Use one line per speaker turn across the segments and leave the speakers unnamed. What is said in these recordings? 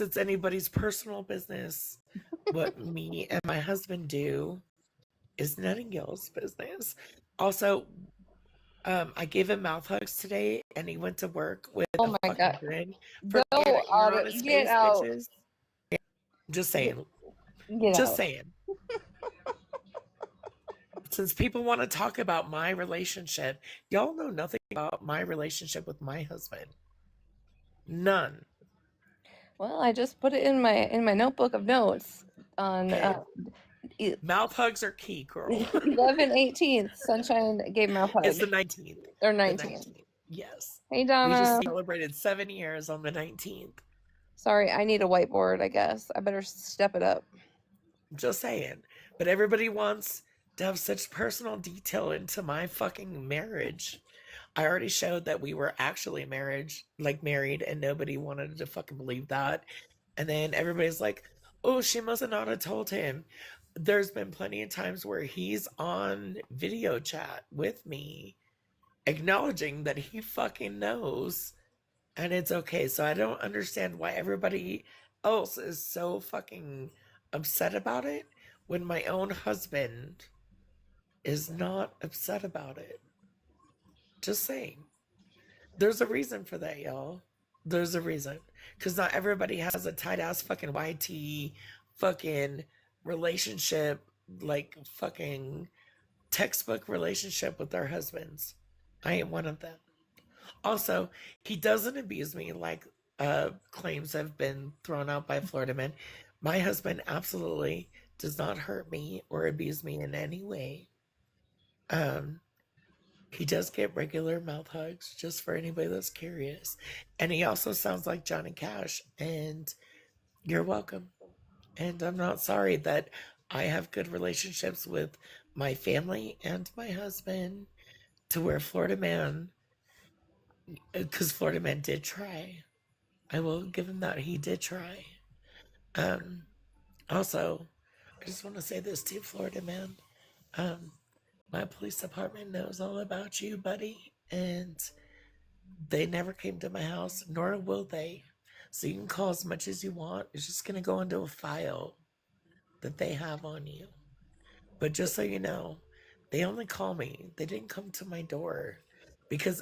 it's anybody's personal business. What me and my husband do is none of y'all's business. Also, I gave him mouth hugs today, and he went to work with
Oh
a
my
fucking
God.
grin
Go
from ear to ear
out
on
of,
his
get
face,
out.
bitches. Just
Get,
saying.
get
Just
out.
saying. Since people want to talk about my relationship, y'all know nothing about my relationship with my husband. None.
Well, I just put it in my notebook of notes on
Okay. Mouth hugs are key, girl.
11/18th. Sunshine gave mouth hug.
It's the 19th.
Or
The
19th.
19th. Yes.
Hey,
We
Donna.
just celebrated 7 years on the 19th.
Sorry, I need a whiteboard, I guess. I better step it up.
Just saying. But everybody wants to have such personal detail into my fucking marriage. I already showed that we were actually married, and nobody wanted to fucking believe that. And then everybody's like, oh, she must have not have told him. There's been plenty of times where he's on video chat with me, acknowledging that he fucking knows, and it's okay. So I don't understand why everybody else is so fucking upset about it when my own husband is not upset about it. Just saying. There's a reason for that, y'all. There's a reason. Because not everybody has a tight ass fucking YT fucking relationship, like fucking textbook relationship with their husbands. I ain't one of them. Also, he doesn't abuse me like claims have been thrown out by Florida men. My husband absolutely does not hurt me or abuse me in any way. Um, He does get regular mouth hugs, just for anybody that's curious. And he also sounds like Johnny Cash, and you're welcome. And I'm not sorry that I have good relationships with my family and my husband, to where Florida man, because Florida man did try. I will give him that. He did try. Um, Also, I just want to say this to you, Florida man. Um, my police department knows all about you, buddy, and they never came to my house, nor will they. So you can call as much as you want. It's just going to go into a file that they have on you. But just so you know, they only call me. They didn't come to my door. Because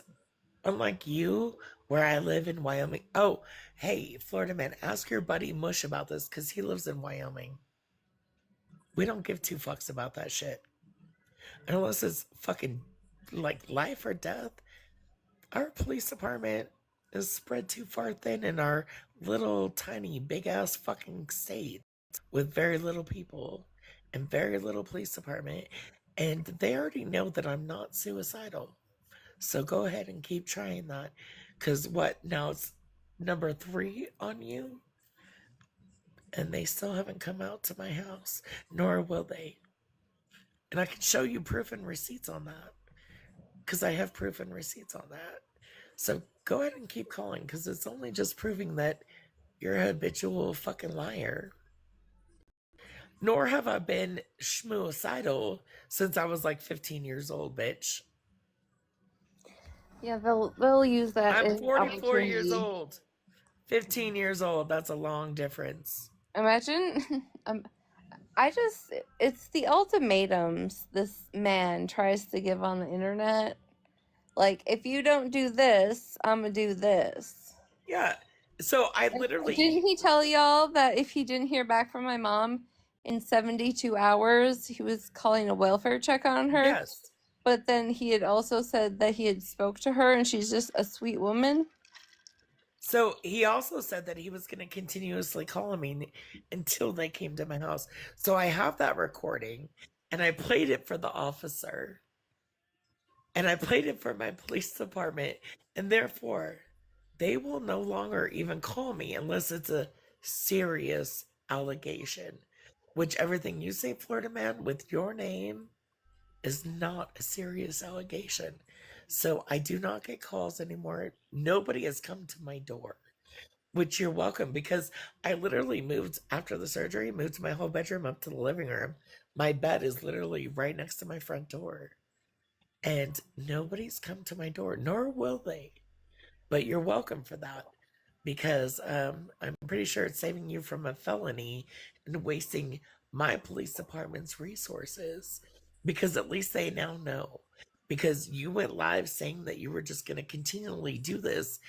unlike you, where I live in Wyoming. Oh, hey, Florida man, ask your buddy Mush about this because he lives in Wyoming. We don't give two fucks about that shit. Unless it's fucking like life or death. Our police department is spread too far thin in our little tiny big ass fucking state with very little people and very little police department, and they already know that I'm not suicidal. So go ahead and keep trying that. Cause what now it's number 3 on you, and they still haven't come out to my house, nor will they. And I can show you proof and receipts on that. Cause I have proof and receipts on that. So go ahead and keep calling, because it's only just proving that you're a habitual fucking liar. Nor have I been schmoocidal since I was like 15 years old, bitch.
Yeah, they'll use that
I'm
as
44 years
opportunity.
old. 15 years old, that's a long difference.
Imagine, it's the ultimatums this man tries to give on the internet. Like, if you don't do this, I'm gonna do this.
Yeah. So I
And
literally.
didn't he tell y'all that if he didn't hear back from my mom in 72 hours, he was calling a welfare check on her?
Yes.
But then he had also said that he had spoke to her and she's just a sweet woman.
So he also said that he was going to continuously call me until they came to my house. So I have that recording, and I played it for the officer, and I played it for my police department, and therefore they will no longer even call me unless it's a serious allegation. Which everything you say, Florida man, with your name is not a serious allegation. So I do not get calls anymore. Nobody has come to my door, which you're welcome, because I literally moved after the surgery, moved my whole bedroom up to the living room. My bed is literally right next to my front door, and nobody's come to my door, nor will they. But you're welcome for that. because I'm pretty sure it's saving you from a felony and wasting my police department's resources. Because at least they now know. Because you went live saying that you were just going to continually do this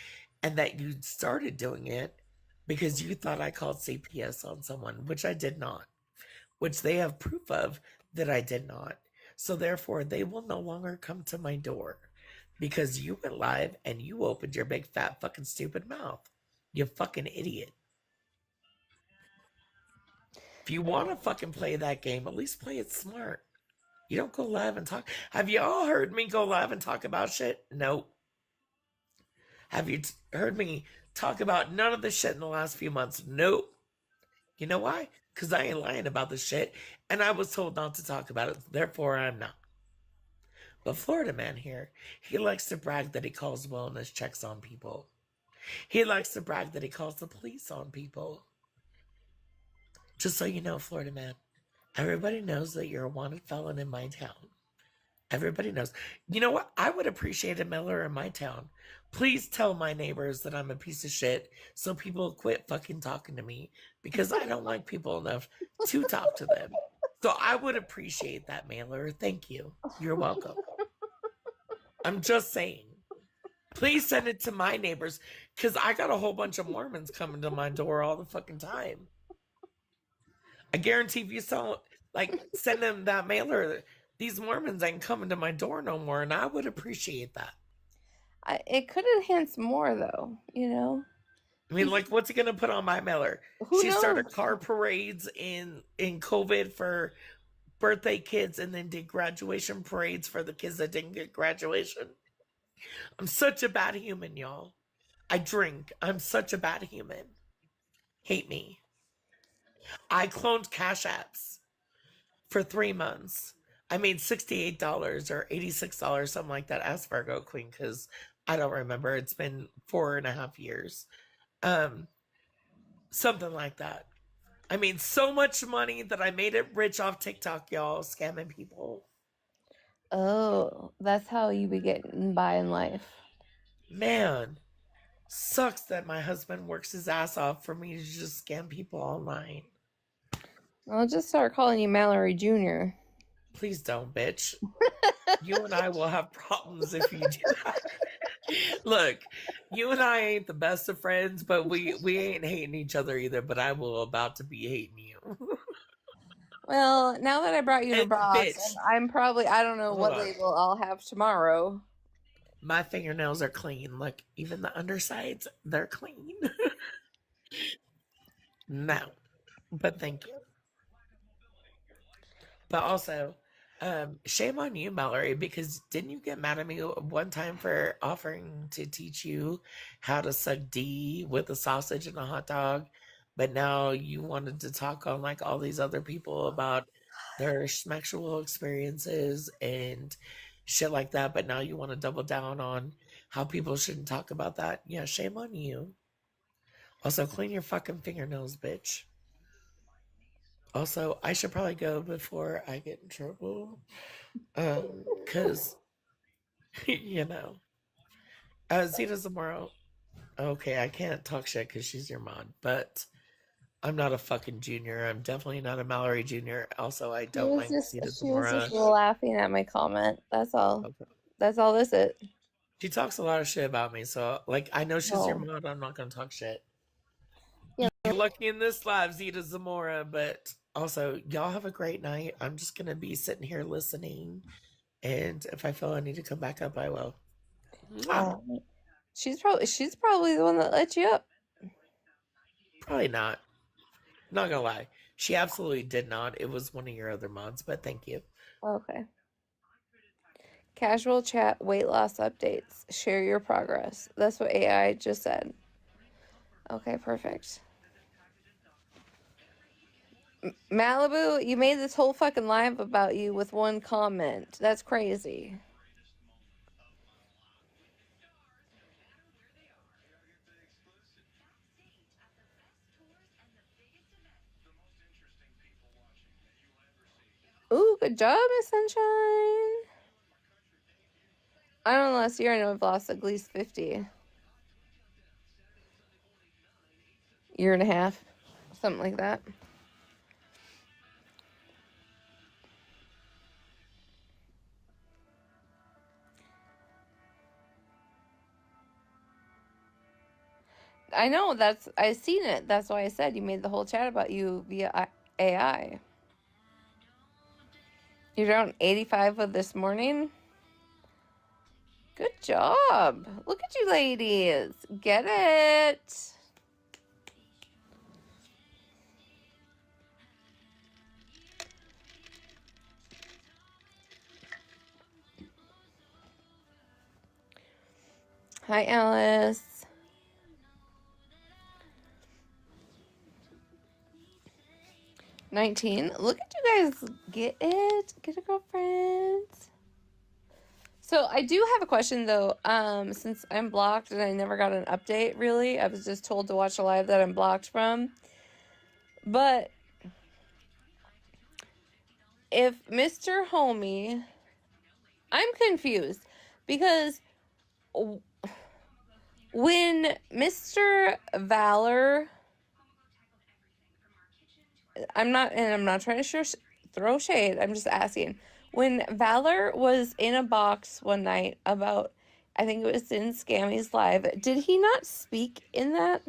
and that you started doing it because you thought I called CPS on someone, which I did not, which they have proof of that I did not. So therefore, they will no longer come to my door because you went live and you opened your big fat fucking stupid mouth. You fucking idiot. If you want to fucking play that game, at least play it smart. You don't go live and talk. Have you all heard me go live and talk about shit? Nope. Have you heard me talk about none of this shit in the last few months? Nope. You know why? Because I ain't lying about this shit, and I was told not to talk about it, therefore I'm not. But Florida man here, he likes to brag that he calls wellness checks on people. He likes to brag that he calls the police on people. Just so you know, Florida man, everybody knows that you're a wanted felon in my town. Everybody knows. You know what? I would appreciate a Miller in my town. Please tell my neighbors that I'm a piece of shit so people quit fucking talking to me because I don't like people enough to talk to them. So I would appreciate that mailer. Thank you. You're welcome. I'm just saying. Please send it to my neighbors because I got a whole bunch of Mormons coming to my door all the fucking time. I guarantee if you send them that mailer, these Mormons ain't coming to my door no more, and I would appreciate that.
It could enhance more, though. You know.
I mean, like, what's he gonna put on my mailer?
Who
She
knows?
started car parades in COVID for birthday kids, and then did graduation parades for the kids that didn't get graduation. I'm such a bad human, y'all. I drink. I'm such a bad human. Hate me. I cloned Cash Apps for 3 months. I made $68 or $86, something like that. Ask Virgo Queen, because I don't remember. It's been 4.5 years. Um, Something like that. I made so much money that I made it rich off TikTok, y'all, scamming people.
Oh, that's how you be getting by in life.
Man, sucks that my husband works his ass off for me to just scam people online.
I'll just start calling you Mallory Jr.
Please don't, bitch. You and I will have problems if you do that. Look, you and I ain't the best of friends, but we ain't hating each other either. But I will about to be hating you.
Well, now that I brought you to
And
Bronx,
bitch,
I'm probably, I don't know
hold
what
on.
label I'll have tomorrow.
My fingernails are clean. Look, even the undersides, they're clean. No, but thank you. But also, shame on you, Mallory, because didn't you get mad at me one time for offering to teach you how to suck D with a sausage and a hot dog? But now you wanted to talk on like all these other people about their sexual experiences and shit like that. But now you want to double down on how people shouldn't talk about that. Yeah, shame on you. Also, clean your fucking fingernails, bitch. Also, I should probably go before I get in trouble. Cause you know, Zeta Zamora. Okay, I can't talk shit because she's your mod, but I'm not a fucking junior. I'm definitely not a Mallory Junior. Also, I don't like Zeta
She was
Zamora.
just laughing at my comment. That's all.
Okay.
That's all this is.
She talks a lot of shit about me, so like I know she's your
No.
mod. I'm not gonna talk shit.
Yeah.
You're lucky in this live, Zeta Zamora, but also y'all have a great night. I'm just gonna be sitting here listening, and if I feel I need to come back up, I will. Mwah.
She's probably the one that let you up.
Probably not. Not gonna lie. She absolutely did not. It was one of your other mods, but thank you.
Okay. Casual chat, weight loss updates. Share your progress. That's what AI just said. Okay, perfect. Malibu, you made this whole fucking live about you with one comment. That's crazy. Ooh, good job, Miss Sunshine. I don't know, last year I know I've lost at least 50. year and a half, something like that. I know, I seen it. That's why I said you made the whole chat about you via AI. You're down 85 with this morning? Good job. Look at you ladies. Get it. Hi, Alice. $19. Look at you guys. Get it. Get a girlfriend. So I do have a question though. Since I'm blocked and I never got an update, really, I was just told to watch a live that I'm blocked from. But if Mr. Homie, I'm confused because when Mr. Valor, I'm not trying to throw shade. I'm just asking. When Valor was in a box one night about, I think it was in Scammy's live, did he not speak in that?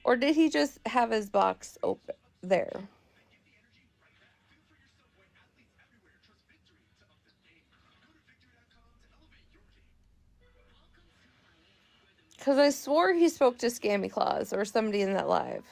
Or did he just have his box open there? Because I swore he spoke to Scammy Claus or somebody in that live.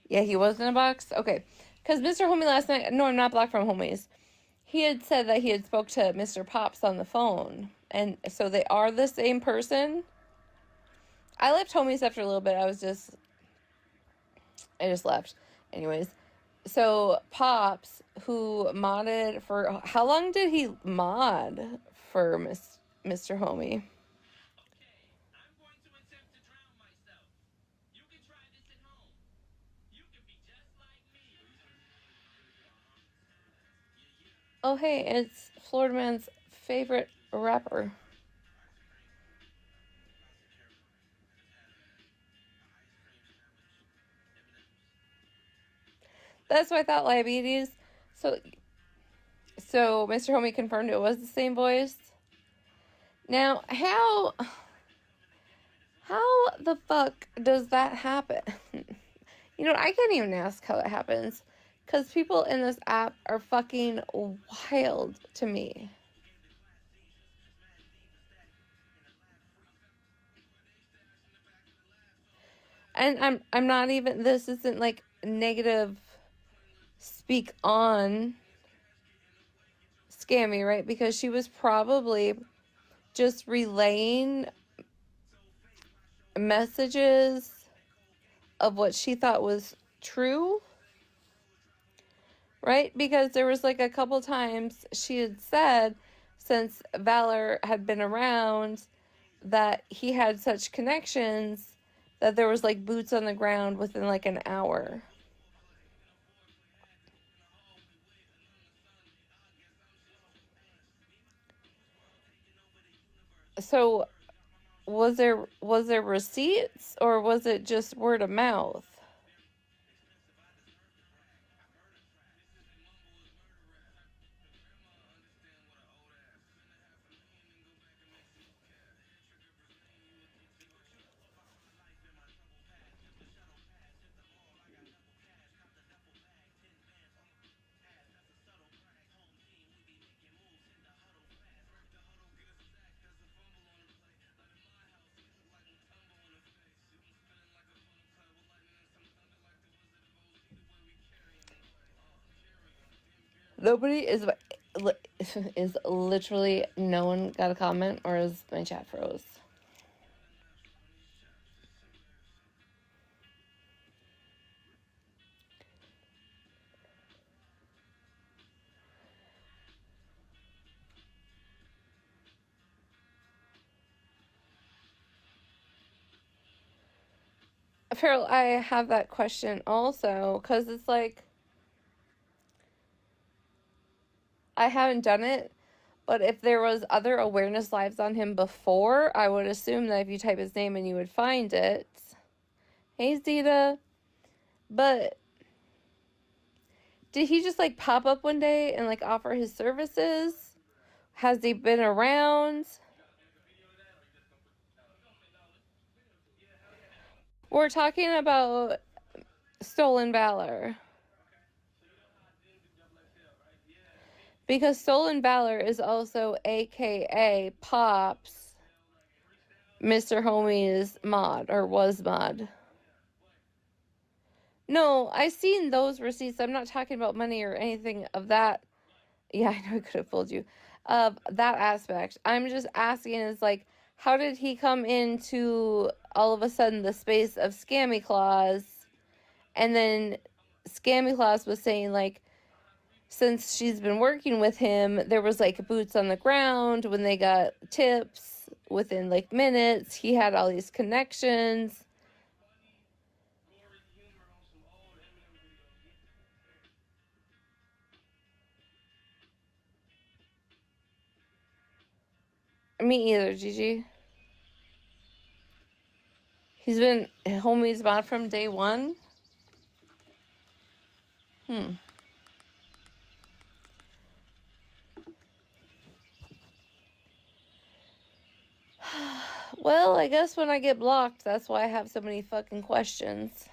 Yeah, he was in a box? Okay. Because Mr. Homie last night... No, I'm not blocked from Homies. He had said that he had spoke to Mr. Pops on the phone. And so they are the same person. I left Homies after a little bit. I just left. Anyways. So Pops, who modded for... How long did he mod for Mr. Homie? Oh, hey, it's Florida Man's favorite rapper. That's what I thought, Diabetes. So Mr. Homie confirmed it was the same voice. Now, how the fuck does that happen? You know, I can't even ask how that happens. Because people in this app are fucking wild to me. And I'm not even... This isn't like negative speak on Scammy, right? Because she was probably just relaying messages of what she thought was true, right? Because there was like a couple times she had said, since Valor had been around, that he had such connections that there was like boots on the ground within like an hour. So was there receipts, or was it just word of mouth? Nobody is literally no one got a comment, or is my chat froze? Farrell, I have that question also, because it's like, I haven't done it, but if there was other awareness lives on him before, I would assume that if you type his name and you would find it. Hey, Zeta. But did he just like pop up one day and like offer his services? Has he been around? We're talking about Stolen Valor. Because Stolen Valor is also AKA Pops, Mr. Homie's mod, or was mod. No, I seen those receipts. I'm not talking about money or anything of that. Yeah, I know I could have fooled you. Of that aspect. I'm just asking is like, how did he come into all of a sudden the space of Scammy Claus? And then Scammy Claus was saying like, since she's been working with him, there was like boots on the ground when they got tips within like minutes. He had all these connections. Me either, Gigi. He's been homie's mod from day one. Well, I guess when I get blocked, that's why I have so many fucking questions.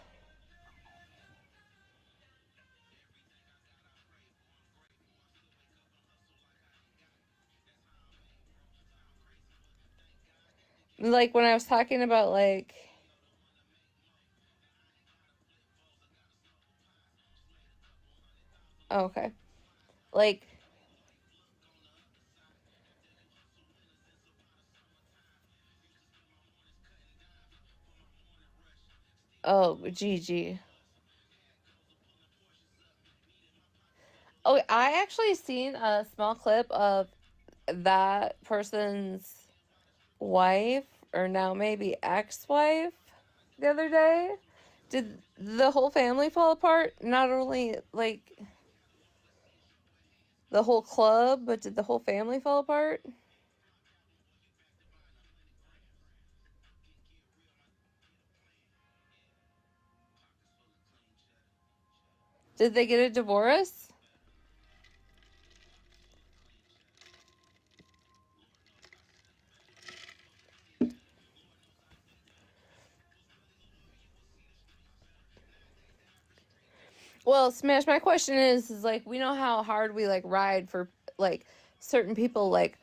Like when I was talking about like, oh, okay, like, oh, Gigi. Oh, I actually seen a small clip of that person's wife, or now maybe ex-wife, the other day. Did the whole family fall apart? Not only like the whole club, but did the whole family fall apart? Did they get a divorce? Well, Smash, my question is like, we know how hard we like ride for like certain people, like,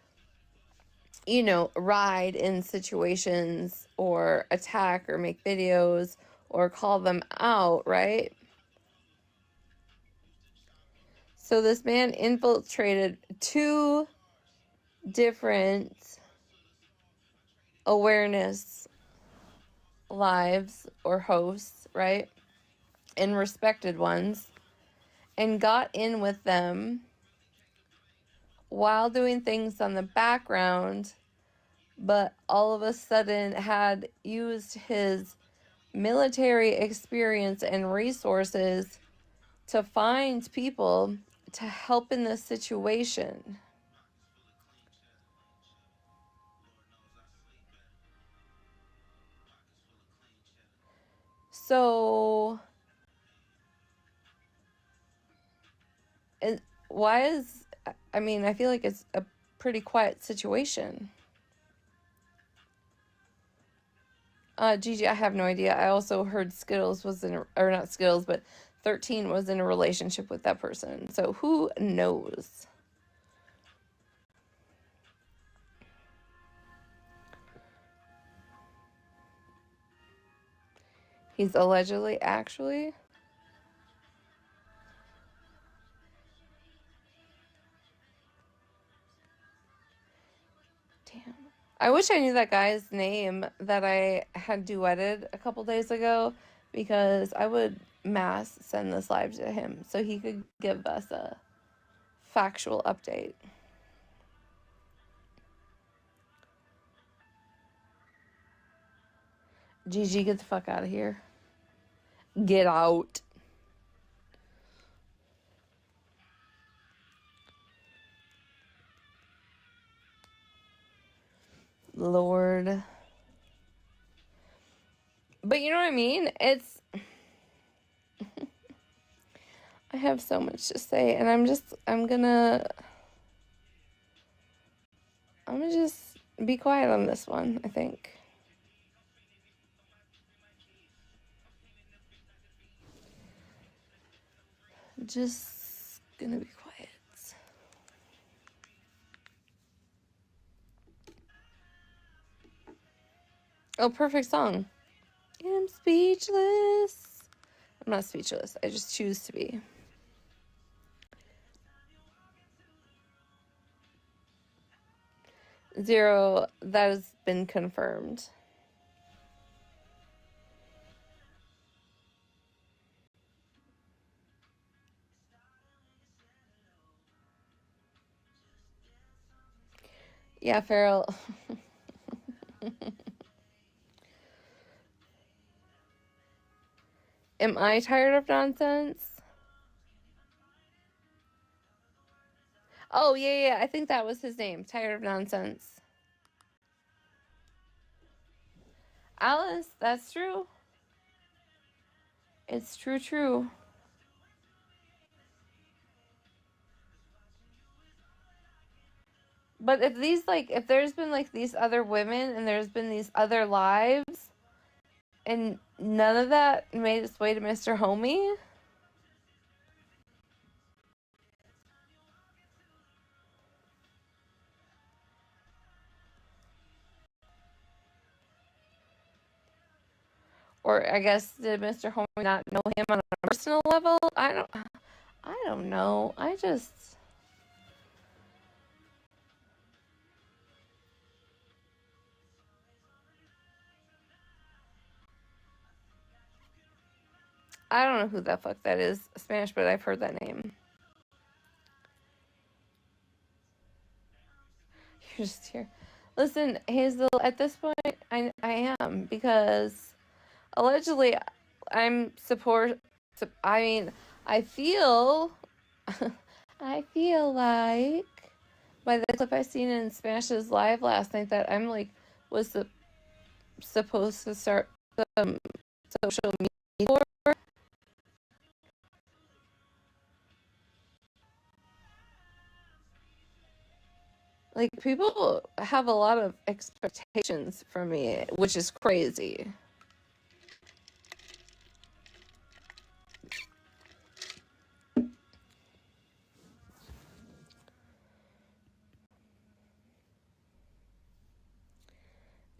you know, ride in situations or attack or make videos or call them out, right? So this man infiltrated two different awareness lives or hosts, right? And respected ones, and got in with them while doing things on the background, but all of a sudden had used his military experience and resources to find people to help in this situation. So, and why is, I mean, I feel like it's a pretty quiet situation. Gigi, I have no idea. I also heard Skittles was in, or not Skittles, but 13 was in a relationship with that person. So who knows? He's allegedly actually. Damn. I wish I knew that guy's name that I had duetted a couple days ago, because I would mass send this live to him so he could give us a factual update. Gigi, get the fuck out of here. Get out. Lord. But you know what I mean? I have so much to say, and I'm gonna just be quiet on this one, I think. Just gonna be quiet. Oh, perfect song. I'm speechless. I'm not speechless. I just choose to be. Zero, that has been confirmed. Yeah, Farrell. Am I tired of nonsense? Oh, yeah. I think that was his name. Tired of nonsense. Alice, that's true. It's true. But if there's been like these other women and there's been these other lives and none of that made its way to Mr. Homie. Or I guess did Mr. Homie not know him on a personal level? I don't know. I don't know who the fuck that is, Spanish, but I've heard that name. You're just here. Listen, Hazel, at this point, I am, because allegedly I'm I feel I feel like by the clip I seen in Smash's live last night that I'm like was supposed to start some social media. Like, people have a lot of expectations from me, which is crazy.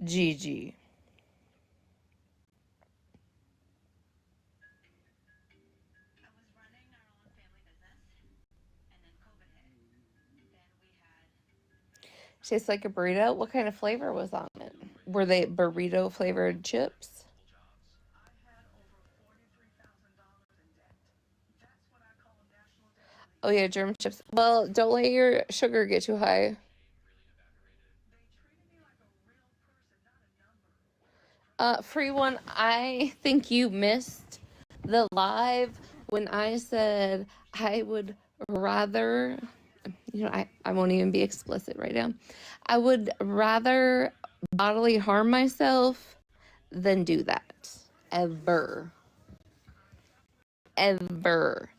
GG. Tastes like a burrito. What kind of flavor was on it? Were they burrito flavored chips? Oh yeah, German chips. Well, don't let your sugar get too high. Free one, I think you missed the live when I said I would rather, I won't even be explicit right now. I would rather bodily harm myself than do that. Ever. Ever.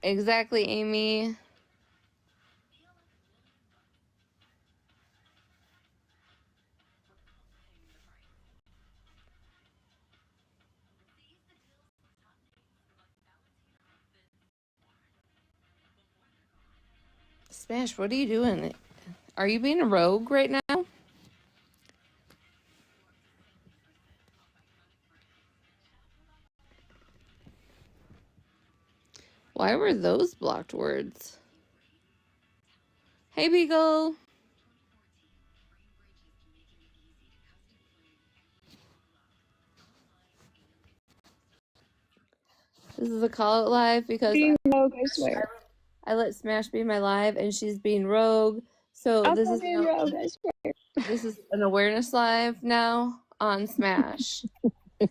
Exactly, Amy. Smash, what are you doing? Are you being a rogue right now? Why were those blocked words? Hey, Beagle. This is a call out live because
Being rogue, I swear.
I let Smash be my live and she's being rogue. So
I'm
this
not
is
being rogue, I swear.
this is an awareness live now on Smash. Oh,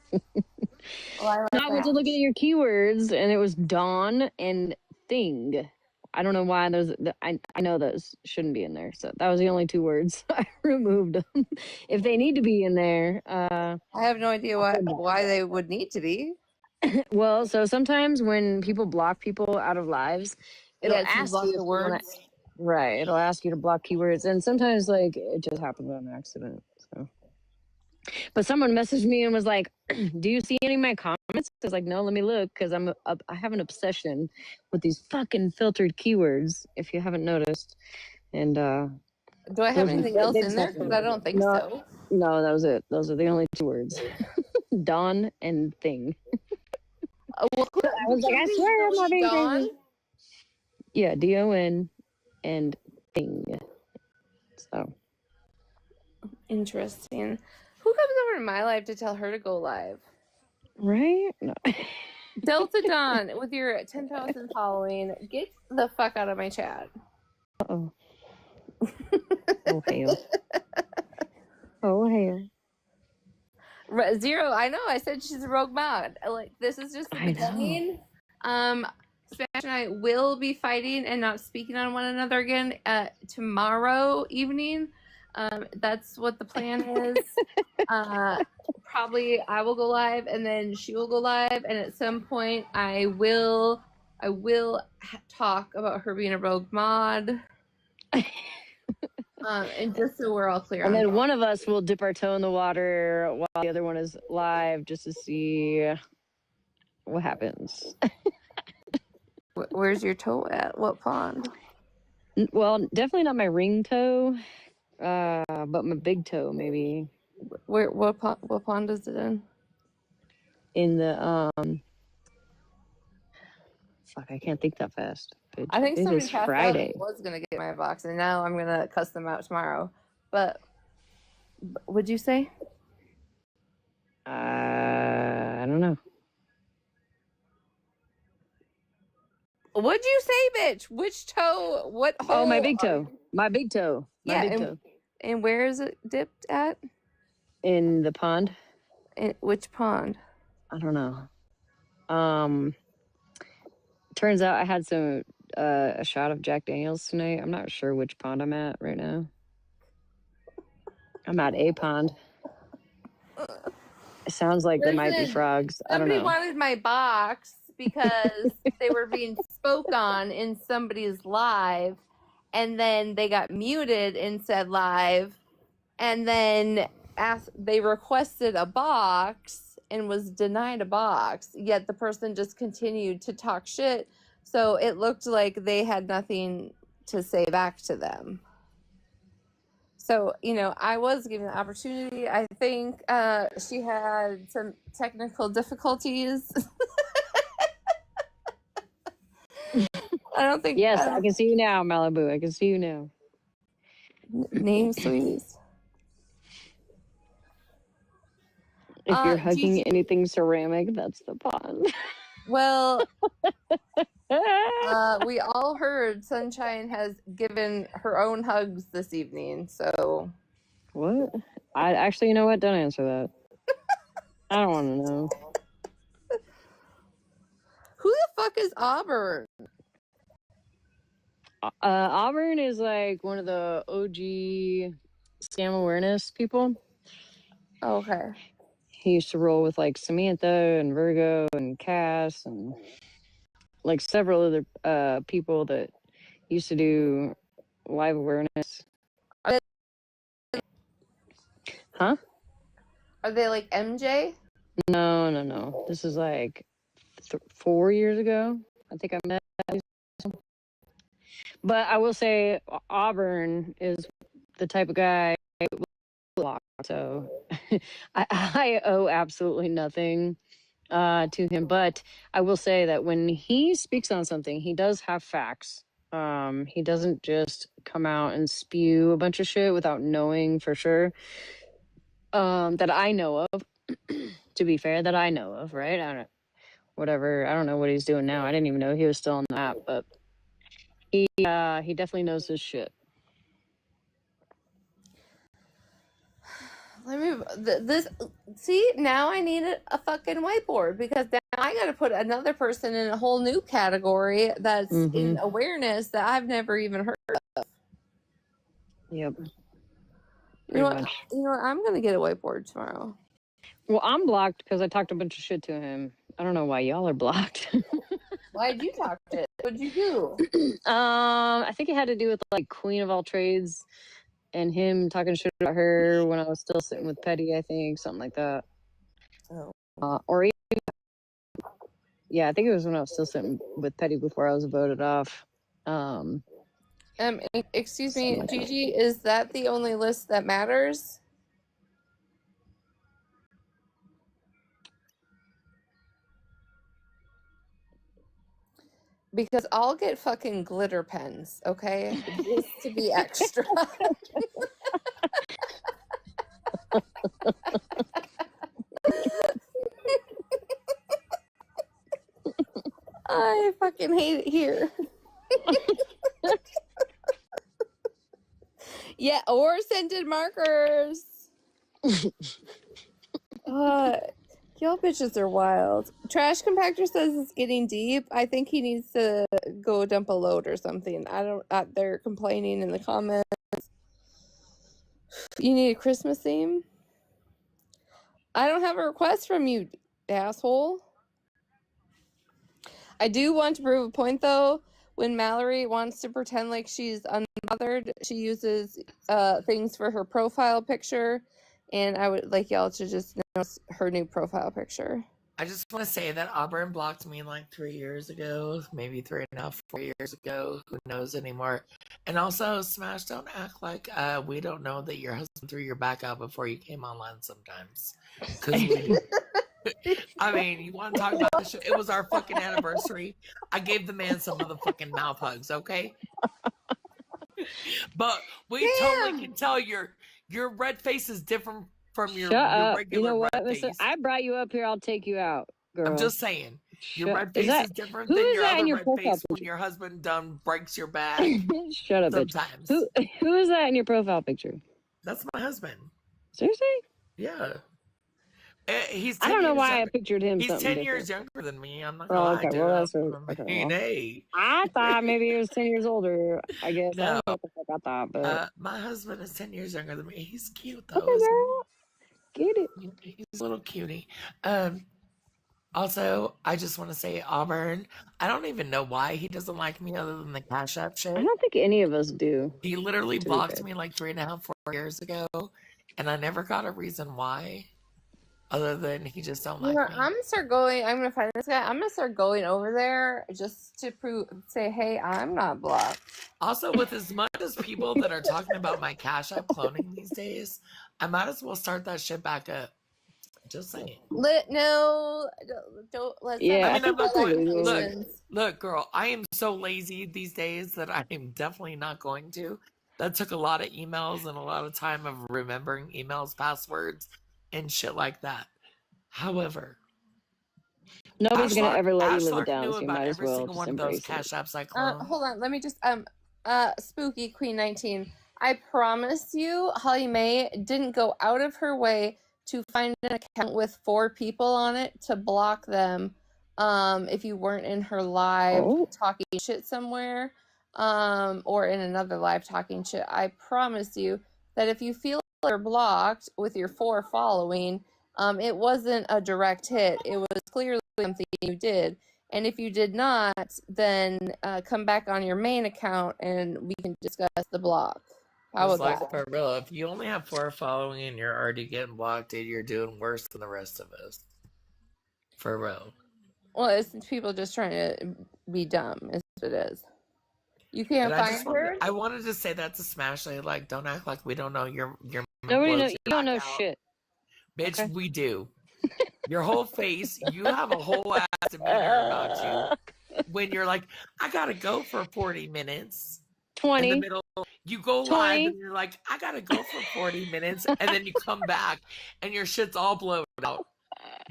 I like
No, I went to look at your keywords and it was dawn and thing. I don't know why those. I know those shouldn't be in there, so that was the only 2 words I removed them. If they need to be in there,
I have no idea why they would need to be.
well, so sometimes when people block people out of lives, it'll ask you if you want to. Right, it'll ask you to block keywords, and sometimes like it just happens on accident. So, but someone messaged me and was like, "Do you see any of my comments?" I was like, "No, let me look," because I have an obsession with these fucking filtered keywords. If you haven't noticed, and
do I have anything else in there? Because I don't think so.
No, that was it. Those are the only 2 words. Dawn and thing.
Well,
I was like, I swear I'm not being crazy. Yeah, DON and thing. So
interesting. Who comes over to my live to tell her to go live?
Right? No.
Delta Dawn, with your 10,000 following, get the fuck out of my chat.
Uh-oh. Oh, hell. Oh, hell.
Zero, I know. I said she's a rogue mod. Like, this is just the beginning. Smash and I will be fighting and not speaking on one another again tomorrow evening. That's what the plan is. Probably I will go live and then she will go live, and at some point I will talk about her being a rogue mod. And just so we're all clear.
And then one of us will dip our toe in the water while the other one is live just to see what happens.
Where's your toe at? What pond?
Well, definitely not my ring toe, but my big toe maybe.
What pond is it in?
In the fuck, I can't think that fast.
I think
it
somebody
is
passed
Friday.
out and was gonna get my box, and now I'm gonna cuss them out tomorrow. But what'd you say?
I don't know.
What'd you say, bitch? Which toe? What hole?
Oh, my big toe. My big toe. My big toe.
And where is it dipped at?
In the pond.
In which pond?
I don't know. Turns out I had some a shot of Jack Daniels tonight. I'm not sure which pond I'm at right now. I'm at a pond. It sounds like there might be frogs. I don't know.
Somebody wanted my box because they were being spoke on in somebody's live, and then they got muted and said live, and then they requested a box and was denied a box, yet the person just continued to talk shit, so it looked like they had nothing to say back to them. So, I was given the opportunity. I think she had some technical difficulties. I don't think.
Yes, I can see you now, Malibu. I can see you now.
Name, please.
If you're hugging anything ceramic, that's the pond.
Well, we all heard Sunshine has given her own hugs this evening, so.
What? I actually, you know what? Don't answer that. I don't want to know.
Who the fuck is Auburn?
Auburn is like one of the OG scam awareness people.
Okay.
He used to roll with like Samantha and Virgo and Cass and like several other people that used to do live awareness. Huh?
Are they like MJ?
No. This is like 4 years ago. I think I met. But I will say Auburn is the type of guy. So I owe absolutely nothing to him. But I will say that when he speaks on something, he does have facts. He doesn't just come out and spew a bunch of shit without knowing for sure. That I know of. To be fair, that I know of, right? I don't know. whatever. I don't know what he's doing now. I didn't even know he was still on the app, but he definitely knows his shit.
See, now I need a fucking whiteboard because now I got to put another person in a whole new category that's in awareness that I've never even heard of.
Yep.
You know what? I'm gonna get a whiteboard tomorrow.
Well, I'm blocked because I talked a bunch of shit to him. I don't know why y'all are blocked.
Why'd you talk shit? What'd you do?
I think it had to do with like Queen of All Trades and him talking shit about her when I was still sitting with Petty. I think something like that.
Oh.
Or even, yeah, I think it was when I was still sitting with Petty before I was voted off.
Excuse me, Gigi, is that the only list that matters? Because I'll get fucking glitter pens, okay? Just to be extra. I fucking hate it here. Yeah, or scented markers. Y'all bitches are wild. Trash compactor says it's getting deep. I think he needs to go dump a load or something. They're complaining in the comments. You need a Christmas theme? I don't have a request from you, asshole. I do want to prove a point, though. When Mallory wants to pretend like she's unbothered, she uses things for her profile picture. And I would like y'all to just notice her new profile picture.
I just want to say that Auburn blocked me like 3 years ago, maybe 3.5, 4 years ago. Who knows anymore? And also, Smash, don't act like we don't know that your husband threw your back out before you came online sometimes. Because we I mean, you want to talk about this shit? It was our fucking anniversary. I gave the man some motherfucking mouth hugs, okay? But we totally can tell your red face is different from your regular
you know what,
red face.
I brought you up here. I'll take you out, girl.
I'm just saying. Your red face is different than your other red face when your husband done breaks your back.
Shut up,
sometimes.
Bitch. Who is that in your profile picture?
That's my husband.
Seriously?
Yeah. He's
I don't know why I pictured him.
He's 10 years younger than me. I'm not gonna lie, dude.
Well, that's I thought maybe he was 10 years older. I guess.
No.
I don't know what the fuck I thought, but
my husband is 10 years younger than me. He's cute though.
Okay, girl. Get it.
He's a little cutie. Also, I just want to say, Auburn, I don't even know why he doesn't like me other than the Cash App shit.
I don't think any of us do.
He literally blocked me like 3.5, 4 years ago, and I never got a reason why. Other than he just don't like me.
I'm gonna find this guy. I'm gonna start going over there just to say, hey, I'm not blocked.
Also, with as much as people that are talking about my Cash App cloning these days, I might as well start that shit back up. Just saying.
Don't let's.
Yeah,
I mean, I'm not going. Look, girl, I am so lazy these days that I am definitely not going to. That took a lot of emails and a lot of time of remembering emails, passwords, and shit like that. However,
nobody's gonna ever let you live it down.
Knew
So you
about
might as
every
well
single one of those Cash Apps I cloned.
Hold on, let me just Spooky Queen 19. I promise you, Holly Mae didn't go out of her way to find an account with 4 people on it to block them. If you weren't in her live talking shit somewhere, or in another live talking shit, I promise you that if you feel like you're blocked with your 4 following, it wasn't a direct hit. It was clearly something you did. And if you did not, then come back on your main account and we can discuss the block. How about that?
For real, if you only have 4 following and you're already getting blocked, dude, you're doing worse than the rest of us. For real.
Well, it's people just trying to be dumb, is what it is. You can't find her?
I wanted to say that to Smash. Like, don't act like we don't know your
nobody knows. You don't know shit.
Bitch, okay. We do. Your whole face, you have a whole ass demeanor about you. When you're like, I gotta go for 40 minutes.
20.
In the middle, you go 20. Live and you're like, I gotta go for 40 minutes. And then you come back and your shit's all blown out.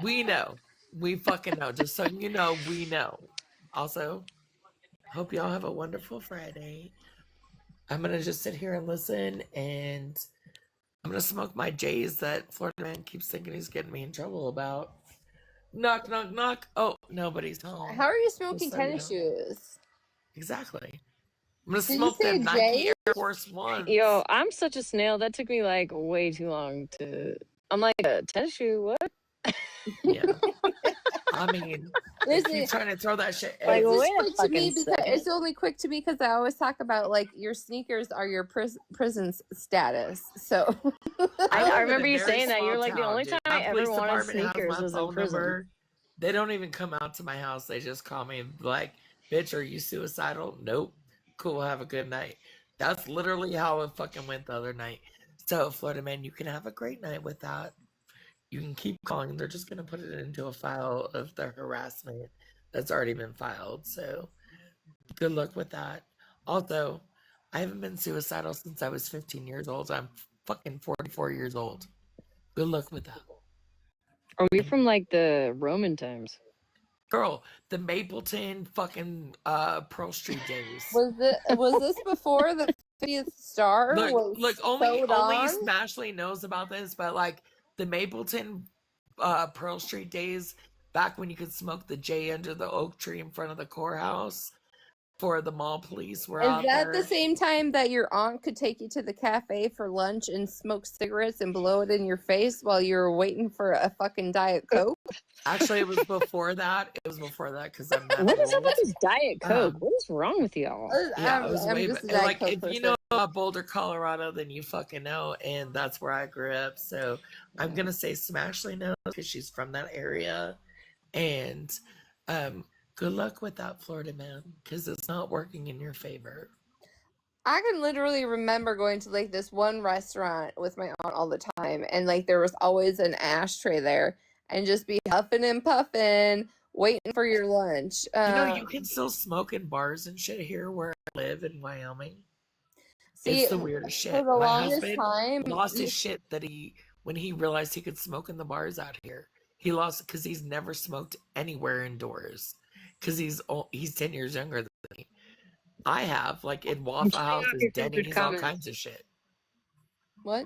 We know. We fucking know. Just so you know, we know. Also, hope y'all have a wonderful Friday. I'm gonna just sit here and listen, and I'm gonna smoke my J's that Florida man keeps thinking he's getting me in trouble about. Knock, knock, knock. Oh, nobody's home.
How are you
Just
smoking
so you
tennis
know.
shoes?
Exactly. I'm gonna
Did you
smoke
say
them Nike
J?
Air Force Ones.
Yo, I'm such a snail. That took me like way too long to. I'm like a tennis shoe. What?
Yeah. I mean, they
Listen,
keep trying to throw that shit.
Like,
it's
wait
just
a
quick to me
fucking
because
second.
it's only quick to me because I always talk about like your sneakers are your prison status. So
I
live in
remember
a
you
very
saying that. You're
small
like the
town,
only
dude.
time I
My
ever
police
wanted
department has
sneakers
my
was in
phone
prison.
number. They don't even come out to my house. They just call me like, bitch, are you suicidal? Nope. Cool, have a good night. That's literally how it fucking went the other night. So, Florida man, you can have a great night with that. You can keep calling. They're just gonna put it into a file of the harassment that's already been filed. So good luck with that. Also, I haven't been suicidal since I was 15 years old. I'm fucking 44 years old. Good luck with that.
Are we from like the Roman times?
Girl, the Mapleton fucking Pearl Street days.
was this before the 50th star was
Look, only
sewed on?
Smashley knows about this, but like the Mapleton Pearl Street days, back when you could smoke the J under the oak tree in front of the courthouse before the mall police were out
Is that
there.
the same time that your aunt could take you to the cafe for lunch and smoke cigarettes and blow it in your face while you were waiting for a fucking Diet Coke?
Actually, it was before that. It was before that because I'm that
What is up
old.
with this Diet Coke? What is wrong with y'all?
Yeah, it was
I'm
way
just a
back.
Diet
Like,
Coke
if you
person.
know about Boulder, Colorado, then you fucking know, and that's where I grew up. So I'm gonna say Smashley knows because she's from that area, and good luck with that, Florida man, because it's not working in your favor.
I can literally remember going to like this one restaurant with my aunt all the time, and like there was always an ashtray there, and just be huffing and puffing, waiting for your lunch.
You know, you can still smoke in bars and shit here where I live in Wyoming.
See,
It's the weirdest
for
shit.
the
My
longest
husband
time,
lost his shit that when he realized he could smoke in the bars out here. He lost it because he's never smoked anywhere indoors. Because he's 10 years younger than me. I have, like in
I'm
Waffle
turning off
Houses,
your filtered
Denny's, all
comments.
kinds of shit.
what?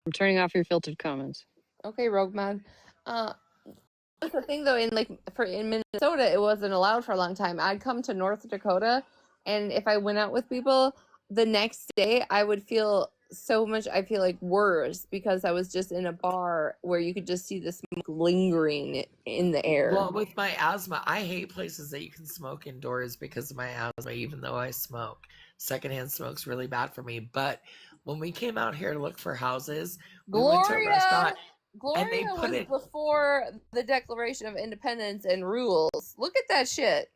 I'm turning off your filtered comments.
Okay, Rogue Man. That's the thing though, in Minnesota, it wasn't allowed for a long time. I'd come to North Dakota, and if I went out with people, the next day I would feel so much. I feel like worse because I was just in a bar where you could just see the smoke lingering in the air.
Well, with my asthma, I hate places that you can smoke indoors because of my asthma, even though I smoke. Secondhand smoke's really bad for me. But when we came out here to look for houses, we went to a restaurant.
Gloria was before the Declaration of Independence and rules. Look at that shit.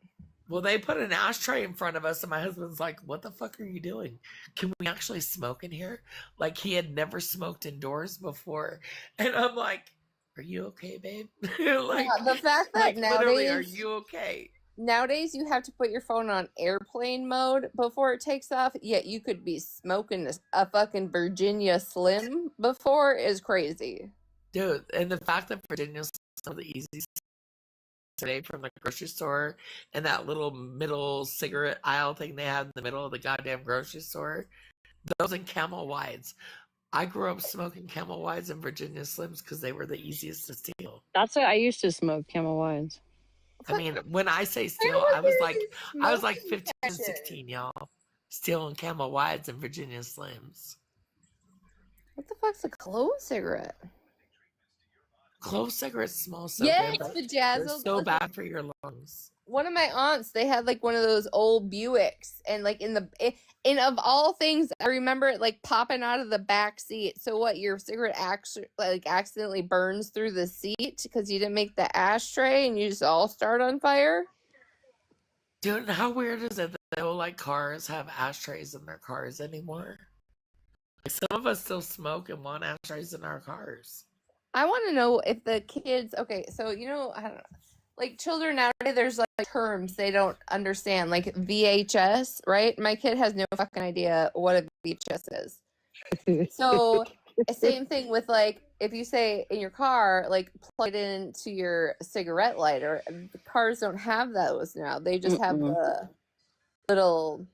Well, they put an ashtray in front of us, and my husband's like, "What the fuck are you doing? Can we actually smoke in here?" Like, he had never smoked indoors before. And I'm like, "Are you okay, babe?" Like,
yeah, the fact that
like,
nowadays,
literally, are you okay?
Nowadays, you have to put your phone on airplane mode before it takes off. Yet you could be smoking a fucking Virginia Slim before is crazy.
Dude, and the fact that Virginia's some of the easiest today from the grocery store and that little middle cigarette aisle thing they had in the middle of the goddamn grocery store, those and Camel Wides. I grew up smoking Camel Wides and Virginia Slims because they were the easiest to steal.
That's what I used to smoke, Camel Wides.
I mean, when I say steal, I was like 15 and 16, y'all. Stealing Camel Wides and Virginia Slims.
What the fuck's a clove cigarette?
Clove cigarettes smell so
yes,
good.
the
They're
Jazzle.
so bad for your lungs.
One of my aunts, they had like one of those old Buicks, and like in of all things, I remember it like popping out of the back seat. So what? Your cigarette actually like accidentally burns through the seat because you didn't make the ashtray, and you just all start on fire.
Dude, how weird is it that no like cars have ashtrays in their cars anymore? Like, some of us still smoke and want ashtrays in our cars.
I want to know if the kids. Okay, so you know, I don't know. Like children nowadays, there's like terms they don't understand, like VHS, right? My kid has no fucking idea what a VHS is. So same thing with like if you say in your car, like plug it into your cigarette lighter. The cars don't have those now. They just have the little.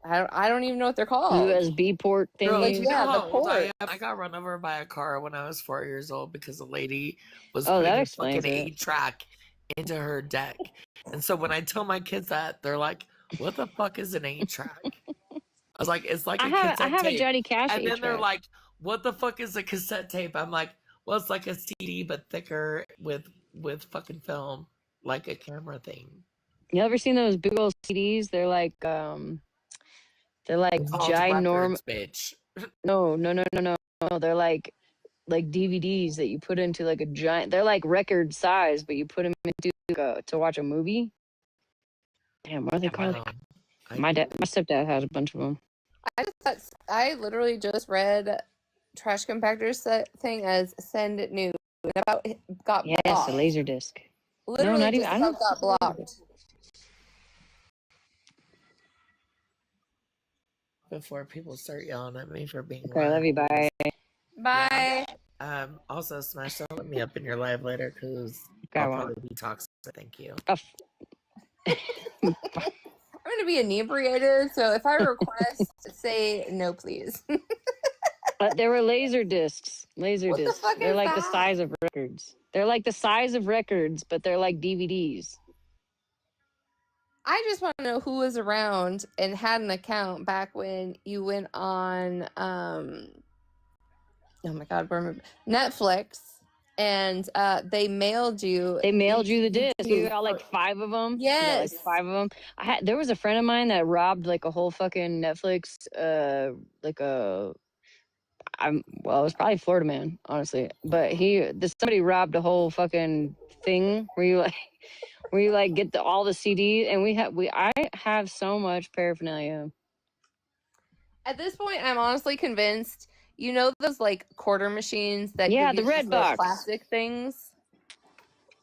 I don't even know what they're called.
USB port thingies.
Girl,
Like,
you
yeah,
know
the
how old I
port.
am? I got run over by a car when I was 4 years old because a lady was
Oh,
putting
that
a
explains
fucking
it.
8-track into her deck. And so when I tell my kids that, they're like, what the fuck is an 8-track? I was like, it's like a cassette
I have a
tape.
Johnny Cash
And then they're
8-track.
like, what the fuck is a cassette tape? I'm like, well, it's like a CD but thicker with fucking film, like a camera thing.
You ever seen those big old CDs? They're like ginormous.
Bitch.
No. They're like DVDs that you put into like a giant. They're like record size, but you put them into to watch a movie. Damn, what are they called? My stepdad has a bunch of them.
I literally just read Trash Compactor's thing as send new. About got blocked.
Yes, a laser disc.
Literally, no, not even. I got blocked.
Before people start yelling at me for being
okay, I love you. Bye.
Bye.
Yeah. Also, Smash, don't let me up in your live later because I'll probably be toxic. Thank you.
I'm going to be inebriated, so if I request, say no, please.
There were laser discs. Laser discs. They're like the size of records. They're like the size of records, but they're like DVDs.
I just want to know who was around and had an account back when you went on, oh my God, Netflix, and they mailed you.
They mailed you the disc. You got like 5 of them.
Yes,
like 5 of them. There was a friend of mine that robbed like a whole fucking Netflix, it was probably Florida Man, honestly. But somebody robbed a whole fucking thing where you get all the CDs, and I have so much paraphernalia.
At this point, I'm honestly convinced. You know those like quarter machines that give you
the red box
plastic things,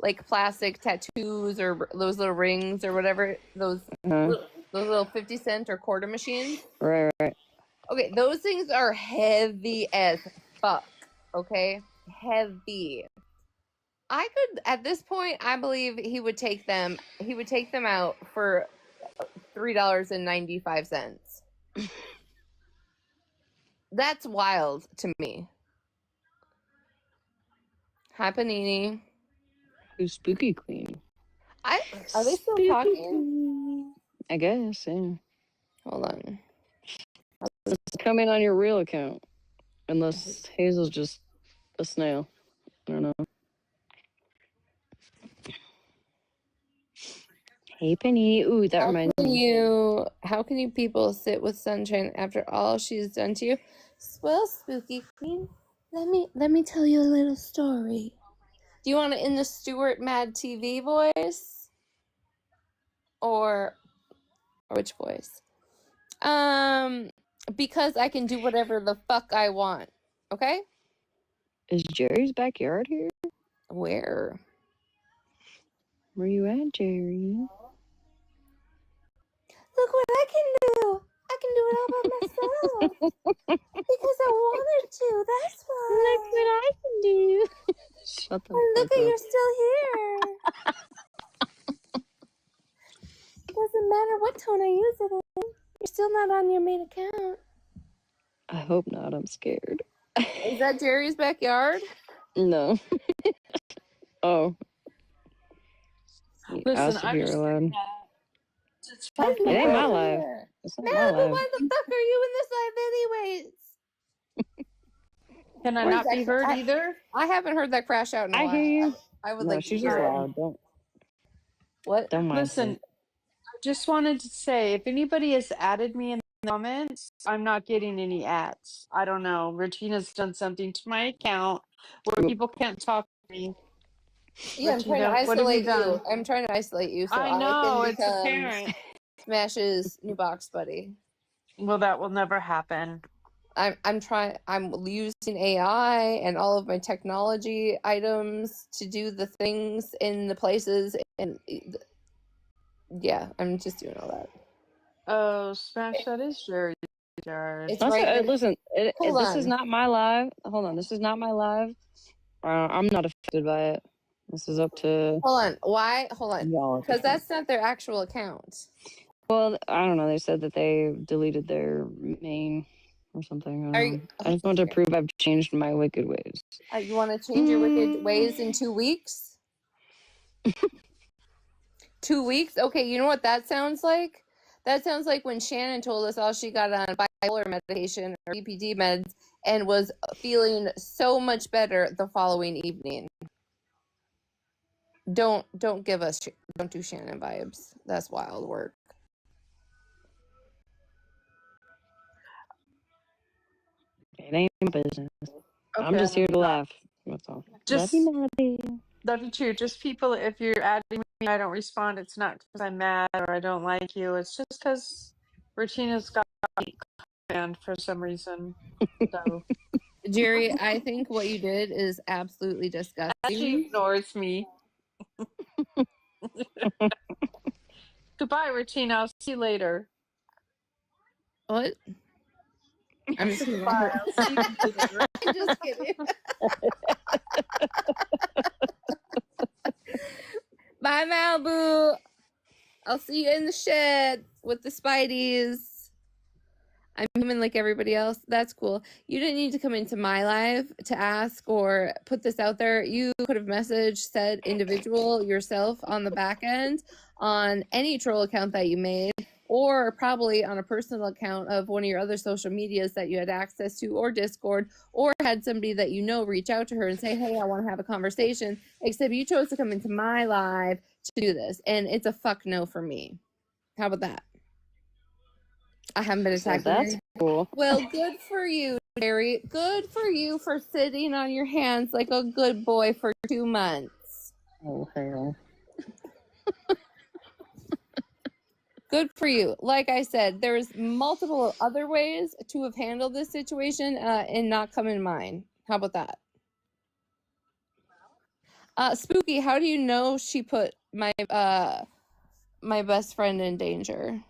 like plastic tattoos or those little rings or whatever. Those little 50-cent or quarter machines.
Right.
Okay, those things are heavy as fuck. Okay, heavy. I could, at this point, I believe he would take them. He would take them out for $3.95. That's wild to me. Hi, Panini.
Who's Spooky Queen?
Are they still talking?
I guess, yeah.
Hold on.
Let's come in on your real account. Unless Hazel's just a snail. I don't know. Hey, Penny. Ooh, that reminds me.
How can you people sit with Sunshine after all she's done to you? Well, Spooky Queen, let me tell you a little story. Do you want it in the Stuart Mad TV voice? Or which voice? Because I can do whatever the fuck I want. Okay?
Is Jerry's backyard here?
Where?
Where you at, Jerry?
Look what I can do. I can do it all by myself. Because I wanted to. That's why.
Look what I can do. Shut the fuck
look
up.
You're still here. Doesn't matter what tone I use it in. You're still not on your main account.
I hope not. I'm scared.
Is that Jerry's backyard?
No. Oh.
Listen, I'm just
allowed.
It
ain't my life.
Malibu, why the fuck are you in this live anyways?
Can I not be heard either?
I haven't heard that crash out in a while.
I hear you.
I would like
she's
to hear
loud.
What?
Don't mind.
Listen, I just wanted to say, if anybody has added me in the comments, I'm not getting any ads. I don't know. Retina's done something to my account where people can't talk to me.
Yeah, I'm trying to isolate you. I'm trying to isolate you. So
I know, it's apparent.
Smash's new box buddy.
Well, that will never happen.
I'm using AI and all of my technology items to do the things in the places, and yeah, I'm just doing all that.
Oh, Smash, that is Jerry's god.
It's
Also,
right.
listen,
Hold
this is
on.
not my live. Hold on, this is not my live. I'm not affected by it. This is up to
Hold on. Why? Hold on.
y'all.
Because that's not their actual account.
Well, I don't know. They said that they deleted their main or something. I
Are
don't
you?
know. I just want to prove I've changed my wicked ways.
You want to change your wicked ways in 2 weeks? 2 weeks? Okay. You know what that sounds like? That sounds like when Shannon told us all she got on bipolar medication or BPD meds and was feeling so much better the following evening. Don't give us don't do Shannon vibes. That's wild work.
It ain't my business.
Okay,
I'm just here to laugh. That's all.
just
Love you, Maddie.
love you too. Just people, if you're adding me, I don't respond. It's not because I'm mad or I don't like you. It's just because Regina's got banned for some reason. So
Jerry, I think what you did is absolutely
she
disgusting.
ignores me. Goodbye, Regina. I'll see you later.
What? I'm just kidding.
Bye. I'll see you later.
I'm just kidding. Bye, Malibu. I'll see you in the shed with the Spideys. I'm human like everybody else. That's cool. You didn't need to come into my live to ask or put this out there. You could have messaged said individual yourself on the back end on any troll account that you made, or probably on a personal account of one of your other social medias that you had access to, or Discord, or had somebody that you know reach out to her and say, hey, I want to have a conversation. Except you chose to come into my live to do this. And it's a fuck no for me. How about that? I haven't been attacked.
So that's cool.
Well, good for you, Jerry. Good for you for sitting on your hands like a good boy for 2 months.
Oh, hell.
Good for you. Like I said, there's multiple other ways to have handled this situation and not come in mine. How about that? Spooky, how do you know she put my my best friend in danger?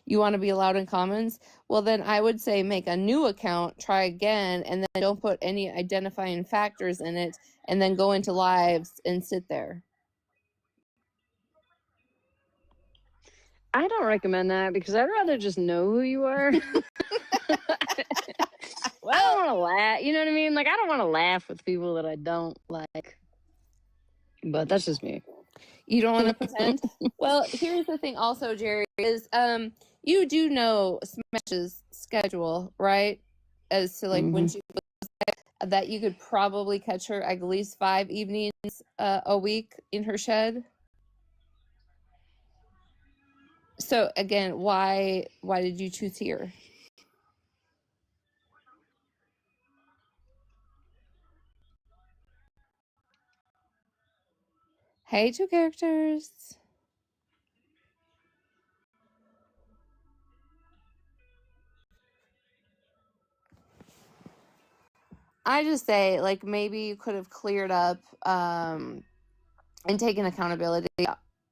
You want to be allowed in comments? Well, then I would say make a new account, try again, and then don't put any identifying factors in it, and then go into lives and sit there.
I don't recommend that because I'd rather just know who you are. Well, I don't want to laugh. You know what I mean? Like, I don't want to laugh with people that I don't like. But that's just me.
You don't want to pretend? Well, here's the thing also, Jerry, is you do know Smash's schedule, right? As to like when she that you could probably catch her at least 5 evenings a week in her shed. So again, why did you choose here? Hey, two characters. I just say, like, maybe you could have cleared up and taken accountability,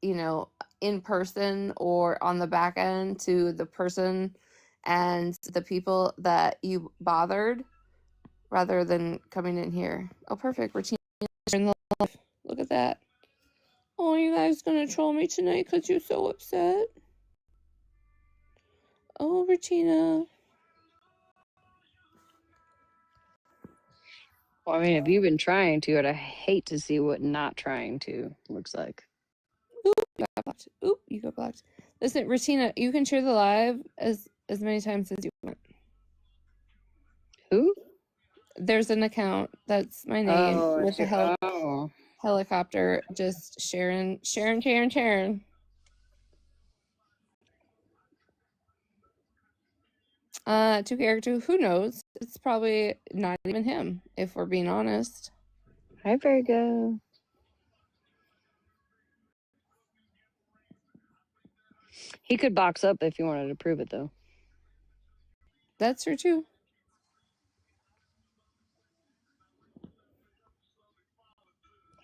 you know, in person or on the back end to the person and the people that you bothered rather than coming in here. Oh, perfect. We're in the life. Look at that. Oh, you guys gonna troll me tonight because you're so upset? Oh, Retina.
Well, I mean, if you've been trying to, I'd hate to see what not trying to looks like.
Oop, you got blocked. Oop, you got blocked. Listen, Retina, you can share the live as many times as you want.
Who?
There's an account that's my name with a helicopter just sharing. Two character, who knows? It's probably not even him, if we're being honest.
Hi, Virgo. He could box up if you wanted to prove it, though.
That's true too.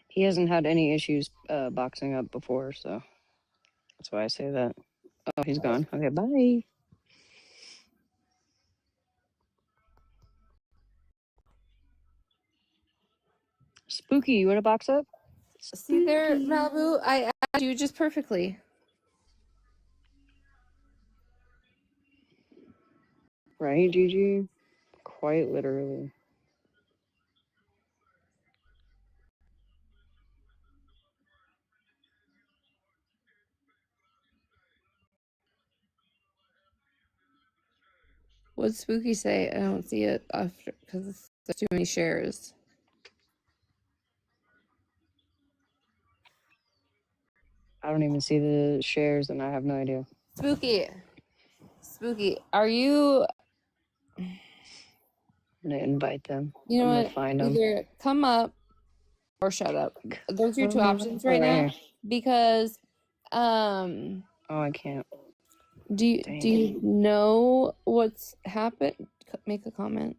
He hasn't had any issues boxing up before, so that's why I say that. Oh, he's gone. Okay, bye. Spooky, you want to box up?
See there, Malibu? I asked you just perfectly.
Right, Gigi? Quite literally.
What'd Spooky say? I don't see it after because there's too many shares.
I don't even see the shares, and I have no idea.
Spooky, are you?
I'm gonna invite them.
You know
I'm gonna
what?
find them.
Either come up or shut up. Those are your two options right
right
now.
here.
Because,
Oh, I can't.
do you know what's happened? Make a comment.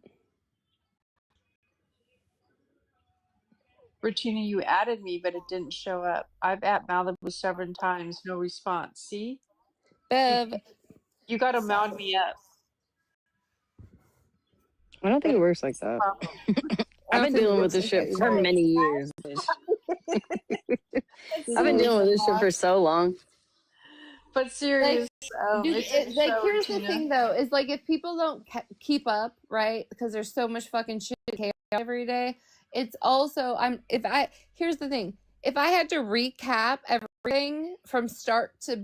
Regina, you added me, but it didn't show up. I've at Malibu 7 times, no response. See?
Bev,
You got to mound me up.
I don't think it works like that. I've been dealing with this shit for many years. I've been dealing with this shit for so long.
But serious,
here's the thing though, is like if people don't keep up, right? Because there's so much fucking shit chaos every day. It's also here's the thing. If I had to recap everything from start till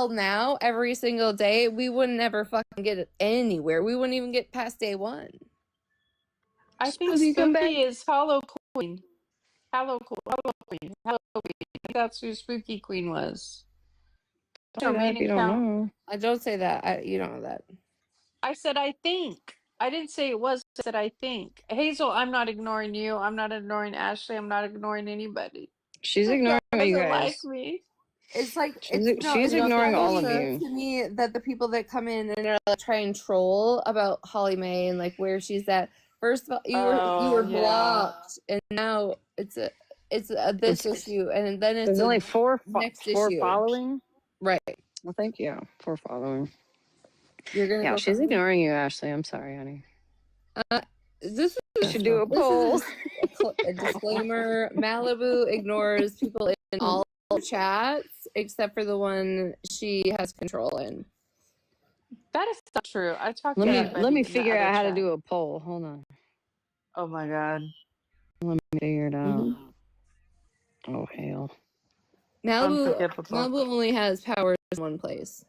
now every single day, we would never fucking get anywhere. We wouldn't even get past day 1.
I think Spooky is Hollow Queen. Hollow Queen. That's who Spooky Queen was.
Say that if you don't know.
I don't say that. You don't know that.
I said I think. I didn't say it was. I said I think. Hazel, I'm not ignoring you. I'm not ignoring Ashley. I'm not ignoring anybody.
She's ignoring you guys.
Like me.
It's like
she's ignoring all of you.
To me, that the people that come in and are like, try and troll about Holly Mae and like where she's at. First of all, you were blocked, and now it's this issue, and then it's
there's only four
issue.
following.
Right.
Well, thank you for following.
You're gonna.
Yeah, she's ignoring you, Ashley. I'm sorry, honey.
This
should do a poll.
A disclaimer: Malibu ignores people in all chats except for the one she has control in.
That is not true. I talked.
Let me figure out how to do a poll. Hold on.
Oh my god.
Let me figure it out. Oh hell.
Malibu only has powers in one place.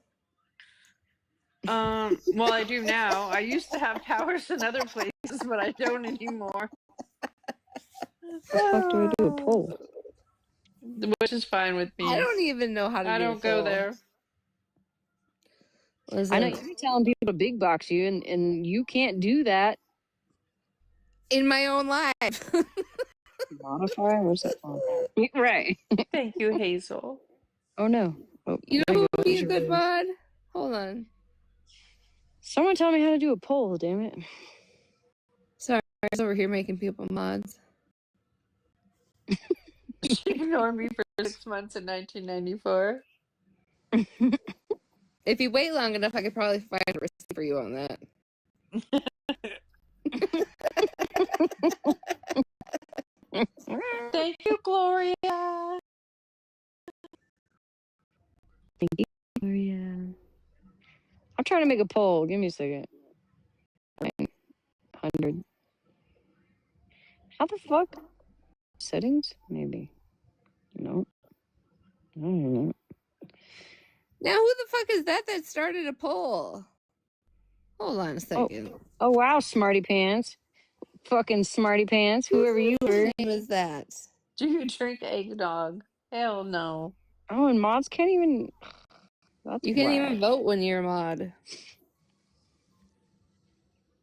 Well, I do now. I used to have powers in other places, but I don't anymore.
What the fuck do I do a poll?
Which is fine with me.
I don't even know how to.
I don't go there.
Listen,
I know you're telling people to big box you, and you can't do that
in my own life.
Modify? What's that called? Right.
Thank you, Hazel.
Oh no. Oh,
you know who would be a good mod? Hold on.
Someone tell me how to do a poll, damn it.
Sorry, I was over here making people mods.
She ignored me for 6 months in 1994.
If you wait long enough, I could probably find a receipt for you on that.
Thank you, Gloria.
Thank you, Gloria. I'm trying to make a poll. Give me a second. 900. How the fuck? Settings? Maybe. No. I don't know.
Now, who the fuck is that started a poll? Hold on a second.
Oh wow, Smarty Pants. Fucking Smarty Pants. Whoever you were.
What name is that?
Do you drink eggnog? Hell no.
Oh, and mods can't even...
You can't even vote when you're a mod.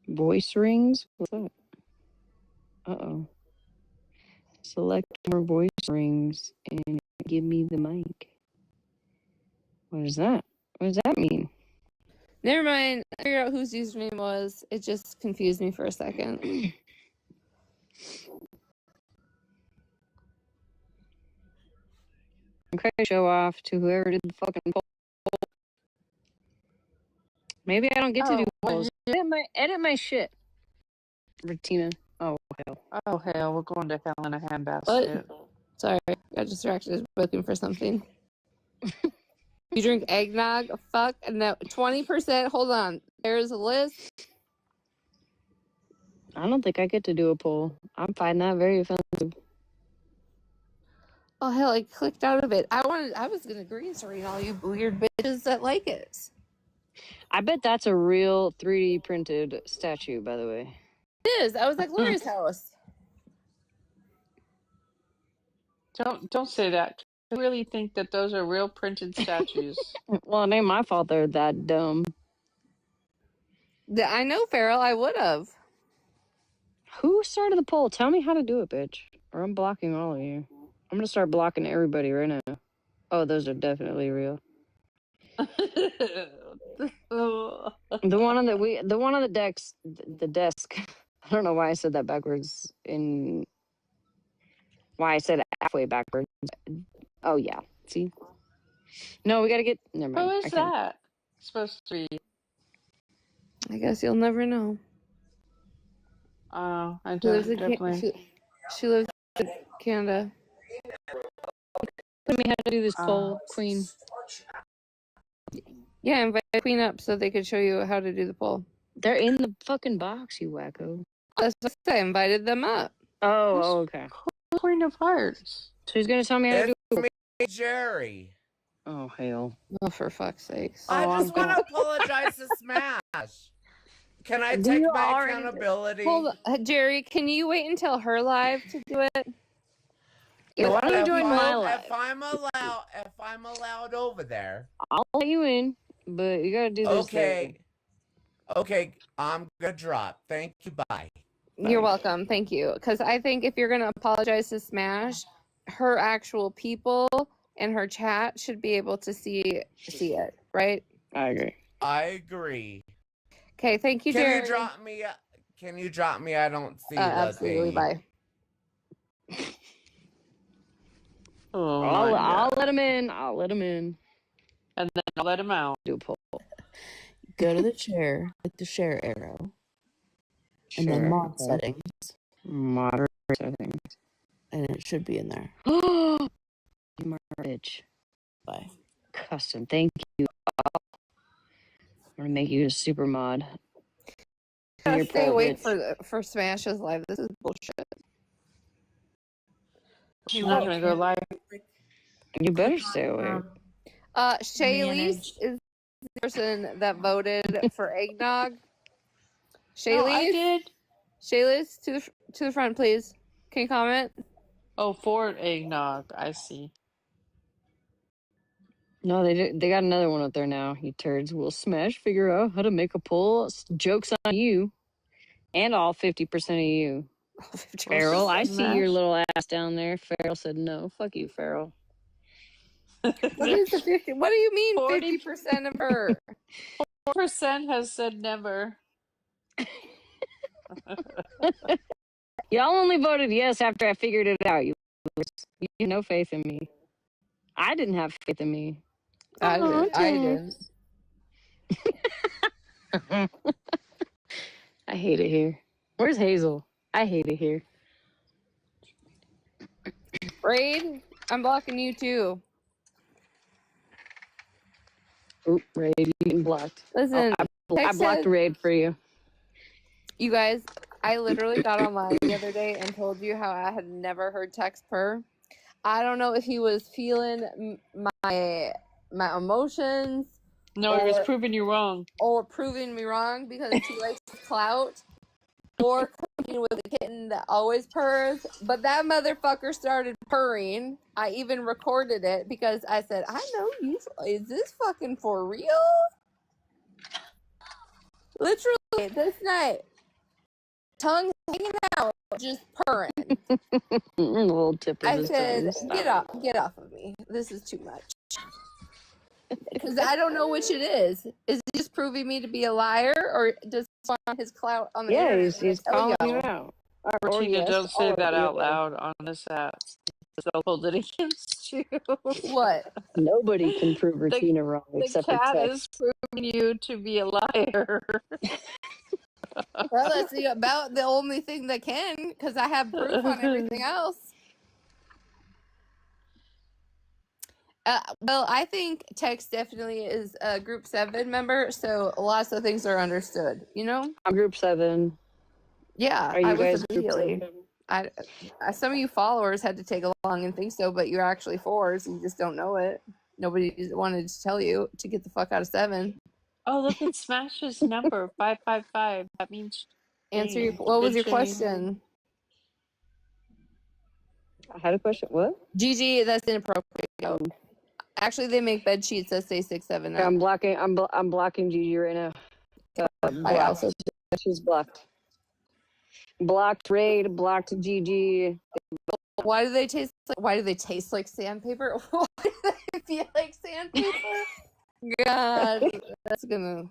Voice rings? What's that? Uh-oh. Select more voice rings and give me the mic. What is that? What does that mean?
Never mind. I figured out whose username was. It just confused me for a second.
Okay, show off to whoever did the fucking poll. Maybe I don't get to do polls.
Yeah.
Edit my shit, Retina. Oh hell.
Oh hell, we're going to hell in a handbasket.
What? Sorry, I got distracted looking for something. You drink eggnog? Fuck no. 20%. Hold on. There's a list.
I don't think I get to do a poll. I'm finding that very offensive.
Oh hell, I clicked out of it. I was gonna green screen all you weird bitches that like it.
I bet that's a real 3D printed statue, by the way.
It is. I was at Gloria's house.
Don't say that. I really think that those are real printed statues.
Well, it ain't my fault they're that dumb.
I know, Farrell. I would have.
Who started the poll? Tell me how to do it, bitch. Or I'm blocking all of you. I'm gonna start blocking everybody right now. Oh, those are definitely real. The one on the desk. The desk. I don't know why I said that backwards. Why I said it halfway backwards. Oh yeah. See. No, we gotta get. Never mind.
Who is that supposed to be?
I guess you'll never know.
Oh, I
She lives
don't definitely.
she lives in Canada.
Tell me how to do this poll, Queen.
Yeah, invite Queen up so they could show you how to do the poll.
They're in the fucking box, you wacko.
That's what I invited them up.
Oh, okay.
Queen of Hearts.
So he's gonna tell me how to do
It's me, Jerry.
Oh hell.
Oh, for fuck's sakes.
I just want to apologize to Smash. Can I take my accountability?
Hold on. Jerry, can you wait until her live to do it?
Yeah, why don't you join my live?
If I'm allowed over there.
I'll let you in, but you gotta do this.
Okay, I'm gonna drop. Thank you. Bye.
You're welcome. Thank you. Because I think if you're gonna apologize to Smash, her actual people and her chat should be able to see it, right?
I agree.
Okay, thank you, Jerry.
Can you drop me? I don't see the
absolutely.
thing.
Bye.
Oh,
I'll let him in. I'll let him in.
And then I'll let him out.
Do a poll.
Go to the chair with the share arrow. And then mod settings.
Moderate settings.
And it should be in there.
You bitch.
Bye.
Custom. Thank you. I'm gonna make you a super mod.
Stay awake for Smash's live. This is bullshit.
He's not gonna go live.
You better stay awake.
Shaylee's is the person that voted for eggnog. Shaylee's?
No, I did.
Shaylee's to the front, please. Can you comment?
Oh, for eggnog. I see.
No, they got another one up there now. You turds. Will Smash figure out how to make a poll? Joke's on you. And all 50% of you. Farrell, I see your little ass down there. Farrell said no. Fuck you, Farrell.
What is the 50? What do you mean 50% of her?
4% has said never.
Y'all only voted yes after I figured it out. You had no faith in me. I didn't have faith in me.
I did.
I hate it here. Where's Hazel? I hate it here.
Raid, I'm blocking you too.
Oop, Raid, you getting blocked.
Listen,
I blocked Raid for you.
You guys, I literally got online the other day and told you how I had never heard Tex purr. I don't know if he was feeling my emotions.
No, he was proving you wrong.
Or proving me wrong because he likes clout. Or competing with a kitten that always purrs. But that motherfucker started purring. I even recorded it because I said, I know you. Is this fucking for real? Literally, this night. Tongue hanging out, just purring.
A little tip of
I
his
said,
tongue.
get off of me. This is too much. Because I don't know which it is. Is he just proving me to be a liar, or does he want his clout on the internet?
He's calling you out.
Retina, don't say that out loud on this app. I'll hold it against you.
What?
Nobody can prove Retina wrong
The
except for
cat is
text.
proving you to be a liar.
Well, that's about the only thing that can, because I have proof on everything else. Well, I think Tex definitely is a Group 7 member, so lots of things are understood, you know?
I'm Group 7.
Yeah,
Are you
I was
guys Group
immediately.
7?
Some of you followers had to take along and think so, but you're actually 4s, you just don't know it. Nobody wanted to tell you to get the fuck out of 7.
Oh, look at Smash's number 555. That means
Answer your.
change.
What was
Good
your
change.
question?
I had a question. What?
Gigi, that's inappropriate. Actually, they make bed sheets that say 6, 7 up.
I'm blocking. I'm blocking Gigi right now.
I also.
She's blocked. Blocked Raid. Blocked Gigi.
Why do they taste like? Why do they taste like sandpaper? Why do they feel like sandpaper? God, that's gonna.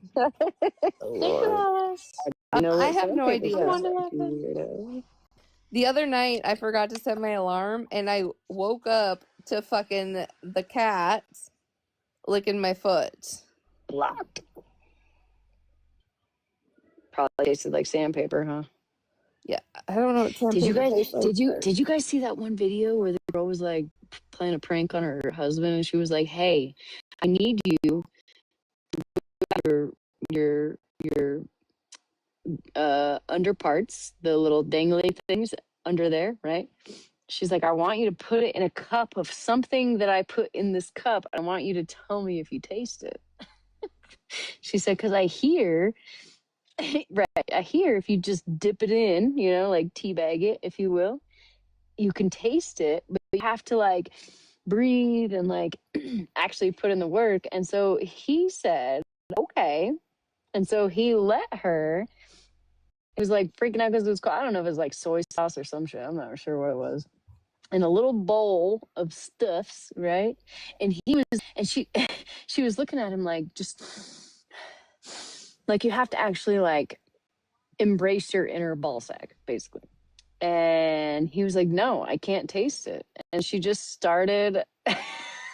Nicholas.
I have no
Sandpaper
idea.
tastes like, weirdo.
The other night, I forgot to set my alarm, and I woke up to fucking the cat licking my foot.
Blocked. Probably tasted like sandpaper, huh?
Yeah, I don't know what sandpaper
Did you guys
tastes like.
did you guys see that one video where the girl was like playing a prank on her husband and she was like, "Hey, I need you your under parts, the little dangly things under there, right?" She's like, "I want you to put it in a cup of something that I put in this cup. I want you to tell me if you taste it." She said, "Because I hear right, I hear if you just dip it in, like teabag it, if you will, you can taste it, but you have to like breathe and like actually put in the work." And so he said, "Okay." And so he let her. It was like freaking out because it was called, I don't know if it was like soy sauce or some shit. I'm not sure what it was. In a little bowl of stuffs, right? And she was looking at him like, just like you have to actually like embrace your inner ball sack, basically. And he was like, "No, I can't taste it." And she just started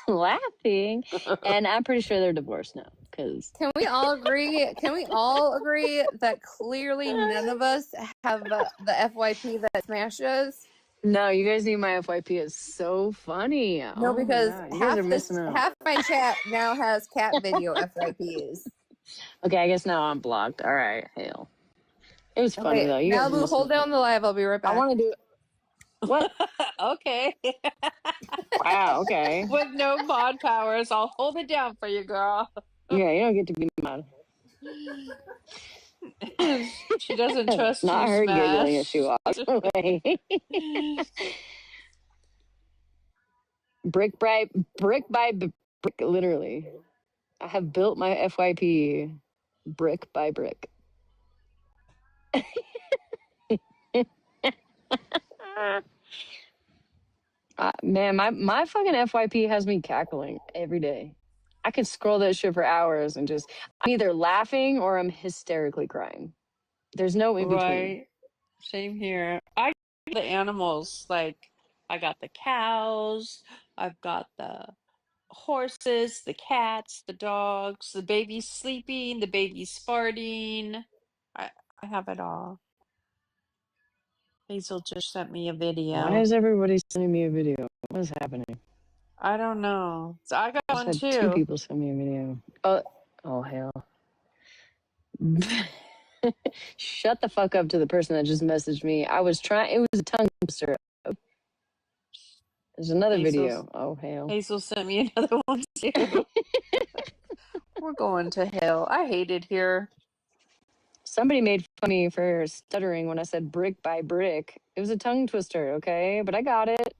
laughing. And I'm pretty sure they're divorced now. Because
Can we all agree? Can we all agree that clearly none of us have the FYP that Smash does?
no, you guys need my FYP. It's so funny.
No,
Oh my
because
God. You guys are missing out.
half my chat now has cat video FYPs.
Okay, I guess now I'm blocked. All right, hell. It was funny though. You guys are
Malibu,
missing
hold
out.
down the live. I'll be right back.
I want to do what?
Okay.
Wow, okay.
With no mod powers, I'll hold it down for you, girl.
Yeah, you don't get to be mad.
She doesn't trust
Not
you,
her giggling as she
Smash.
walks away. brick by brick by brick, literally. I have built my FYP brick by brick. Man, my fucking FYP has me cackling every day. I could scroll that shit for hours and just, I'm either laughing or I'm hysterically crying. There's no in between.
Right. Same here. I got the animals, like I got the cows, I've got the horses, the cats, the dogs, the baby's sleeping, the baby's farting. I I have it all. Hazel just sent me a
Why
video.
is everybody sending me a video? What is happening?
I don't know. So I got
I just
one
had 2
too.
people send me a video. Oh hell. Shut the fuck up to the person that just messaged me. I was trying, it was a tongue twister. There's another
Hazel's,
video. Oh hell.
Hazel sent me another one too. We're going to hell. I hate it here.
Somebody made fun of me for stuttering when I said brick by brick. It was a tongue twister, okay? But I got it.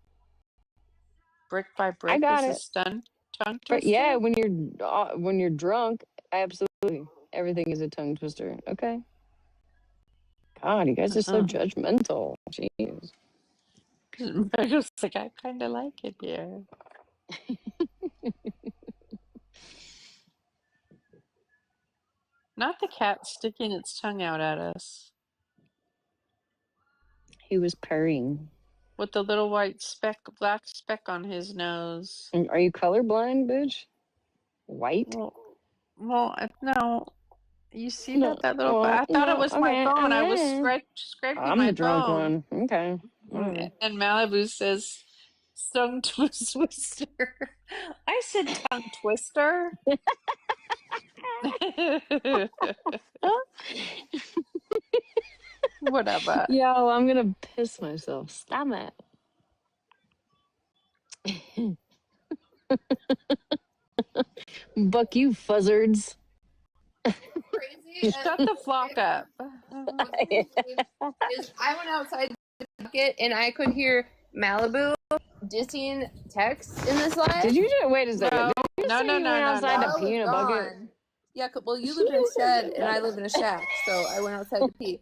Brick by
I
brick
got
is a
it.
tongue
But yeah,
twister.
when you're drunk, absolutely everything is a tongue twister. Okay. God, you guys are so judgmental. Jeez.
I was like, I kind of like it here. Not the cat sticking its tongue out at us.
He was purring.
with the little white black speck on his nose.
Are you colorblind, bitch? White?
Well, no. You see
No,
that little?
well,
I thought it was my
okay,
phone. I was
okay.
scraping
I'm
my
the drunk
phone.
one. Okay. Whatever.
And Malibu says, "Tongue twister." I said tongue twister. Whatever.
Yo, I'm gonna piss myself. Stop it. Buck you fuzzards.
Crazy.
Shut the flock up.
Is I went outside the bucket and I could hear Malibu dissing Tex in this live.
Did you just wait a second?
No,
Did you say you went outside to pee in a bucket?
Yeah, well, you live in a shed and I live in a shack, so I went outside to pee.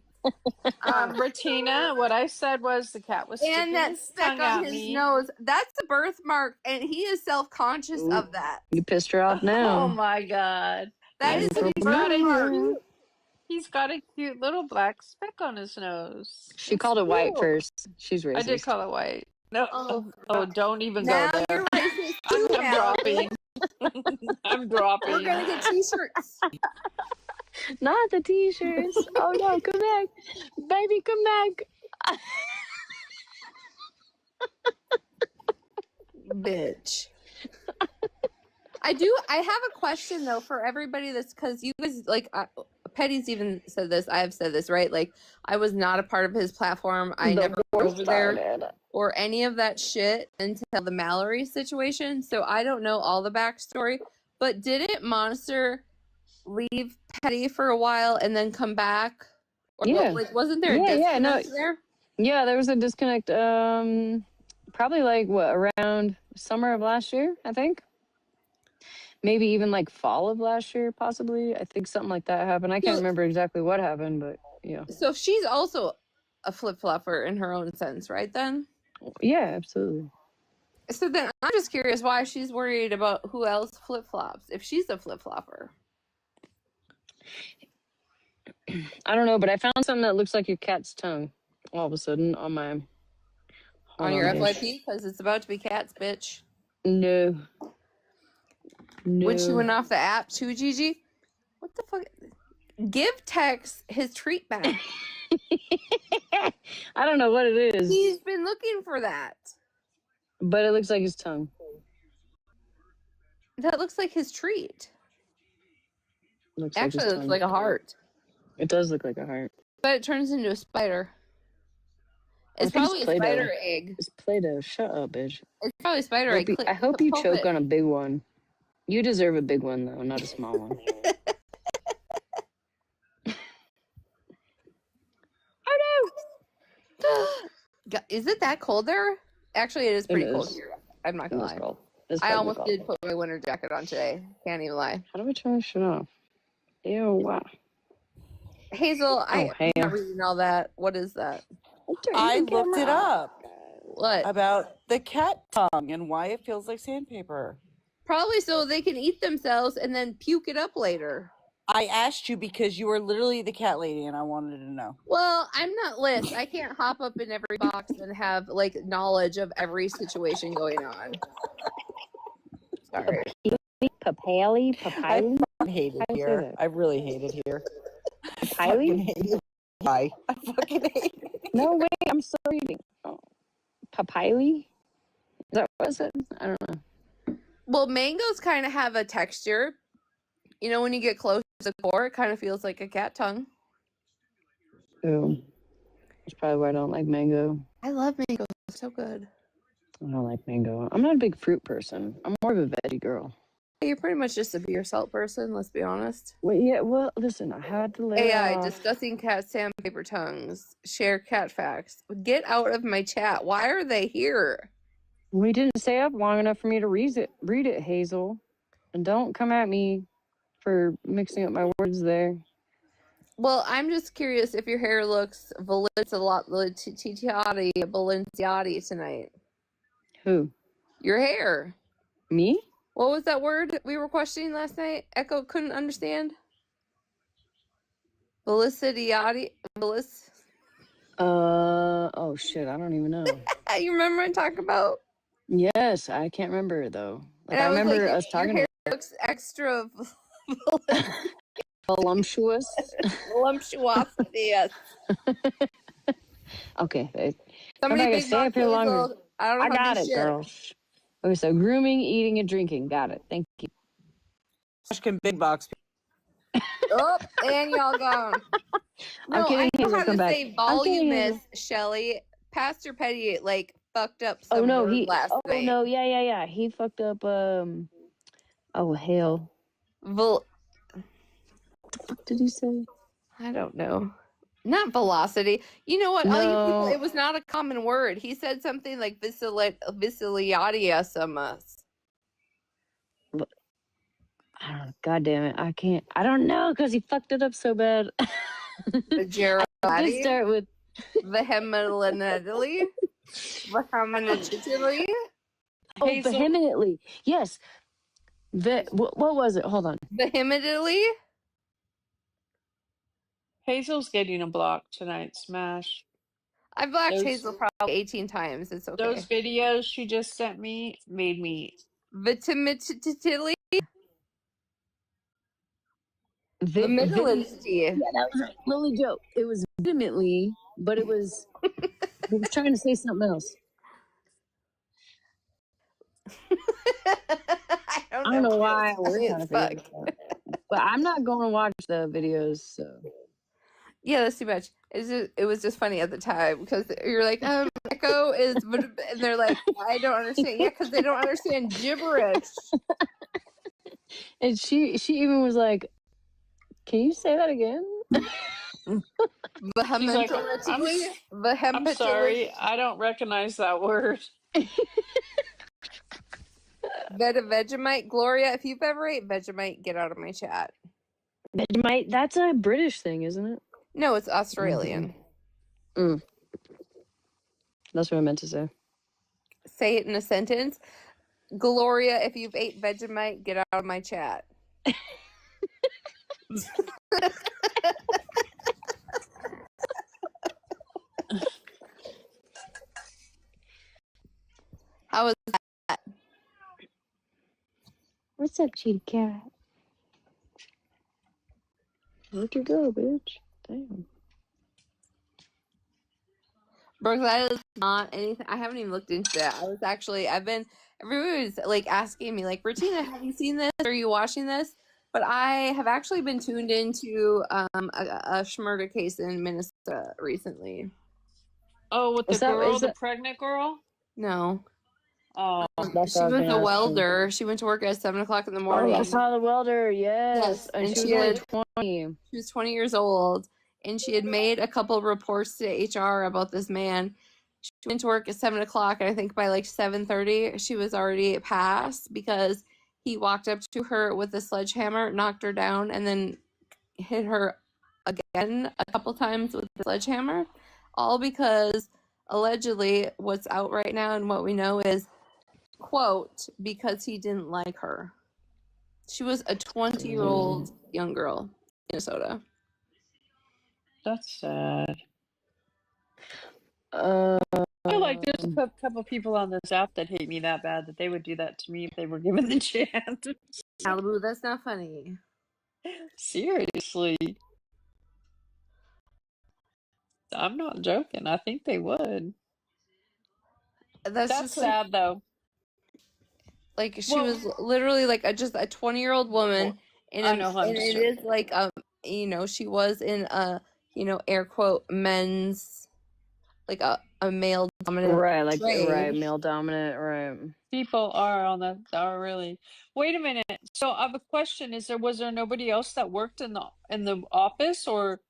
Retina, what I said was the cat was sticking
And that
his
speck
tongue
on
at
his
me.
nose, that's a birthmark, and he is self-conscious of that.
You pissed her off now.
Oh my god.
That is a birthmark.
He's got a cute little black speck on his nose.
She called it white first. She's racist.
I did call it white. No. Oh, don't even
now
go there.
You're racist too,
I'm dropping. I'm dropping.
We're gonna get t-shirts.
Not the t-shirts. Oh no, come back. Baby, come back.
Bitch. I have a question though for everybody that's, because you guys, like, Petty's even said this, I have said this, right? Like, I was not a part of his platform. I never went over there or any of that shit until the Mallory situation. So I don't know all the backstory. But didn't Monster leave Petty for a while and then come back? Or
Yeah.
like, wasn't there a disconnect there?
Yeah, there was a disconnect. Probably like around summer of last year, I think. Maybe even like fall of last year, possibly. I think something like that happened. I can't remember exactly what happened, but yeah.
So she's also a flip-flopper in her own sense, right then?
Yeah, absolutely.
So then I'm just curious why she's worried about who else flip-flops if she's a flip-flopper.
I don't know, but I found something that looks like your cat's tongue all of a sudden on my...
On your FYP? Because it's about to be cats, bitch.
No.
When she went off the app too, Gigi? What the fuck? Give Tex his treat back.
I don't know what it is.
He's been looking for that.
But it looks like his tongue.
That looks like his treat. Actually, it looks like a heart.
It does look like a heart.
But it turns into a spider. It's probably a spider egg.
It's Play-Doh. Shut up, bitch.
It's probably a spider egg.
I hope you choke on a big one. You deserve a big one, though, not a small one. Oh,
no! Is it that cold there? Actually, it is pretty cold here. I'm not going to lie. I almost did put my winter jacket on today. Can't even lie.
How do I turn this shit off? Ew, wow.
Hazel, I'm not reading all that. What is that?
I looked it up.
What?
About the cat tongue and why it feels like sandpaper.
Probably so they can eat themselves and then puke it up later.
I asked you because you were literally the cat lady and I wanted to know.
Well, I'm not Liz. I can't hop up in every box and have like knowledge of every situation going on. Sorry.
Papali?
I hate it here. I really hate it here.
Papili?
I fucking hate it.
No, wait, I'm still reading. Oh. Papili? Is that what it said? I don't know.
Well, mangoes kind of have a texture. You know, when you get close to the core, it kind of feels like a cat tongue.
Ooh. That's probably why I don't like mango.
I love mango. It's so good.
I don't like mango. I'm not a big fruit person. I'm more of a veggie girl.
You're pretty much just a beer salt person, let's be honest.
Well, yeah, well, listen, I had to lay
AI,
off.
discussing cat sandpaper tongues. Share cat facts. Get out of my chat. Why are they here?
We didn't stay up long enough for me to read it, Hazel. And don't come at me for mixing up my words there.
Well, I'm just curious if your hair looks Balenciati tonight.
Who?
Your hair.
Me?
What was that word we were questioning last night? Echo couldn't understand. Balenciati.
Oh shit, I don't even know.
You remember I talk about?
Yes, I can't remember though. Like
And
I
I was like,
remember us
your
talking
hair
about
looks extra
voluptuous.
voluptuosity. Yes.
Okay, babe.
Somebody
Somebody gotta
big
stay
box
up here longer.
Hazel. I don't know
I
how to do
got it,
shit.
girl. Okay, so grooming, eating, and drinking. Got it. Thank you.
Can big box.
Oh, and y'all gone.
I'm
No, I
kidding,
know
Hazel.
how
Come
to
back.
say
I'm kidding,
voluminous,
Hazel.
Shelly. Pastor Petty like fucked up
Oh
some
no,
word last
Oh
night.
no, yeah. He fucked up. Oh hell.
Vol.
What the fuck did he say?
I don't know. Not velocity. You know what? All you people, it was not a common word. He said something like viciliatiasis.
I don't know. God damn it. I can't. I don't know because he fucked it up so bad.
Gerati.
Start with
Vehemently. Vehemently.
oh, vehemently. Yes. What was it? Hold on.
Vehemently.
Hazel's getting a block tonight, Smash.
I blocked Hazel probably 18 times. It's okay.
Those videos she just sent me made me
Vitamitily.
Yeah, that was right. Lily Joe. It was vehemently, but it was he was trying to say something else.
I don't
know why we're trying to figure
fuck.
this out. But I'm not going to watch the videos, so
yeah, that's too much. It was just funny at the time because you're like, Echo is, and they're like, I don't understand. Yeah, because they don't understand gibberish.
And she even was like, "Can you say that again?"
She's like, I'm sorry, I don't recognize that word.
Vegemite, Gloria. If you've ever ate Vegemite, get out of my chat.
Vegemite, that's a British thing, isn't it?
No, it's Australian.
That's what I meant to say.
Say it in a sentence. Gloria, if you've ate Vegemite, get out of my chat. How was that?
What's up, cheetah cat? Look you go, bitch. Damn.
Brooke, that is not anything. I haven't even looked into that. Everybody's like asking me, like, Retina, have you seen this? Are you watching this? But I have actually been tuned into a murder case in Minnesota recently.
Oh, with the girl, the pregnant girl?
No.
Oh,
she was a welder. She went to work at 7 o'clock in the morning.
Oh, I saw the welder. Yes. And she was only 20.
She was 20 years old, and she had made a couple reports to HR about this man. She went to work at 7 o'clock, and I think by like 7:30, she was already passed because he walked up to her with a sledgehammer, knocked her down, and then hit her again a couple times with the sledgehammer, all because allegedly what's out right now and what we know is, quote, because he didn't like her. She was a 20-year-old young girl in Minnesota.
That's sad. There's a couple people on this app that hate me that bad that they would do that to me if they were given the chance.
Malibu, that's not funny.
Seriously. I'm not joking. I think they would. That's sad, though.
Like, she was literally like just a 20-year-old woman, and it is like she was in a air quote men's, like a male dominant,
right, male dominant, right.
People are really. Wait a minute. So I have a question. Was there nobody else that worked in the office or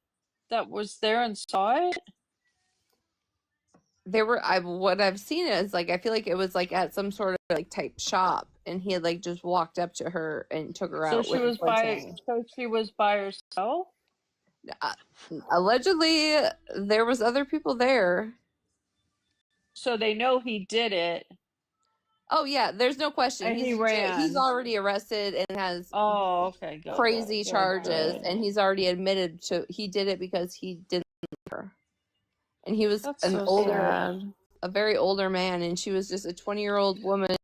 that was there and saw it?
There were what I've seen is like, I feel like it was like at some sort of like type shop, and he had like just walked up to her and took her out.
So she was by herself?
Allegedly, there was other people there.
So they know he did it.
Oh yeah, there's no question.
And he ran.
He's already arrested and has
good.
crazy charges, and he's already admitted to he did it because he didn't like her. and he was
That's
an
so
older,
sad.
a very older man, and she was just a 20-year-old woman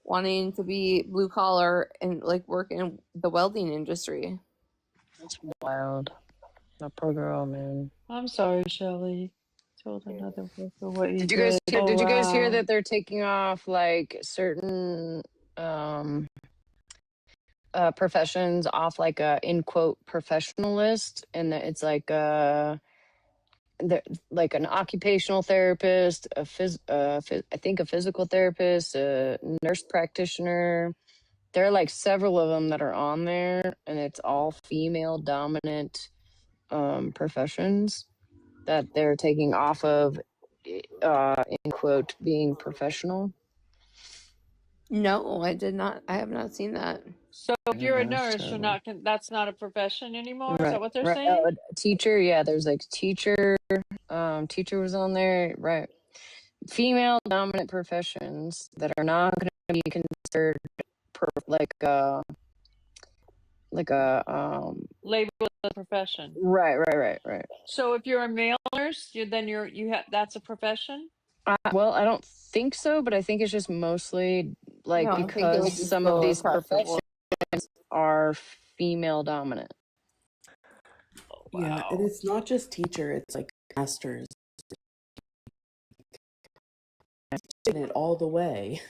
wanting to be blue collar and like work in the welding industry.
That's wild. That poor girl, man.
I'm sorry, Shelley. Told another worker what you
Did you
did.
guys hear,
Oh,
did you guys hear
wow.
that they're taking off like certain professions off like a in quote professional list, and that it's like like an occupational therapist, I think a physical therapist, a nurse practitioner. There are like several of them that are on there, and it's all female dominant professions that they're taking off of, in quote, being professional.
No, I did not. I have not seen that.
So if you're a
Yeah, that's
nurse, you're
terrible.
not. That's not a profession anymore. Is
Right,
that what they're
right.
saying?
A teacher, yeah. There's like teacher, teacher was on there, right? Female dominant professions that are not going to be considered like a
Label as a profession.
right.
So if you're a male nurse, you have that's a profession.
Well, I don't think so, but I think it's just mostly like
No, I think it would
because
just
some of
go
these
across the
professions
board.
are female dominant.
Yeah, and it's not just teacher, it's like masters. In it all the way.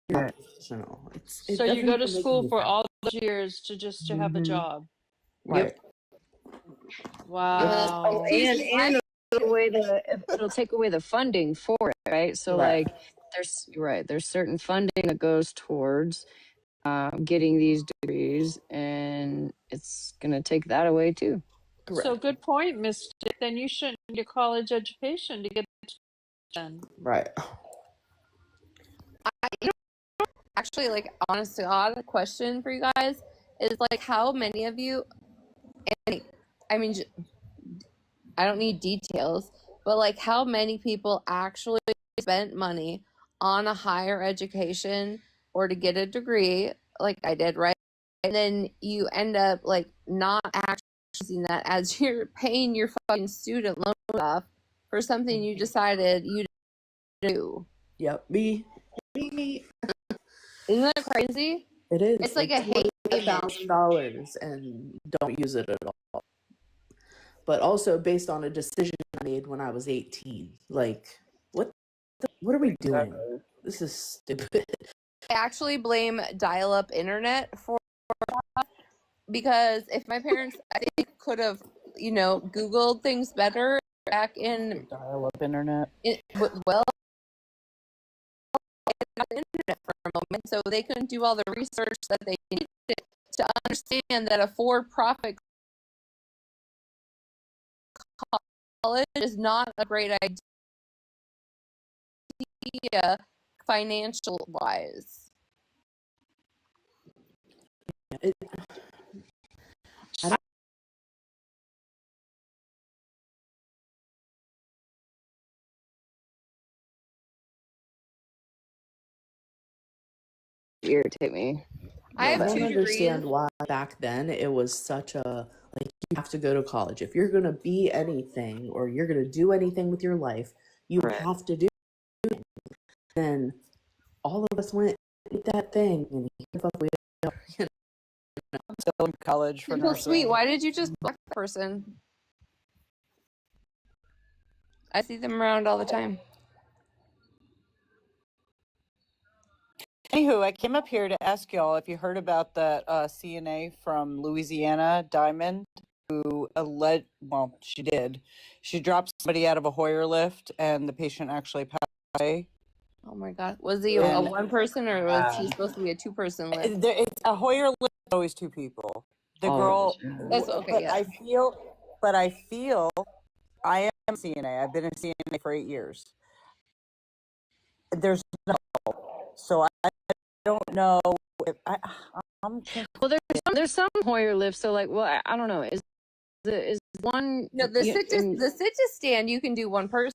Not
Right.
professional.
So you go to school for
all.
all those years to have a job.
Right.
Wow.
And it'll take away the funding for it, right? So
Right.
like there's certain funding that goes towards getting these degrees, and it's gonna take that away too.
Correct.
So good point, Mystic. Then you shouldn't need a college education to get done.
Right.
Actually, like, honest to God, a question for you guys is like, how many of you? And I mean, I don't need details, but like, how many people actually spent money on a higher education or to get a degree, like I did, right? And then you end up like not actually using that as you're paying your fucking student loan off for something you decided you do.
Yep. Me.
Isn't that crazy?
It is.
It's like a hate
$1,000 and don't use it at all. But also based on a decision I made when I was 18. Like, what are we doing? This is stupid.
I actually blame dial-up internet for that, because if my parents, I think, could have, Googled things better back in
dial-up internet.
Well, the internet for a moment, so they couldn't do all the research that they needed to understand that a for-profit college is not a great idea financial wise.
Irritate me.
I
don't
2
understand
degrees.
why back then it was such a like you have to go to college. If you're gonna be anything or you're gonna do anything with your life, you have to do it. Then all of us went and did that thing and here fuck we are.
I'm still in college for
Well,
nursing.
sweet, why did you just block that person? I see them around all the time.
Anywho, I came up here to ask y'all if you heard about that CNA from Louisiana, Diamond, who she did. She dropped somebody out of a Hoyer lift, and the patient actually passed away.
Oh my God. Was he a one person or was he supposed to be a 2-person lift?
It's a Hoyer lift, always 2 people. The girl,
That's okay.
but
Yeah.
I feel I am a CNA. I've been a CNA for 8 years. There's no, so I don't know if
well, there's some Hoyer lifts. So like, well, I don't know. Is one
No, the sit-to stand you can do one person.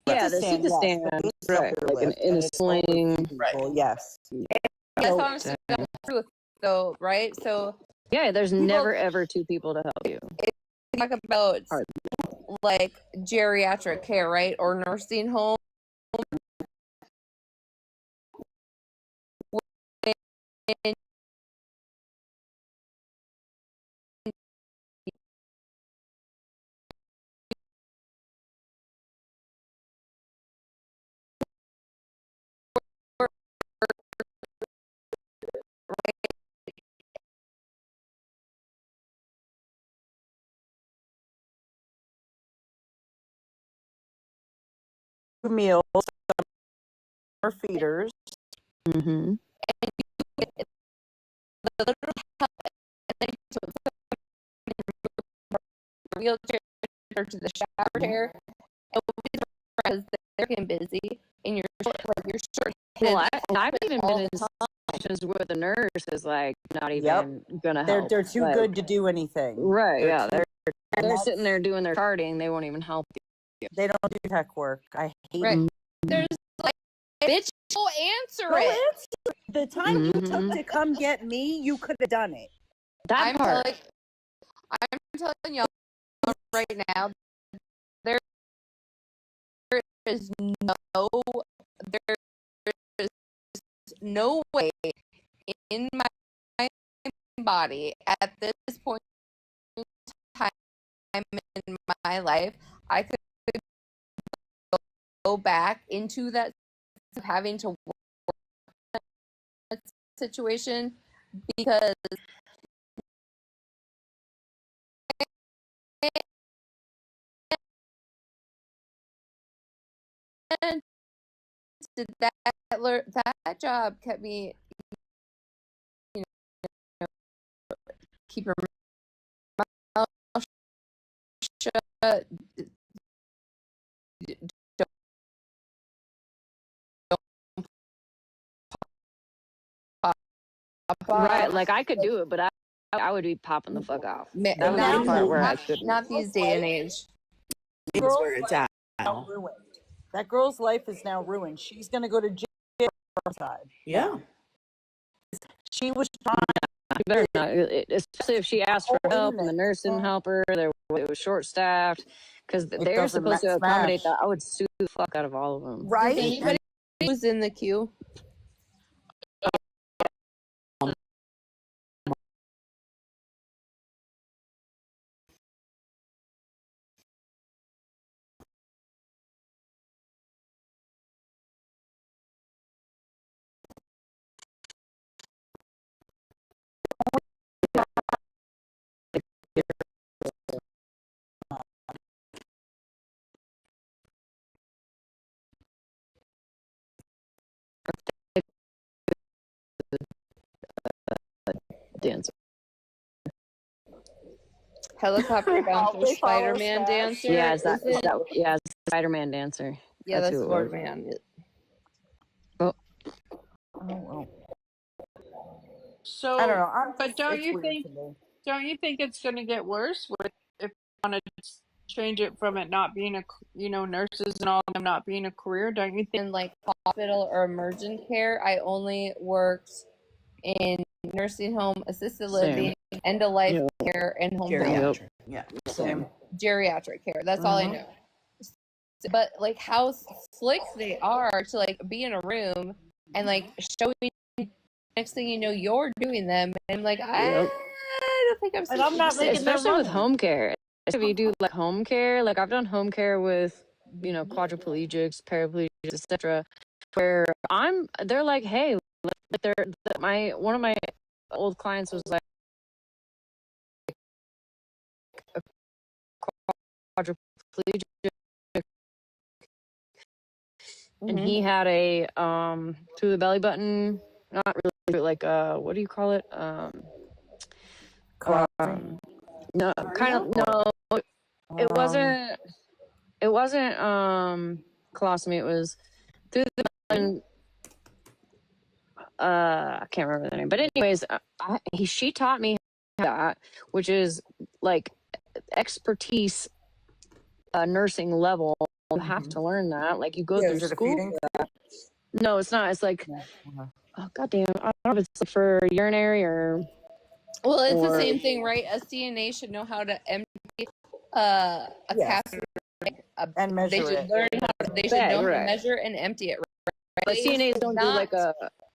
Yeah, the sit-to-stand, right? Like in a sling,
right? Yes.
That's honestly the truth, though, right? So
yeah, there's never ever 2 people to help you.
talk about like geriatric care, right, or nursing home.
Meals, or feeders.
Mm-hmm.
Wheelchair to the shower chair, because they're getting busy, and you're short.
Well, I've even been in situations where the nurse is like not even gonna help.
They're too good to do anything.
Right? Yeah, they're sitting there doing their charting. They won't even help you.
They don't do tech work. I hate
it. There's like, bitch, go answer it.
The time you took to come get me, you could have done it.
I'm telling y'all right now, there is no way in my body at this point in time in my life I could go back into that having to work that situation, because that job kept me, you know, keep your mouth shut.
Right, like I could do it, but I would be popping the fuck off. That was the part where I couldn't.
Not these day and age.
It's where it's at.
That girl's life is now ruined. She's gonna go to jail side.
Yeah.
She was trying.
You better not, especially if she asked for help and the nurse didn't help her. It was short staffed because they're supposed to accommodate that. I would sue the fuck out of all of them.
Right?
Anybody who's in the queue?
Dancer.
Helicopter bouncer, Spider-Man dancer.
Yeah, is that yeah, it's Spider-Man dancer.
Yeah, that's Spider-Man.
Oh.
So,
I don't know.
But don't you think it's going to get worse if you want to change it from it not being nurses and all of them not being a career? Don't you think?
In like hospital or emergent care, I only worked in nursing home, assisted living, end of life care, and home health.
Yeah,
same.
Geriatric care. That's all I know. But like how slick they are to like be in a room and like showing. Next thing you know, you're doing them, and I'm like, I don't think I'm.
And I'm not making
especially with home care. If you do like home care, like I've done home care with quadriplegics, paraplegics, etc. Where they're like, hey, one of my old clients was like a quadriplegic, and he had a through the belly button, not really like what do you call it? No, kind of no. It wasn't colostomy. It was through the belly. I can't remember the name, but anyways, she taught me that, which is like expertise, nursing level. You have to learn that. Like you go through school. No, it's not. It's like, oh goddamn, I don't know if it's for urinary or
Well, it's the same thing, right? A CNA should know how to empty a catheter,
and measure
they should
it.
Learn how they should know how to measure and empty it. Right?
But CNAs don't do like a.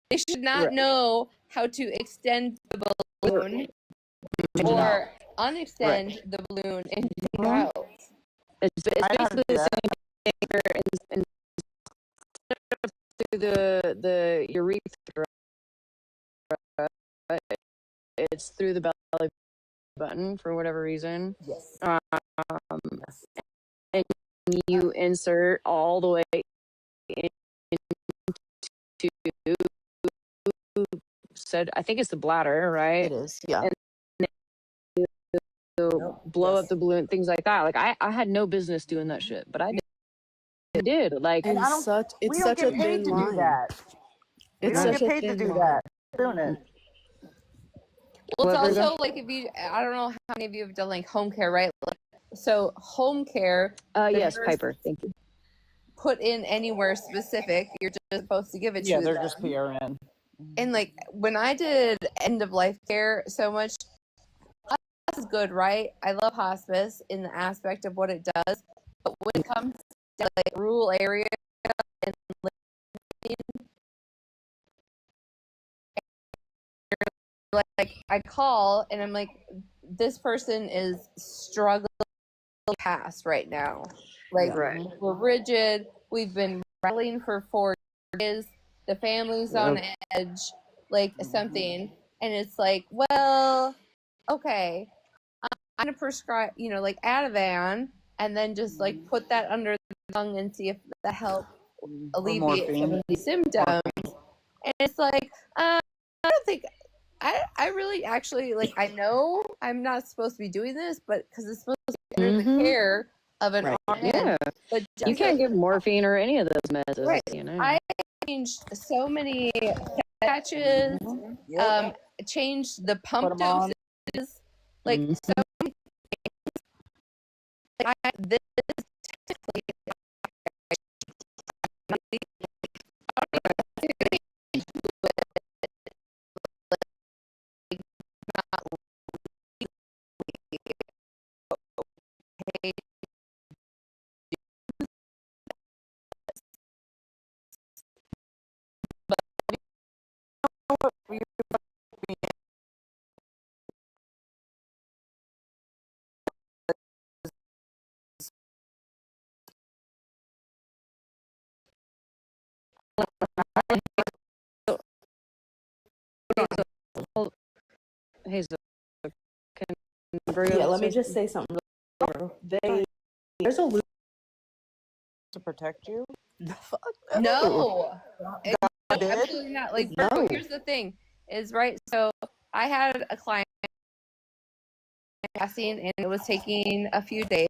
They should not know how to extend the balloon or unextend the balloon and take it out.
It's basically the same thing through the urethra. It's through the belly button for whatever reason.
Yes.
And you insert all the way into said, I think it's the bladder, right?
It is, yeah.
And blow up the balloon, things like that. Like I had no business doing that shit, but I did. Like,
and it's such a thin line. It's such a thin line.
Doing it.
Well, it's also like if you, I don't know how many of you have done like home care, right? Like, so home care.
Yes, Piper. Thank you.
Put in anywhere specific. You're just supposed to give it to them.
Yeah, they're just PRN.
And like when I did end of life care so much, this is good, right? I love hospice in the aspect of what it does. But when it comes to like rural area and like I call and I'm like, this person is struggling past right now. Like we're rigid. We've been rattling for 4 days. The family's on edge, like something. And it's like, well, okay, I'm going to prescribe, like Ativan and then just like put that under the tongue and see if that helps alleviate some of these symptoms. And it's like, I don't think, I really actually, like, I know I'm not supposed to be doing this, but because it's supposed to be under the care of an RN.
Yeah.
But
you can't give morphine or any of those meds.
Right. I changed so many patches, changed the pump doses, like so many things. Like this is technically
Hey,
let me just say something. There's a loop
to protect you.
No, absolutely not. Like, no. Here's the thing: is right. So I had a client passing, and it was taking a few days.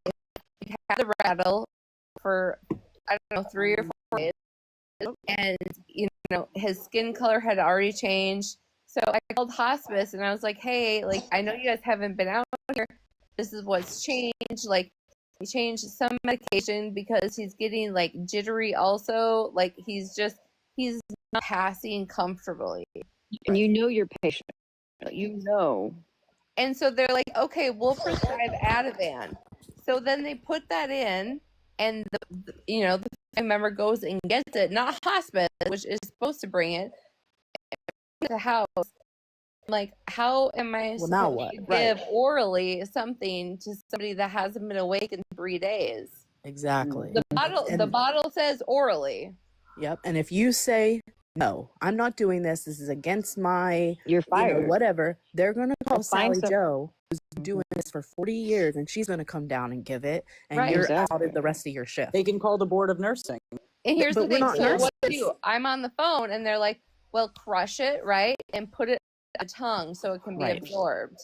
He had the rattle for I don't know 3 or 4 days, and his skin color had already changed. So I called hospice and I was like, hey, like, I know you guys haven't been out here. This is what's changed. Like, he changed some medication because he's getting like jittery also. Like, he's not passing comfortably.
And your patient.
And so they're like, okay, we'll prescribe Ativan. So then they put that in and the family member goes and gets it, not hospice, which is supposed to bring it to the house. Like, how am I supposed to give orally something to somebody that hasn't been awake in 3 days?
Exactly.
The bottle says orally.
Yep. And if you say, no, I'm not doing this, this is against my,
you're fired.
Whatever, they're going to call Sally Joe, who's been doing this for 40 years, and she's going to come down and give it, and you're out of the rest of your shift.
They can call the board of nursing.
And here's the thing, so what do you do? I'm on the phone, and they're like, well, crush it, right? And put it on the tongue so it can be absorbed.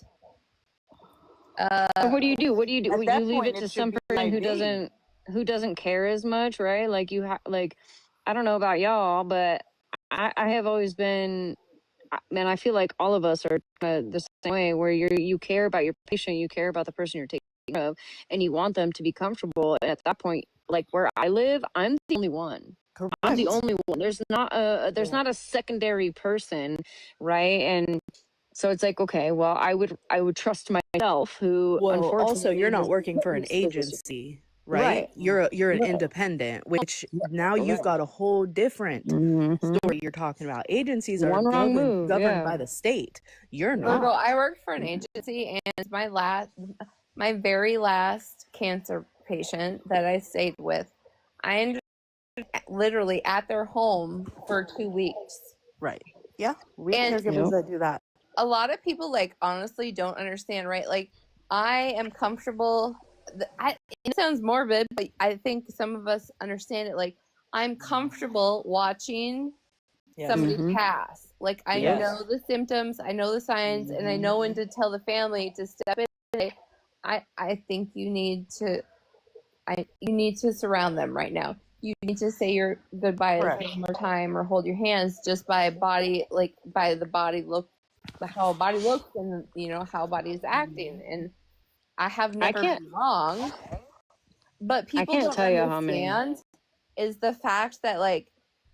What do you do? Would you leave it to some person who doesn't care as much, right? Like I don't know about y'all, but I have always been, man, I feel like all of us are the same way, where you care about your patient, you care about the person you're taking care of, and you want them to be comfortable. And at that point, like where I live, I'm the only one. Correct. I'm the only one. There's not a secondary person, right? And So it's like, okay, well, I would trust myself, who
Well, also
unfortunately
you're not
doesn't
working
get
for an
this position.
agency, right?
Right.
You're an
Right.
independent, which now you've
Right.
got a whole different story you're talking about. Agencies are
One wrong move,
governed
yeah.
by the state. You're
Virgo,
not.
I worked for an agency, and my very last cancer patient that I stayed with, I ended up literally at their home for 2 weeks.
Right. Yeah. We have
And
caregivers that do that.
a lot of people like honestly don't understand, right? Like I am comfortable. It sounds morbid, but I think some of us understand it. Like I'm comfortable watching somebody pass. Like I know the symptoms, I know the signs, and I know when to tell the family to step in. And say, I think you need to surround them right now. You need to say your goodbyes one more time or hold your hands just by body, like by the body look, how a body looks, and how a body is acting. And I have never been wrong, but people don't understand is the fact that like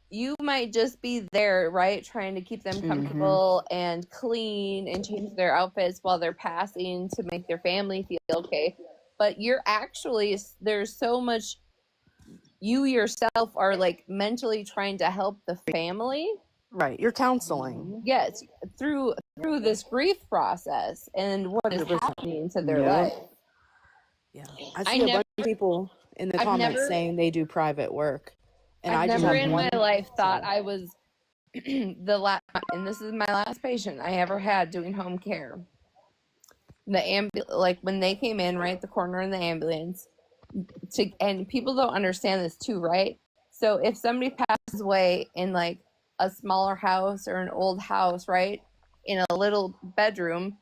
you might just be there, right, trying to keep them comfortable and clean and change their outfits while they're passing to make their family feel okay. But you're actually, there's so much you yourself are like mentally trying to help the family.
Right. You're counseling.
Yes, through this grief process and what is happening to their life.
Yeah. I see a bunch of people in the comments saying they do private work. And
I've
I just
never
have
in
one
my life thought I was and this is my last patient I ever had doing home care. Like when they came in, right, the coroner in the ambulance, and people don't understand this too, right? So if somebody passes away in like a smaller house or an old house, right, in a little bedroom,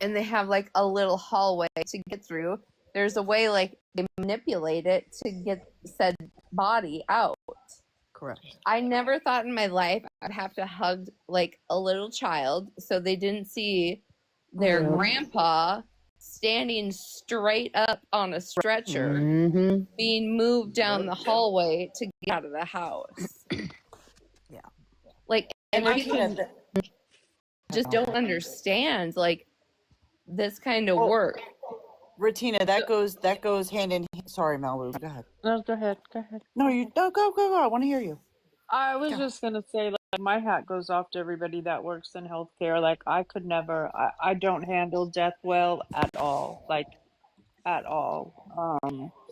and they have like a little hallway to get through, there's a way like they manipulate it to get said body out.
Correct.
I never thought in my life I'd have to hug like a little child so they didn't see their grandpa standing straight up on a stretcher being moved down the hallway to get out of the house.
Yeah.
Like, and people just don't understand like this kind of work.
Retina, that goes hand in hand. Sorry, Malou, go ahead.
No, go ahead.
No, go. I want to hear you.
I was just gonna say, like, my hat goes off to everybody that works in healthcare. Like, I could never. I don't handle death well at all. Like, at all.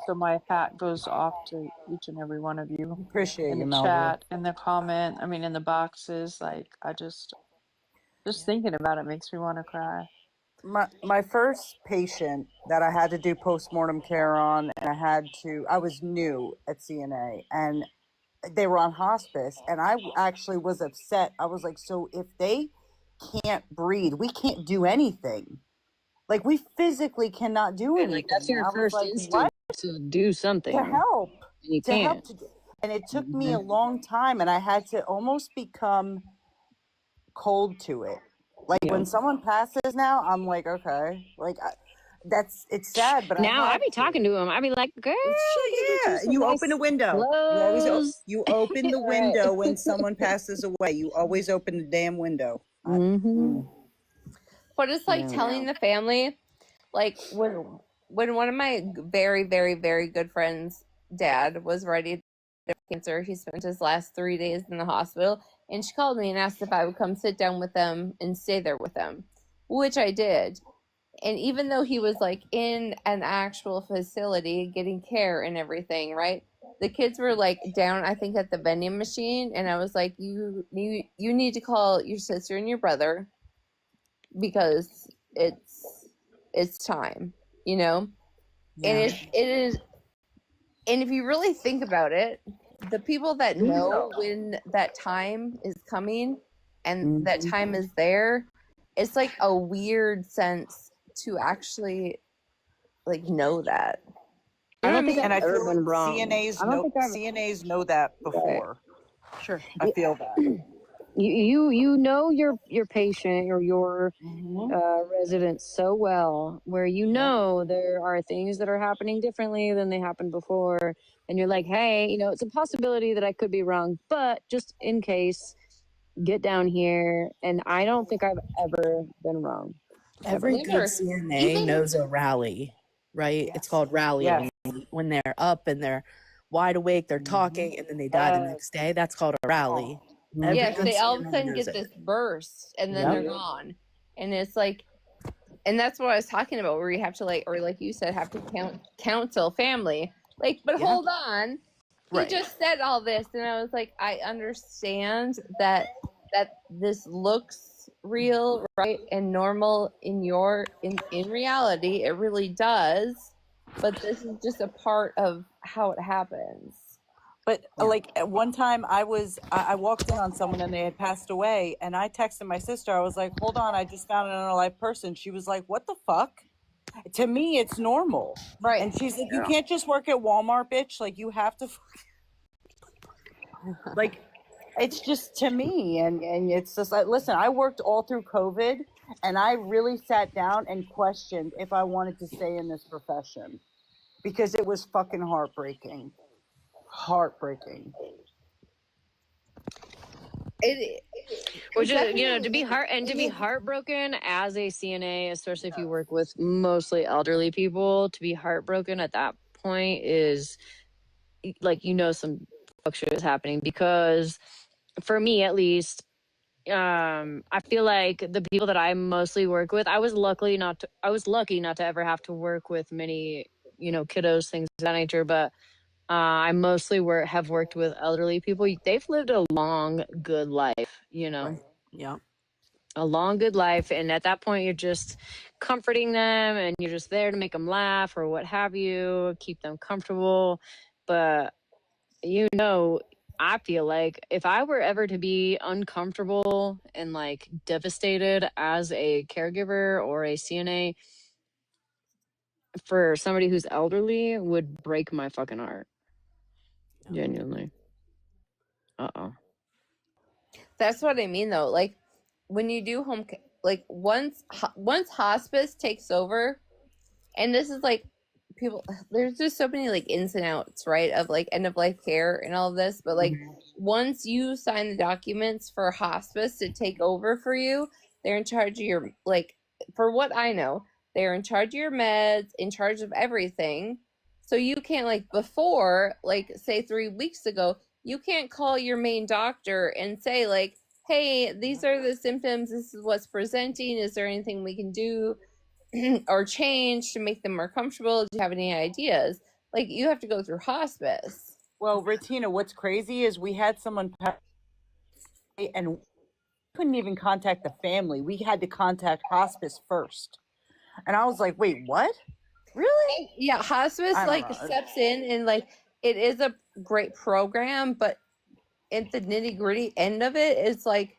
So my hat goes off to each and every one of you.
Appreciate
in
you,
the
Malou.
chat, in the comment. I mean, in the boxes. Like, I just thinking about it makes me want to cry.
My first patient that I had to do postmortem care on, and I was new at CNA, and they were on hospice, and I actually was upset. I was like, so if they can't breathe, we can't do anything. Like, we physically cannot do anything.
Like, that's your first instinct,
what?
to do something.
To help.
And you
to
can't.
help. And it took me a long time, and I had to almost become cold to it. Like, when someone passes now, I'm like, okay. Like, it's sad, but
now I be talking to him. I be like, girl,
yeah. You open the window. You open the window when someone passes away. You always open the damn window.
But it's like telling the family, like when one of my very, very, very good friends' dad was ready to die of cancer, he spent his last 3 days in the hospital, and she called me and asked if I would come sit down with them and stay there with them, which I did. And even though he was like in an actual facility getting care and everything, right? The kids were like down, I think, at the vending machine, and I was like, you need to call your sister and your brother because it's time, And it is, and if you really think about it, the people that know when that time is coming and that time is there, it's like a weird sense to actually like know that.
I don't think I've ever
feel
been wrong.
CNAs know that before.
Right. Sure.
I feel that.
You know your patient or your resident so well, where there are things that are happening differently than they happened before, and you're like, hey, it's a possibility that I could be wrong, but just in case, get down here. And I don't think I've ever been wrong.
Every
Never.
good CNA knows a rally, right? It's called rallying. When they're up and they're wide awake, they're talking, and then they die the next day. That's called a rally. Every
Yes,
good
they all of a
CNA
sudden
knows
get
it.
this burst and then
Yep.
they're gone. And it's like, and that's what I was talking about, where you have to like, or like you said, have to counsel family. Like, but
Yeah.
hold on.
Right.
He just said all this, and I was like, I understand that this looks real, right, and normal in reality. It really does, but this is just a part of how it happens.
But like at one time I walked in on someone and they had passed away, and I texted my sister. I was like, hold on, I just found an unalive person. She was like, what the fuck? To me, it's normal.
Right.
And she's like, you can't just work at Walmart, bitch. Like, you have to like, it's just to me. And it's just like, listen, I worked all through COVID, and I really sat down and questioned if I wanted to stay in this profession, because it was fucking heartbreaking.
Which is, you know, to be heartbroken as a CNA, especially if you work with mostly elderly people, to be heartbroken at that point is like, you know, some fuck shit is happening. Because for me, at least, I feel like the people that I mostly work with, I was lucky not to ever have to work with many, you know, kiddos, things of that nature. But I mostly have worked with elderly people. They've lived a long, good life, you know.
Right. Yeah.
A long, good life. And at that point, you're just comforting them, and you're just there to make them laugh or what have you, keep them comfortable. But, you know, I feel like if I were ever to be uncomfortable and like devastated as a caregiver or a CNA for somebody who's elderly, would break my fucking heart. Genuinely.
That's what I mean, though. Like, when you do like once hospice takes over, and this is like, people, there's just so many like ins and outs, right, of like end of life care and all of this, but like once you sign the documents for hospice to take over for you, they're in charge of your, like, for what I know, they're in charge of your meds, in charge of everything. So you can't, like, before, like, say 3 weeks ago, you can't call your main doctor and say, like, hey, these are the symptoms, this is what's presenting, is there anything we can do or change to make them more comfortable? Do you have any ideas? Like, you have to go through hospice.
Well, Retina, what's crazy is we had someone and we couldn't even contact the family. We had to contact hospice first. And I was like, wait, what? Really?
Yeah, hospice like steps in, and like, it is a great program, but at the nitty-gritty end of it, it's like,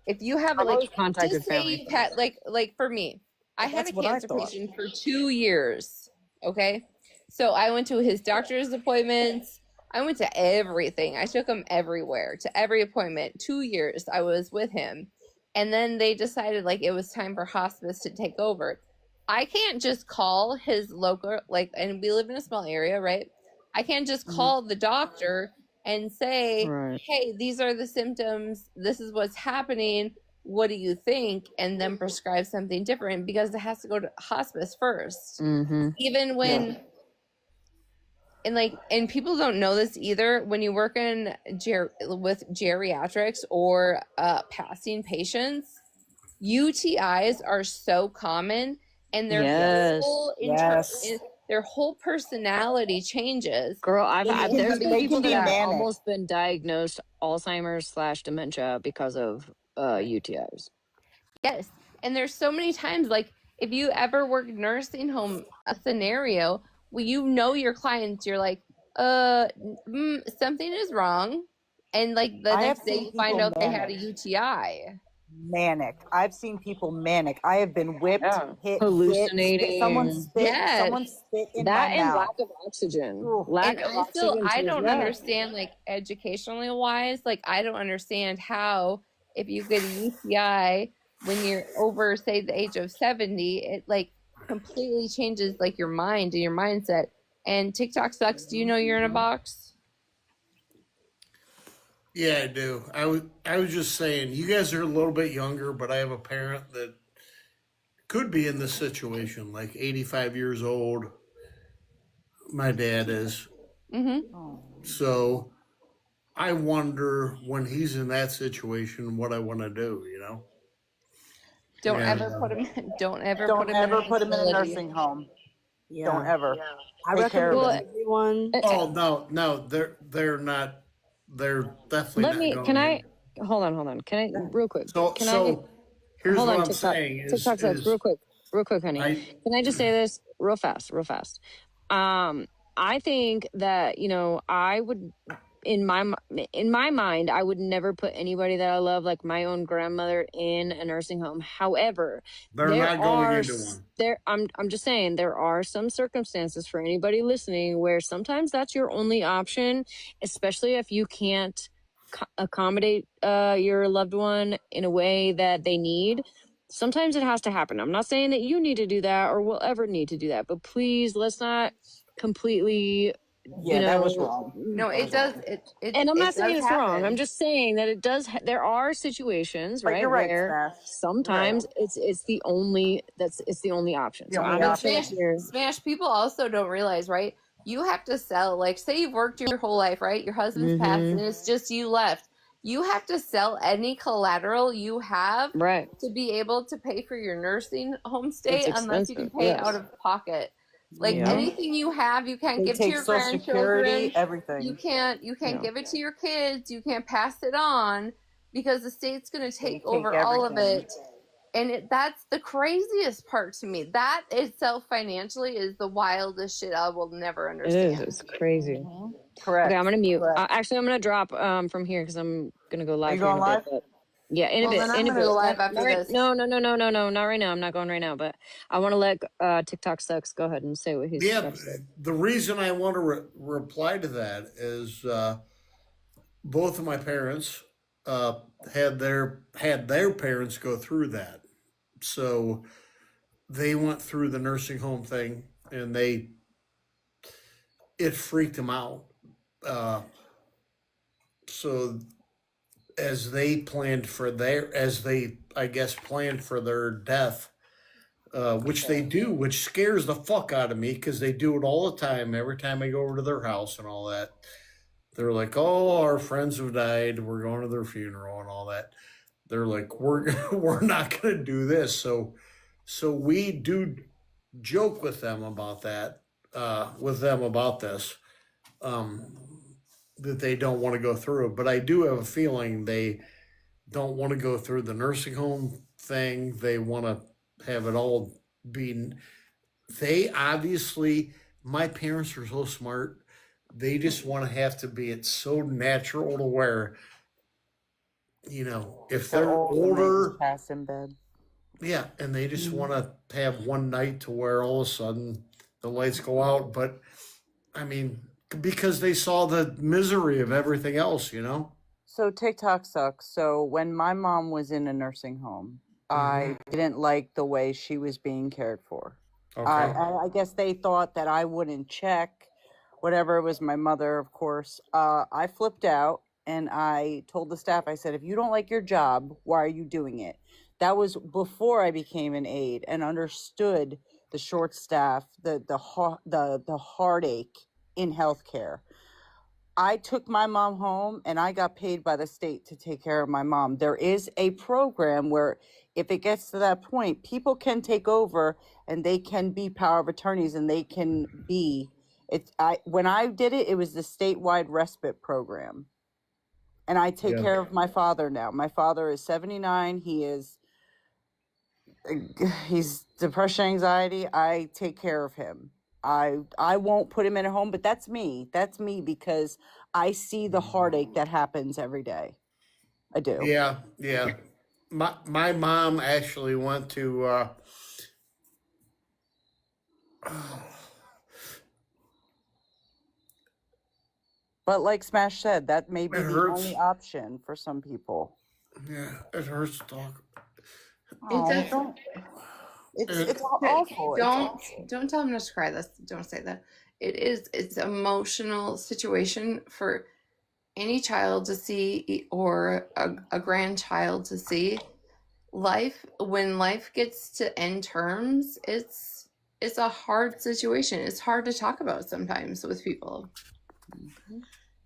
if you have like,
contacted
just say
family.
you've had like for me, I had a cancer patient for 2 years. Okay, so I went to his doctor's appointments. I went to everything. I took him everywhere, to every appointment. 2 years I was with him, and then they decided like it was time for hospice to take over. I can't just call his local, like, and we live in a small area, right? I can't just call the doctor and say, hey, these are the symptoms, this is what's happening, what do you think, and then prescribe something different, because it has to go to hospice first. Even when and people don't know this either, when you work in with geriatrics or passing patients, UTIs are so common, and their their whole personality changes.
Girl, there's been people that have
manic.
almost been diagnosed Alzheimer's/dementia because of UTIs.
Yes, and there's so many times, like, if you ever work nursing home a scenario where you know your clients, you're like, something is wrong, and like the next day you find out they had a UTI.
Manic. I've seen people manic. I have been whipped, hit,
hallucinating.
Someone spit in
that
my
and
mouth.
lack of oxygen.
I don't understand, like, educationally wise, like, I don't understand how, if you get a UTI when you're over, say, the age of 70, it like completely changes like your mind and your mindset. And TikTok sucks. Do you know you're in a box?
Yeah, I do. I was just saying, you guys are a little bit younger, but I have a parent that could be in this situation, like 85 years old. My dad is.
Mm-hmm.
So I wonder when he's in that situation what I want to do, you know?
Don't
And
ever put him. Don't ever put
Don't
him in a
ever put him in a
facility.
nursing home. Don't
Yeah.
ever.
I
Take care of
recommend
him.
everyone.
oh no, they're not. They're definitely
Let
not
me, can
going
I,
in.
hold on. Can I, real quick,
So
can I,
so here's
hold
what
on,
I'm
TikTok,
saying
TikTok sucks,
is
real quick, honey.
I
Can I just say this real fast? I think that, I would, in my mind, I would never put anybody that I love, like my own grandmother, in a nursing home. However,
they're not going into one.
I'm just saying, there are some circumstances for anybody listening where sometimes that's your only option, especially if you can't accommodate your loved one in a way that they need. Sometimes it has to happen. I'm not saying that you need to do that or will ever need to do that, but please, let's not completely,
Yeah, that was wrong.
No,
That
it
was
does.
wrong.
and I'm
It
not saying
does
it's wrong. I'm
happen.
just saying that it does. There are situations,
But
right,
you're right,
where
Smash. You're right.
sometimes it's the only option.
The
So
only
I'm not
option.
saying here.
Smash. People also don't realize, right? You have to sell. Like, say you've worked your whole life, right? Your husband's passed,
Mm-hmm.
and it's just you left. You have to sell any collateral you have
Right.
to be able to pay for your nursing home
It's
stay, unless you can
expensive.
pay out
Yes.
of pocket. Like
Yeah.
anything you have, you can't
They
give to
take
your
Social Security,
grandchildren. You
everything.
can't
Yeah.
give it to your kids. You can't pass it on because the state's going to
They
take
take
over all of
everything.
it. And that's the craziest part to me. That itself financially is the wildest shit I will never
It is.
understand.
It's crazy.
Correct.
Okay, I'm gonna mute.
Correct.
Actually, I'm gonna drop from here because I'm gonna go
Are
live
you
here in
going
a bit.
live?
But yeah, in a
Well,
bit.
then I'm
In a
going to
bit.
go live
Not
after
right.
this.
No. Not right now. I'm not going right now. But I want to let TikTok sucks go ahead and say what he's
Yeah,
got to say.
the reason I want to reply to that is both of my parents uh, had their parents go through that, so they went through the nursing home thing, and it freaked them out. Uh, so as they planned for their, as they I guess planned for their death, which they do, which scares the fuck out of me because they do it all the time. Every time I go over to their house and all that, they're like, "Oh, our friends have died. We're going to their funeral and all that." They're like, "We're we're not going to do this." So we do joke with them about that, with them about this, um, that they don't want to go through it. But I do have a feeling they don't want to go through the nursing home thing. They want to have it all be. They obviously, my parents are so smart. They just want to have to be it's so natural to where, if
They're
they're
old and they
older,
just pass in bed.
yeah, and they just want to have one night to where all of a sudden the lights go out. But I mean, because they saw the misery of everything else.
So TikTok sucks. So when my mom was in a nursing home, I didn't like the way she was being cared for.
Okay.
I guess they thought that I wouldn't check, whatever. It was my mother, of course. I flipped out and I told the staff, I said, if you don't like your job, why are you doing it? That was before I became an aide and understood the short staff, the heartache in healthcare. I took my mom home and I got paid by the state to take care of my mom. There is a program where if it gets to that point, people can take over and they can be power of attorneys and they can be when I did it, it was the statewide respite program. And I take
Yeah.
care of my father now. My father is 79. He's depression, anxiety. I take care of him. I won't put him in a home, but that's me. That's me because I see the heartache that happens every day. I do.
Yeah, yeah. My mom actually went to
But like Smash said, that may be
it
the
hurts.
only option for some people.
Yeah, it hurts to talk.
It does.
It's awful. It's awful.
Don't tell him not to cry. Don't say that. It's an emotional situation for any child to see or a grandchild to see, when life gets to end terms, it's a hard situation. It's hard to talk about sometimes with people.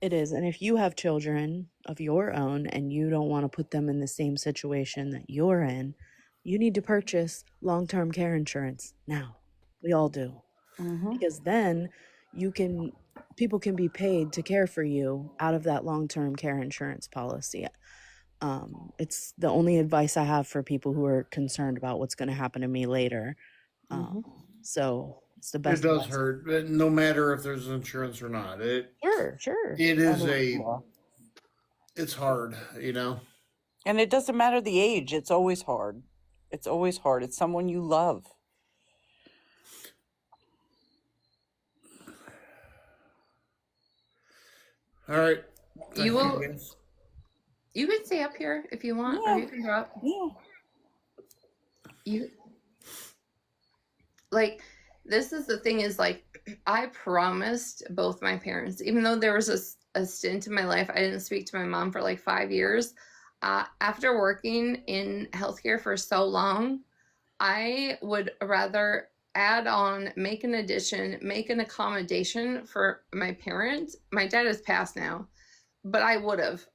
It is. And if you have children of your own and you don't want to put them in the same situation that you're in, you need to purchase long-term care insurance now. We all do. Because then people can be paid to care for you out of that long-term care insurance policy. It's the only advice I have for people who are concerned about what's going to happen to me later. So it's the best.
It does hurt, no matter if there's insurance or not.
Sure.
It is it's hard, you know.
And it doesn't matter the age. It's always hard. It's always hard. It's someone you love.
All right.
You can stay up here if you want, or you can drop. This is the thing is, like, I promised both my parents, even though there was a stint in my life, I didn't speak to my mom for like 5 years. After working in healthcare for so long, I would rather add on, make an addition, make an accommodation for my parents. My dad has passed now, but I would have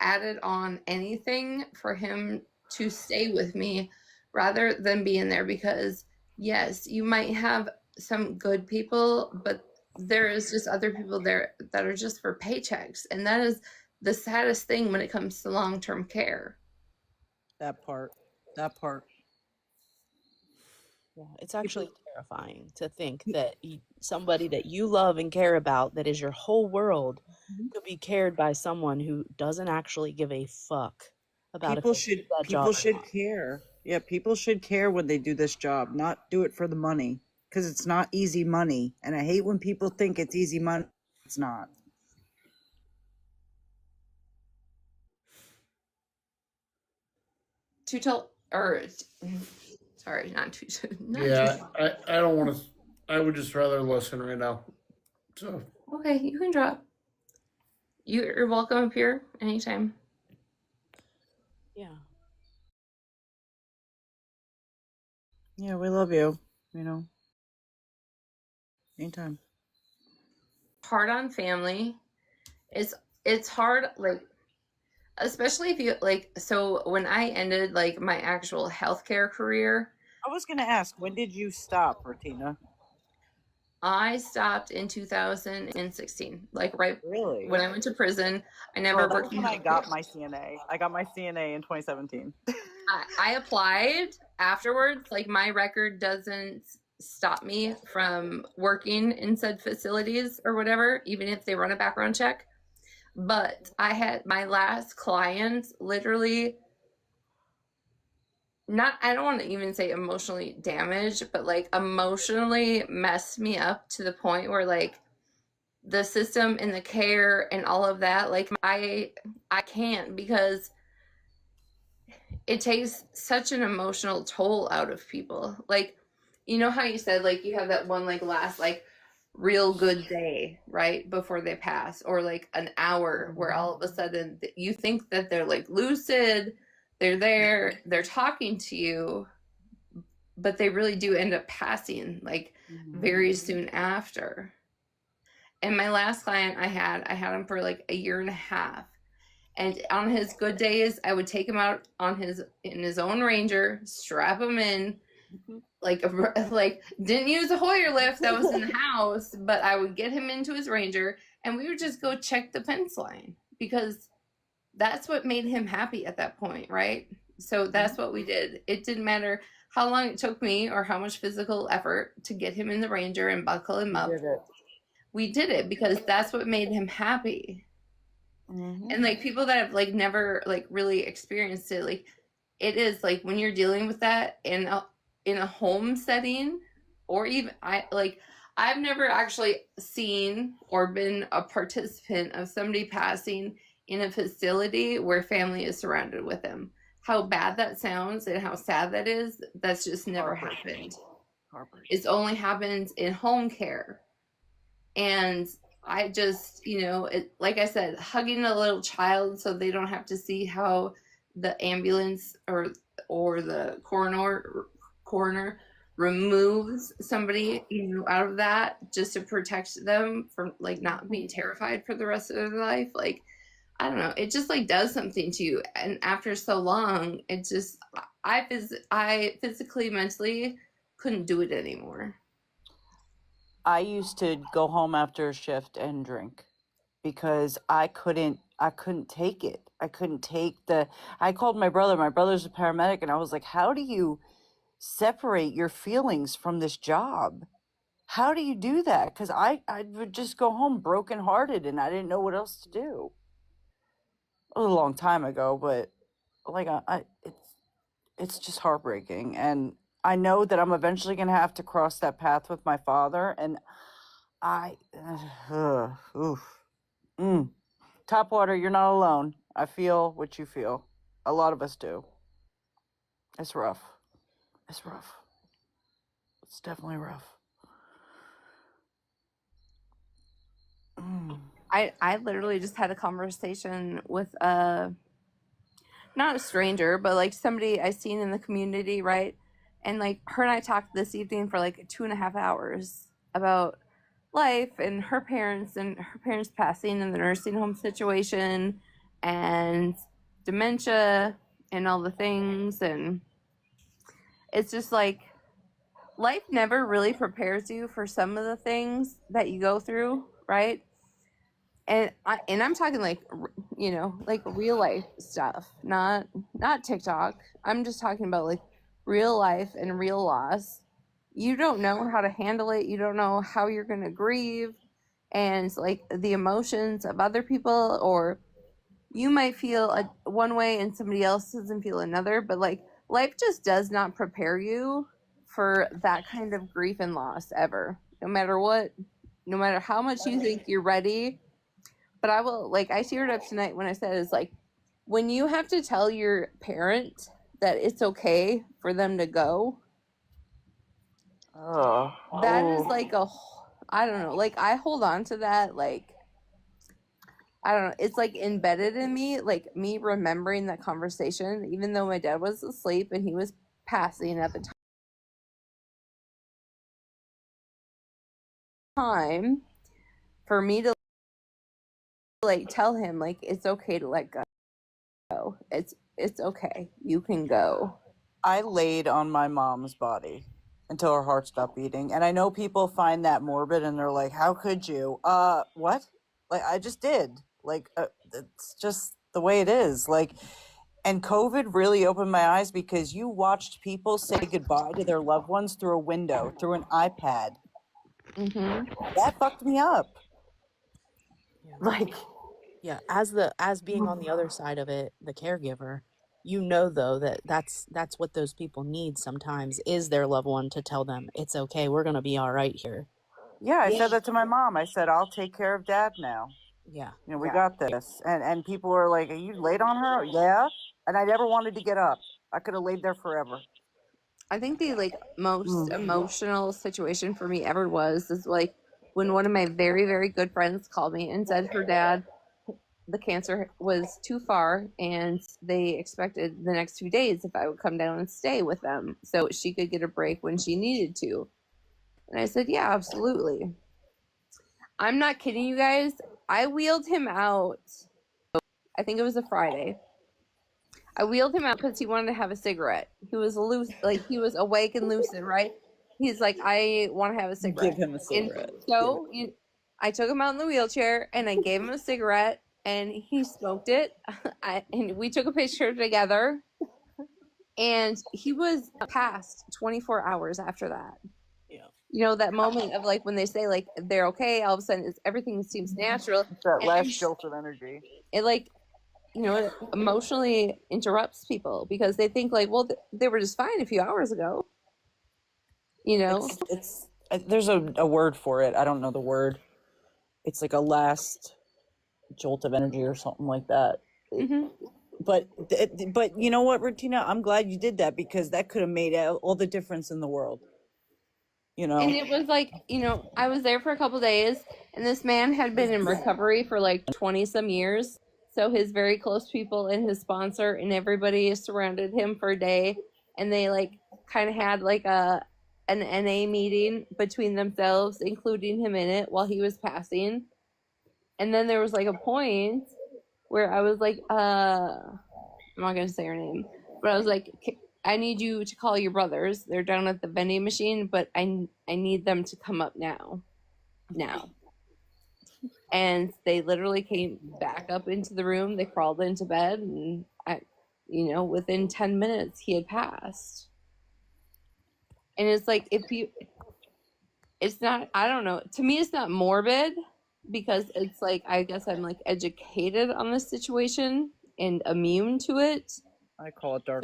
added on anything for him to stay with me rather than be in there, because yes, you might have some good people, but there is just other people there that are just for paychecks. And that is the saddest thing when it comes to long-term care.
That part.
Yeah, it's actually terrifying to think that somebody that you love and care about, that is your whole world, could be cared by someone who doesn't actually give a fuck about
People should care. Yeah, people should care when they do this job, not do it for the money, because it's not easy money. And I hate when people think it's easy money. It's not.
Sorry, not too soon.
I don't want to. I would just rather listen right now. So
okay, you can drop. You're welcome up here anytime.
Yeah.
Yeah, we love you. You know, anytime.
Hard on family. It's hard, like, especially if you like. So when I ended like my actual healthcare career,
I was gonna ask, when did you stop, Retina?
I stopped in 2016, like right
Really?
when I went to prison. I never worked.
When I got my CNA. I got my CNA in 2017.
I applied afterwards. Like, my record doesn't stop me from working in said facilities or whatever, even if they run a background check. But I had my last client literally, I don't want to even say emotionally damaged, but like emotionally messed me up to the point where, like, the system and the care and all of that, like, I can't, because it takes such an emotional toll out of people. Like, you know how you said, like, you have that one, like, last, like, real good day right before they pass, or like an hour where all of a sudden you think that they're like lucid, they're talking to you, but they really do end up passing, like, very soon after. And my last client, I had him for like a year and a half, and on his good days I would take him out in his own Ranger, strap him in, like didn't use a Hoyer lift that was in the house, but I would get him into his Ranger and we would just go check the fence line, because that's what made him happy at that point, right? So that's what we did. It didn't matter how long it took me or how much physical effort to get him in the Ranger and buckle him up. We did it because that's what made him happy. And like, people that have like never like really experienced it, like, it is like when you're dealing with that in a home setting, or even I've never actually seen or been a participant of somebody passing in a facility where family is surrounded with them. How bad that sounds and how sad that is, that's just never happened. It only happens in home care. And I just, like I said, hugging a little child so they don't have to see how the ambulance or the coroner removes somebody, out of that just to protect them from like not being terrified for the rest of their life. Like, I don't know, it just like does something to you. And after so long, it just I physically, mentally couldn't do it anymore.
I used to go home after a shift and drink because I couldn't take it. I couldn't take I called my brother. My brother's a paramedic, and I was like, how do you separate your feelings from this job? How do you do that? Because I would just go home brokenhearted and I didn't know what else to do. It was a long time ago, but like it's just heartbreaking. And I know that I'm eventually going to have to cross that path with my father. And Topwater, you're not alone. I feel what you feel. A lot of us do. It's rough. It's rough. It's definitely rough.
I literally just had a conversation with not a stranger, but like somebody I seen in the community, right? And like her and I talked this evening for like 2.5 hours about life and her parents passing and the nursing home situation and dementia and all the things. And it's just like life never really prepares you for some of the things that you go through, right? And I'm talking like, like real life stuff, not TikTok. I'm just talking about like real life and real loss. You don't know how to handle it. You don't know how you're going to grieve, and like the emotions of other people, or you might feel one way and somebody else doesn't feel another. But like life just does not prepare you for that kind of grief and loss ever, no matter what, no matter how much you think you're ready. But I will, like, I teared up tonight when I said, it's like, when you have to tell your parent that it's okay for them to go, that is like I don't know, like, I hold on to that, like, I don't know, it's like embedded in me, like me remembering that conversation, even though my dad was asleep and he was passing at the time, for me to like tell him like it's okay to let go. It's okay. You can go.
I laid on my mom's body until her heart stopped beating. And I know people find that morbid and they're like, how could you? What? Like, I just did. Like, it's just the way it is. Like, and COVID really opened my eyes because you watched people say goodbye to their loved ones through a window, through an iPad.
Mm-hmm.
That fucked me up.
Yeah. Like, yeah, as being on the other side of it, the caregiver, though that's what those people need sometimes, is their loved one to tell them it's okay, we're gonna be all right here.
Yeah, I said that to my mom. I said, I'll take care of dad now.
Yeah.
We got this. And people were like, are you laid on her? Yeah. And I never wanted to get up. I could have laid there forever.
I think the like most emotional situation for me ever is like when one of my very, very good friends called me and said her dad, the cancer was too far and they expected the next 2 days if I would come down and stay with them so she could get a break when she needed to. And I said, yeah, absolutely. I'm not kidding you guys. I wheeled him out. I think it was a Friday. I wheeled him out because he wanted to have a cigarette. He was loose, like he was awake and lucid, right? He's like, I want to have a cigarette.
Give him a cigarette.
And so I took him out in the wheelchair and I gave him a cigarette and he smoked it. And we took a picture together. And he was past 24 hours after that. Yeah. That moment of like when they say like they're okay, all of a sudden everything seems natural.
It's that last jolt of energy.
It like, it emotionally interrupts people because they think like, well, they were just fine a few hours ago.
It's there's a word for it. I don't know the word. It's like a last jolt of energy or something like that.
Mm-hmm.
But you know what, Retina? I'm glad you did that because that could have made all the difference in the world.
And it was like, I was there for a couple days And this man had been in recovery for like 20 some years. So his very close people and his sponsor and everybody surrounded him for a day. And they like kind of had like an NA meeting between themselves, including him in it while he was passing. And then there was like a point where I was like, I'm not going to say her name, but I was like, I need you to call your brothers. They're down at the vending machine, but I need them to come up now. And they literally came back up into the room. They crawled into bed, and within 10 minutes he had passed. And it's like, it's not, I don't know. To me, it's not morbid because it's like, I guess I'm like educated on this situation and immune to it.
I call it dark.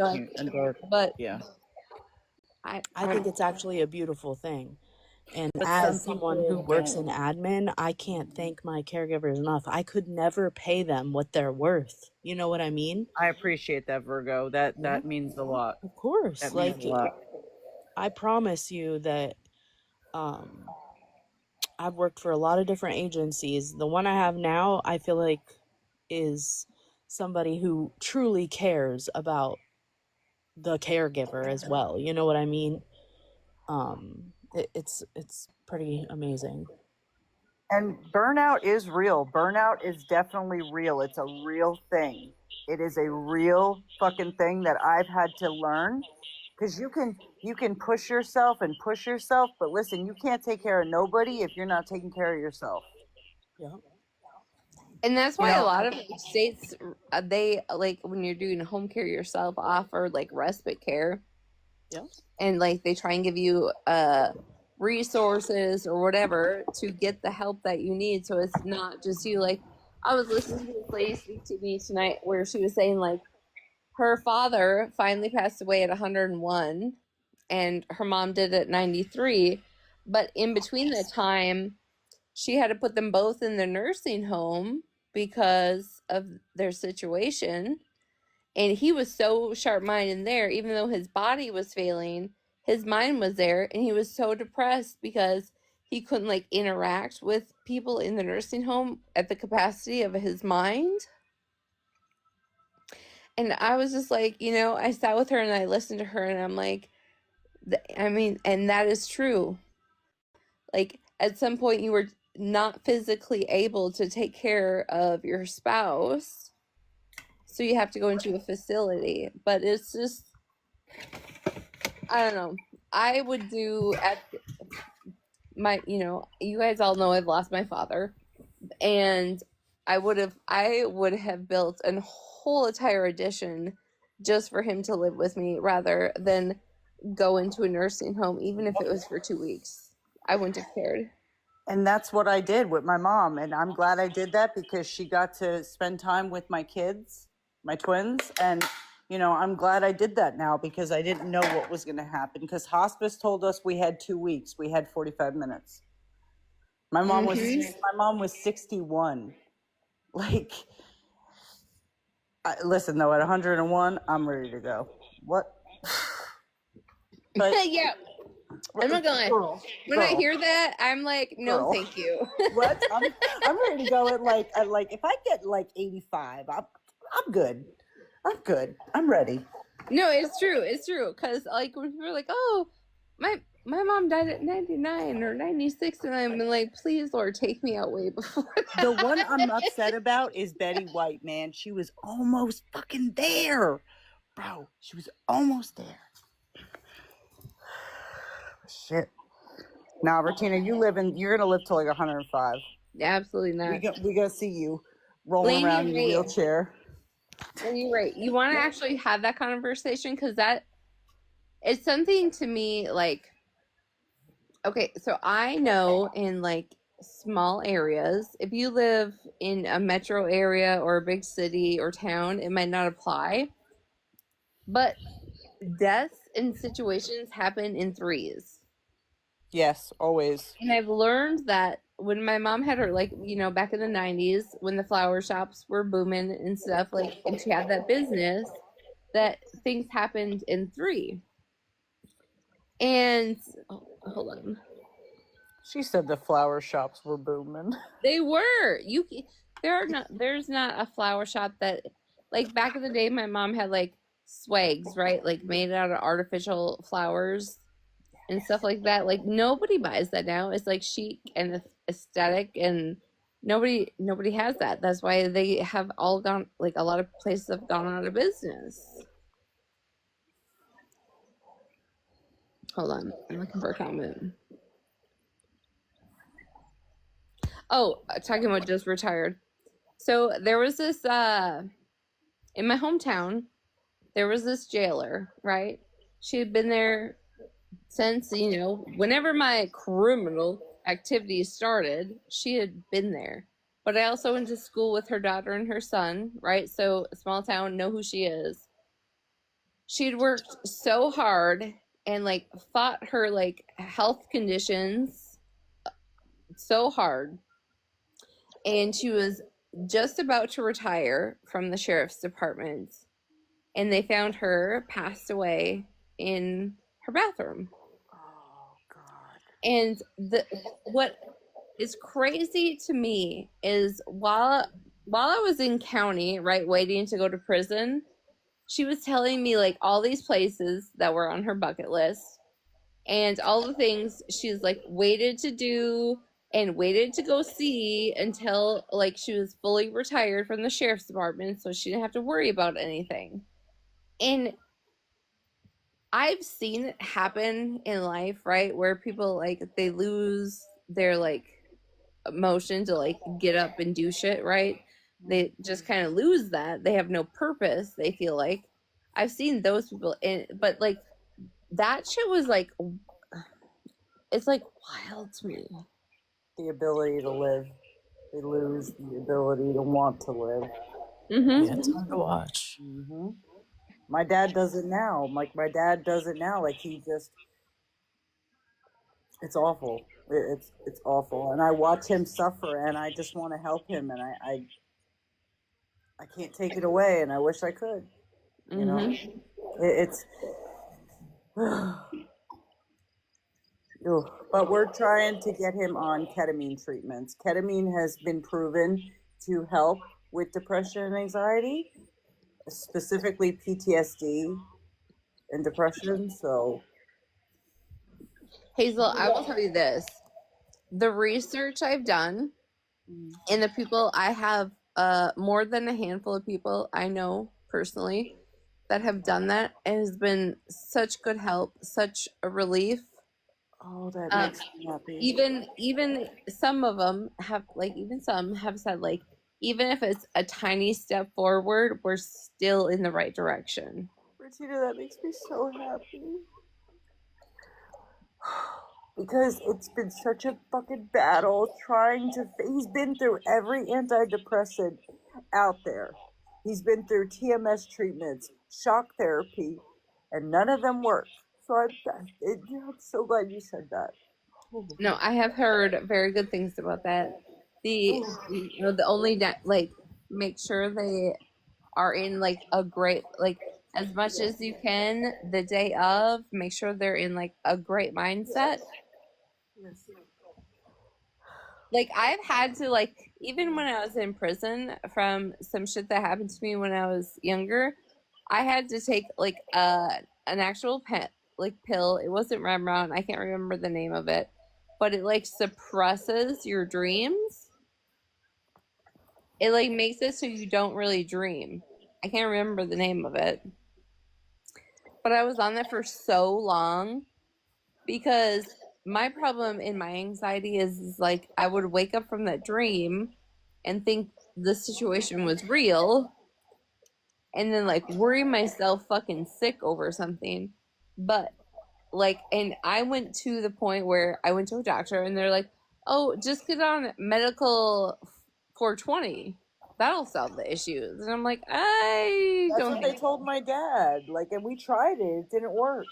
But
yeah,
I think it's actually a beautiful thing. And as someone who works in admin, I can't thank my caregivers enough. I could never pay them what they're worth. You know what I mean?
I appreciate that, Virgo. That means a lot.
Of course.
That
like
means a lot.
I promise you that I've worked for a lot of different agencies. The one I have now, I feel like is somebody who truly cares about the caregiver as well. You know what I mean? It's pretty amazing.
And burnout is real. Burnout is definitely real. It's a real thing. It is a real fucking thing that I've had to learn. Because you can push yourself, but listen, you can't take care of nobody if you're not taking care of yourself.
Yeah.
And that's why a lot of states, they like when you're doing home care yourself, offer like respite care.
Yeah. And
like they try and give you resources or whatever to get the help that you need. So it's not just you. Like I was listening to this lady speak to me tonight where she was saying like her father finally passed away at 101 and her mom did at 93. But in between that time, she had to put them both in the nursing home because of their situation. And he was so sharp-minded there, even though his body was failing, his mind was there, and he was so depressed because he couldn't like interact with people in the nursing home at the capacity of his mind. And I was just like, I sat with her and I listened to her and I'm like, and that is true. Like at some point you were not physically able to take care of your spouse, so you have to go into a facility. But it's just, I don't know. I would do at my, you guys all know I've lost my father, and I would have built a whole entire addition just for him to live with me rather than go into a nursing home, even if it was for 2 weeks. I wouldn't have cared.
And that's what I did with my mom. And I'm glad I did that because she got to spend time with my kids, my twins. And, I'm glad I did that now because I didn't know what was going to happen. Because hospice told us we had 2 weeks. We had 45 minutes. My mom was 61. Like, listen, though, at 101, I'm ready to go. What?
But, yeah. I'm not gonna. When I hear that, I'm like, no, thank you.
What? I'm ready to go at like if I get like 85, I'm good. I'm good. I'm ready.
No, it's true. It's true. Because like when people are like, oh, my mom died at 99 or 96, and I'm like, please, Lord, take me out way before that.
The one I'm upset about is Betty White, man. She was almost fucking there, bro. She was almost there. Shit. Now, Retina, you're gonna live till like 105.
Absolutely not.
We gotta see you rolling around in your wheelchair.
And you're right. You want to actually have that conversation because that it's something to me like. Okay, so I know in like small areas, if you live in a metro area or a big city or town, it might not apply. But deaths in situations happen in threes.
Yes, always.
And I've learned that when my mom had her, like, back in the 90s, when the flower shops were booming and stuff, like, and she had that business, that things happened in three. And, hold on.
She said the flower shops were booming.
They were. There's not a flower shop that, like, back in the day my mom had like swags, right? Like made out of artificial flowers and stuff like that. Like nobody buys that now. It's like chic and aesthetic, and nobody has that. That's why they have all gone, like a lot of places have gone out of business. Hold on, I'm looking for a comment. Oh, talking about just retired. So there was this in my hometown, there was this jailer, right? She had been there since, whenever my criminal activities started, she had been there. But I also went to school with her daughter and her son, right? So small town, know who she is. She'd worked so hard and like fought her like health conditions so hard. And she was just about to retire from the sheriff's department, and they found her passed away in her bathroom.
Oh God.
And what is crazy to me is while I was in county, right, waiting to go to prison, she was telling me like all these places that were on her bucket list and all the things she's like waited to do and waited to go see until like she was fully retired from the sheriff's department, so she didn't have to worry about anything. And I've seen it happen in life, right, where people like they lose their like emotion to like get up and do shit, right? They just kind of lose that. They have no purpose, they feel like. I've seen those people, but like that shit was like, it's like wild to me.
The ability to live. They lose the ability to want to live.
Mm-hmm.
Yeah, it's hard to watch.
Mm-hmm. My dad does it now. Like my dad does it now. Like he just, it's awful. It's awful. And I watch him suffer, and I just want to help him, and I can't take it away, and I wish I could. You know, it's. But we're trying to get him on ketamine treatments. Ketamine has been proven to help with depression and anxiety, specifically PTSD and depression. So,
Hazel, I will tell you this. The research I've done and the people I have, more than a handful of people I know personally that have done that, it has been such good help, such a relief.
Oh, that makes me happy.
Even some of them have said like, even if it's a tiny step forward, we're still in the right direction.
Retina, that makes me so happy. Because it's been such a fucking battle he's been through every antidepressant out there. He's been through TMS treatments, shock therapy, and none of them work. So I'm so glad you said that.
No, I have heard very good things about that. The only like make sure they are in like a great, like as much as you can the day of, make sure they're in like a great mindset.
Yes.
Like I've had to, like, even when I was in prison from some shit that happened to me when I was younger, I had to take like an actual pill. It wasn't Remron. I can't remember the name of it, but it like suppresses your dreams. It like makes it so you don't really dream. I can't remember the name of it, but I was on that for so long because my problem in my anxiety is like I would wake up from that dream and think the situation was real and then like worry myself fucking sick over something. But like, and I went to the point where I went to a doctor and they're like, oh, just get on medical 420. That'll solve the issues. And I'm like,
That's what they told my dad. Like, and we tried it. It didn't work.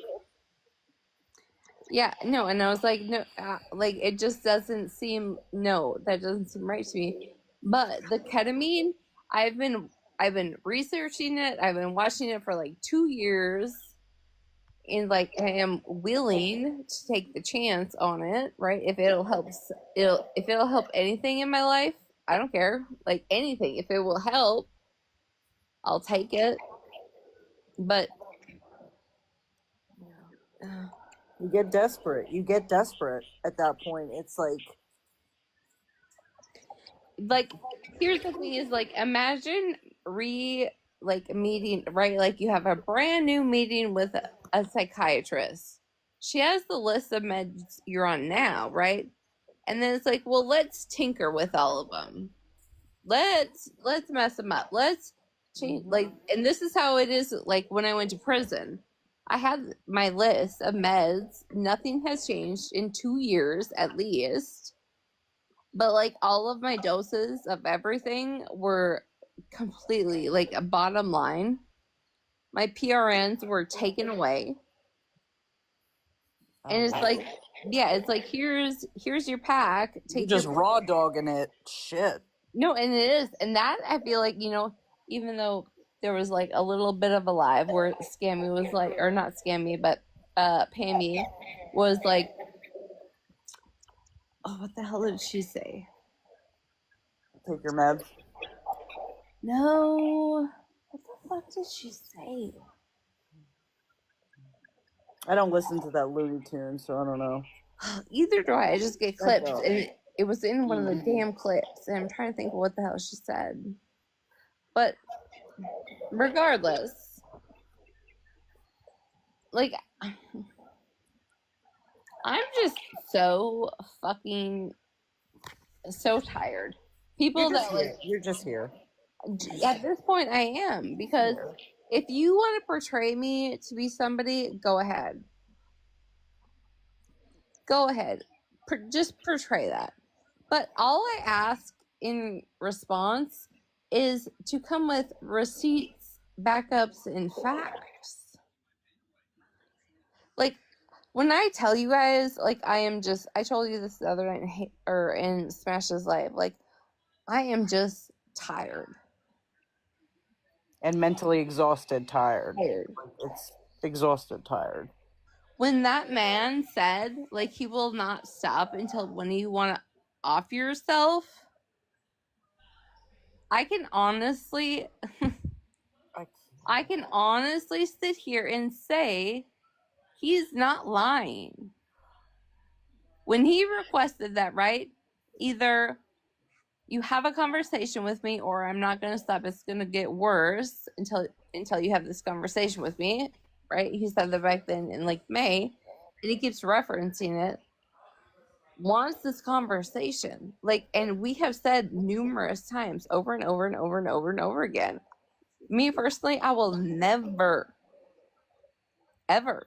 Yeah, no, and I was like, no, like it just doesn't seem, no, that doesn't seem right to me. But the ketamine, I've been researching it. I've been watching it for like 2 years, and like I am willing to take the chance on it, right? If it'll help, if it'll help anything in my life, I don't care. Like anything, if it will help, I'll take it. But
You get desperate. You get desperate at that point. It's
like here's the thing: is like imagine meeting, right? Like you have a brand new meeting with a psychiatrist. She has the list of meds you're on now, right? And then it's like, well, let's tinker with all of them. Let's mess them up. Let's change, like, and this is how it is. Like when I went to prison, I had my list of meds. Nothing has changed in 2 years at least. But like all of my doses of everything were completely like a bottom line. My PRNs were taken away. And it's like, yeah, it's like here's your pack.
You're just raw dogging it. Shit.
No, and it is. And that I feel like, even though there was like a little bit of a live where Scammy was like, or not Scammy, but Pammy was like, oh, what the hell did she say?
Take your meds.
No. What the fuck did she say?
I don't listen to that Looney Tune, so I don't know.
Either do I. I just get clips. And it was in one of the damn clips. And I'm trying to think of what the hell she said. But regardless, like, I'm just so tired. People
you're just here.
At this point, I am, because if you want to portray me to be somebody, go ahead. Go ahead. Just portray that. But all I ask in response is to come with receipts, backups, and facts. Like, when I tell you guys, like, I told you this the other night in Smash's Live, like, I am just tired.
And mentally exhausted, tired. It's exhausted, tired.
When that man said, like, he will not stop until when you want to off yourself, I can honestly sit here and say he's not lying. When he requested that, right? Either you have a conversation with me or I'm not going to stop. It's going to get worse until you have this conversation with me, right? He said that back then in like May, and he keeps referencing it. Wants this conversation, like, and we have said numerous times over and over and over and over and over again. Me personally, I will never, ever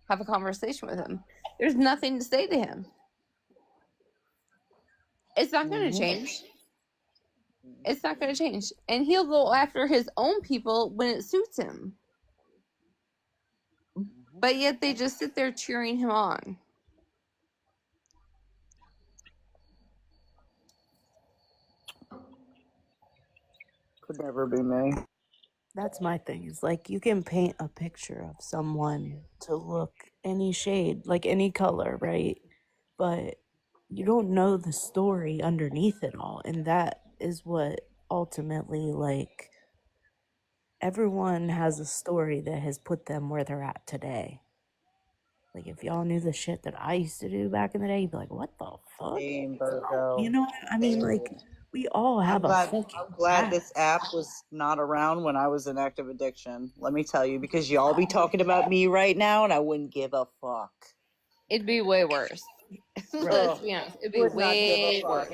have a conversation with him. There's nothing to say to him. It's not going to change. It's not going to change. And he'll go after his own people when it suits him. But yet they just sit there cheering him on.
Could never be me.
That's my thing. Is like you can paint a picture of someone to look any shade, like any color, right? But you don't know the story underneath it all. And that is what ultimately, like, everyone has a story that has put them where they're at today. Like, if y'all knew the shit that I used to do back in the day, you'd be like, what the fuck? You know what I mean? Like, we all have
I'm glad this app was not around when I was in active addiction. Let me tell you, because y'all be talking about me right now and I wouldn't give a fuck.
It'd be way worse. Let's be honest. It'd be way worse.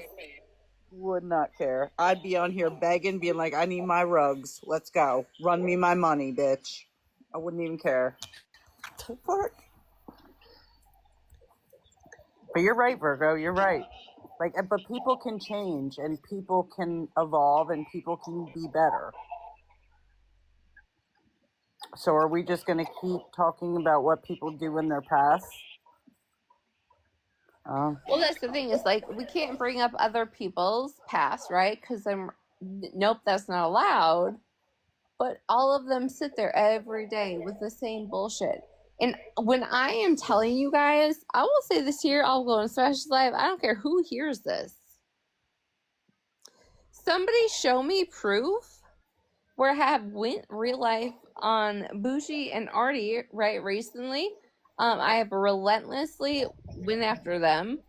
Would not care. I'd be on here begging, being like, I need my rugs. Let's go. Run me my money, bitch. I wouldn't even care. Fuck. But you're right, Virgo. You're right. Like, but people can change and people can evolve and people can be better. So are we just going to keep talking about what people do in their past?
Well, that's the thing, is like, we can't bring up other people's past, right? Because nope, that's not allowed. but all of them sit there every day with the same bullshit. And when I am telling you guys, I will say this here, I'll go on Smash Live. I don't care who hears this. Somebody show me proof where I have went real life on Bougie and Artie right recently. I have relentlessly went after them.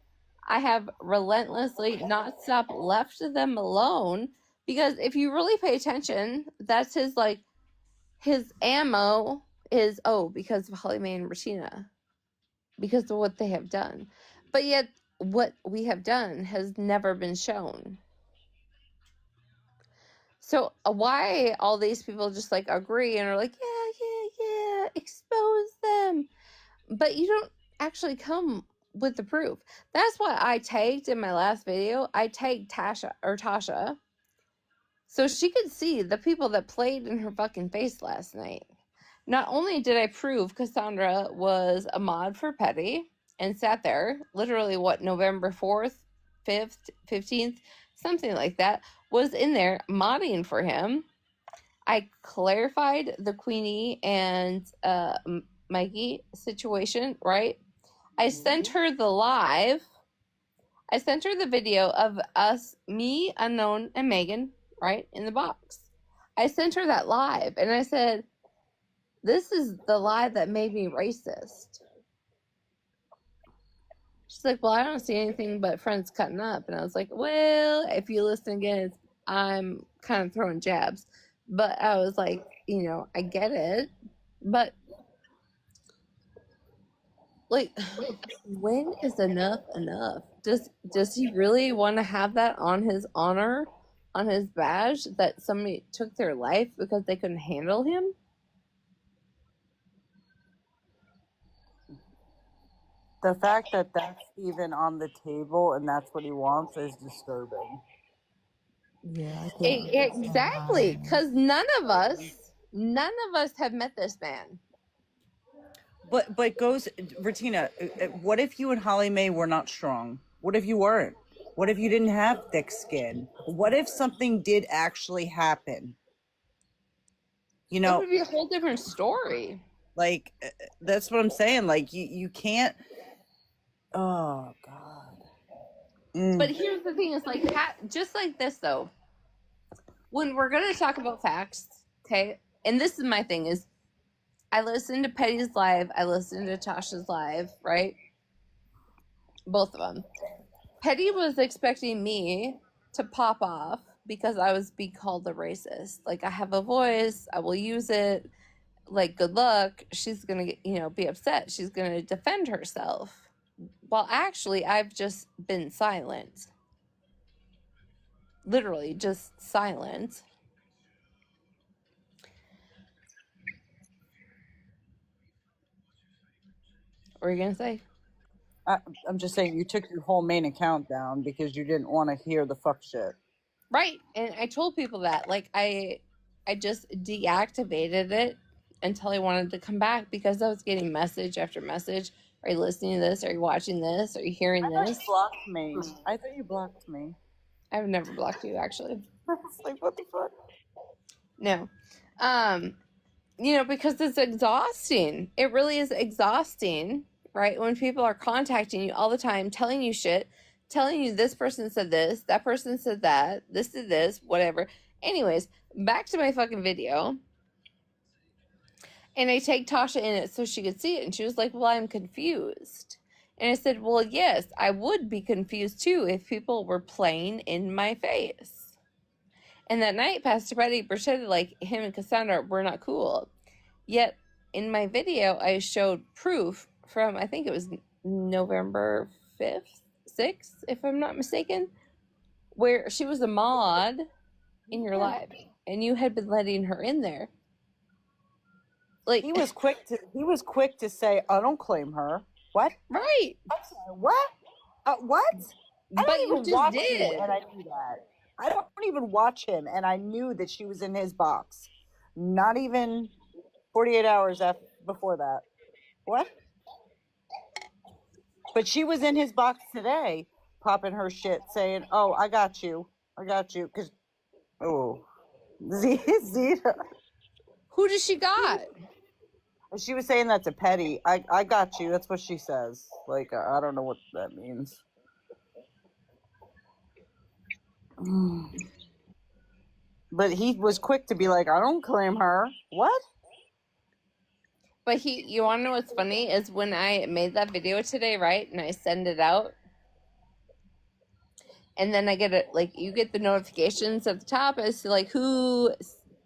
I have relentlessly not stopped left them alone, because if you really pay attention, that's his ammo is, because of Holly Mae and Retina, because of what they have done. But yet what we have done has never been shown. So why all these people just agree and are like, yeah, expose them, but you don't actually come with the proof. That's why I tagged in my last video. I tagged Tasha, so she could see the people that played in her fucking face last night. Not only did I prove Cassandra was a mod for Petty and sat there, literally November 4th, 5th, 15th, something like that, was in there modding for him. I clarified the Queenie and Mikey situation, right? I sent her the live. I sent her the video of us, me, Unknown, and Megan, right, in the box. I sent her that live, and I said, this is the lie that made me racist. She's like, well, I don't see anything but friends cutting up. And I was like, well, if you listen again, I'm kind of throwing jabs. But I was like, I get it. But, when is enough enough? Does he really want to have that on his honor, on his badge, that somebody took their life because they couldn't handle him?
The fact that that's even on the table and that's what he wants is disturbing.
Yeah,
Exactly, because none of us have met this man.
But goes, Retina, what if you and Holly Mae were not strong? What if you weren't? What if you didn't have thick skin? What if something did actually happen?
It would be a whole different story.
That's what I'm saying. You can't. Oh God.
But here's the thing: is just like this though. When we're gonna talk about facts, okay, and this is my thing is, I listened to Petty's live, I listened to Tasha's live, right? Both of them. Petty was expecting me to pop off because I was being called a racist. I have a voice, I will use it. Good luck. She's gonna be upset. She's gonna defend herself. Well, actually, I've just been silent. Literally, just silent. What were you gonna say?
I'm just saying you took your whole main account down because you didn't want to hear the fuck shit.
Right, and I told people that. I just deactivated it until I wanted to come back because I was getting message after message. Are you listening to this? Are you watching this? Are you hearing this?
You blocked me. I thought you blocked me.
I've never blocked you, actually.
It's what the fuck?
No. Because it's exhausting. It really is exhausting, right? When people are contacting you all the time, telling you shit, telling you this person said this, that person said that, this is this, whatever. Anyways, back to my fucking video. And I tagged Tasha in it so she could see it. And she was like, well, I'm confused. And I said, well, yes, I would be confused too if people were playing in my face. And that night, Pastor Petty pretended like him and Cassandra were not cool. Yet, in my video, I showed proof from, I think it was November 5th, 6th, if I'm not mistaken, where she was a mod in your live. And you had been letting her in there.
He was quick to say, I don't claim her. What?
Right.
I'm sorry, what? What?
But you just did.
And I knew that. I don't even watch him, and I knew that she was in his box. Not even 48 hours before that. What? But she was in his box today, popping her shit, saying, oh, I got you. Because, Zeta.
Who does she got?
She was saying that to Petty. I got you. That's what she says. Like, I don't know what that means. But he was quick to be like, I don't claim her. What?
But you want to know what's funny is when I made that video today, right? And I send it out. And then I get it, like, you get the notifications at the top as to, like, who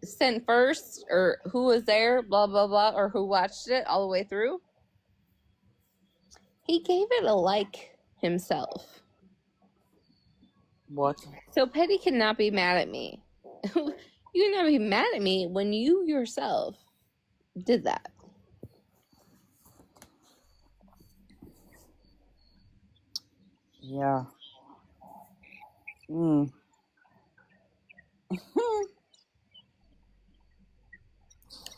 sent first or who was there, blah, blah, blah, or who watched it all the way through. He gave it a like himself.
What?
So Petty cannot be mad at me. You cannot be mad at me when you yourself did that.
Yeah.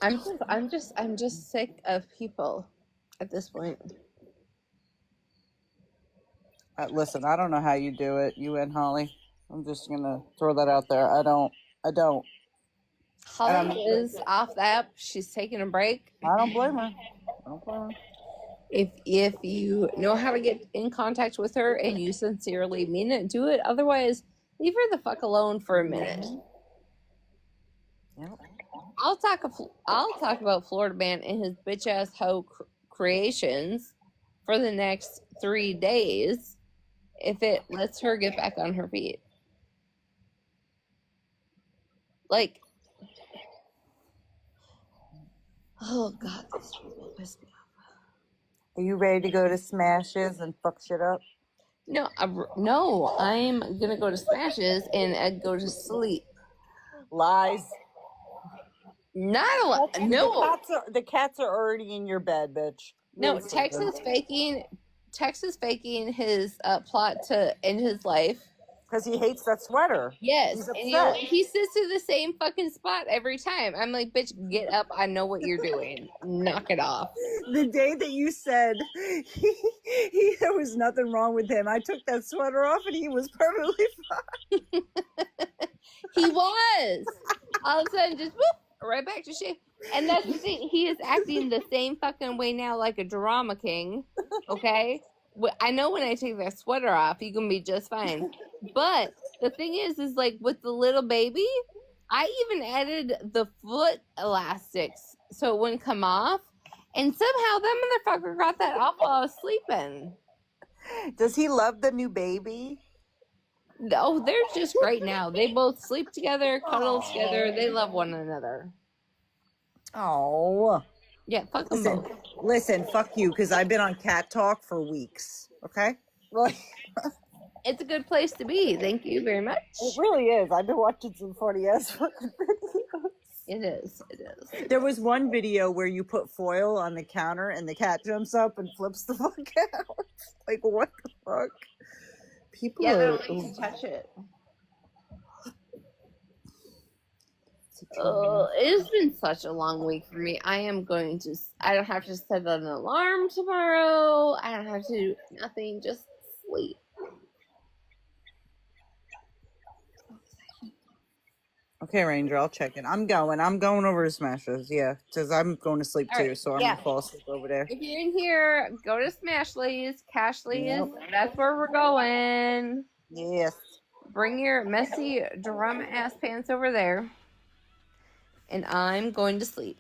I'm just sick of people at this point.
Listen, I don't know how you do it, you and Holly. I'm just gonna throw that out there. I don't.
Holly is off the app. She's taking a break.
I don't blame her.
If you know how to get in contact with her and you sincerely mean it, do it. Otherwise, leave her the fuck alone for a minute.
Yep.
I'll talk about Florida Man and his bitch ass hoe creations for the next 3 days if it lets her get back on her feet. Like, oh god, this will piss me off.
Are you ready to go to Smashes and fuck shit up?
No, I'm gonna go to Smashes and go to sleep.
Lies.
Not a lot. No.
The cats are already in your bed, bitch.
No, Texas faking his plot to end his life.
Because he hates that sweater.
Yes, and he sits in the same fucking spot every time. I'm like, bitch, get up. I know what you're doing. Knock it off.
The day that you said there was nothing wrong with him, I took that sweater off and he was perfectly fine.
He was. All of a sudden, just whoop, right back to shit. And that's the thing. He is acting the same fucking way now, like a drama king. Okay? I know when I take that sweater off, you can be just fine. But the thing is like with the little baby, I even added the foot elastics so it wouldn't come off. And somehow that motherfucker got that off while I was sleeping.
Does he love the new baby?
No, they're just great now. They both sleep together, cuddle together. They love one another.
Oh.
Yeah, fuck them both.
Listen, fuck you, because I've been on Cat Talk for weeks. Okay?
It's a good place to be. Thank you very much.
It really is. I've been watching some funny ass fucking videos.
It is. It is.
There was one video where you put foil on the counter and the cat jumps up and flips the fuck out. Like, what the fuck? People
are... to touch it. It's been such a long week for me. I don't have to set an alarm tomorrow. I don't have to do nothing. Just sleep.
Okay, Ranger, I'll check it. I'm going over to Smashes, yeah, because I'm going to sleep too, so I'm going to fall asleep over there.
If you're in here, go to Smashleys, Cashleys. That's where we're going.
Yes.
Bring your messy drama ass pants over there. And I'm going to sleep.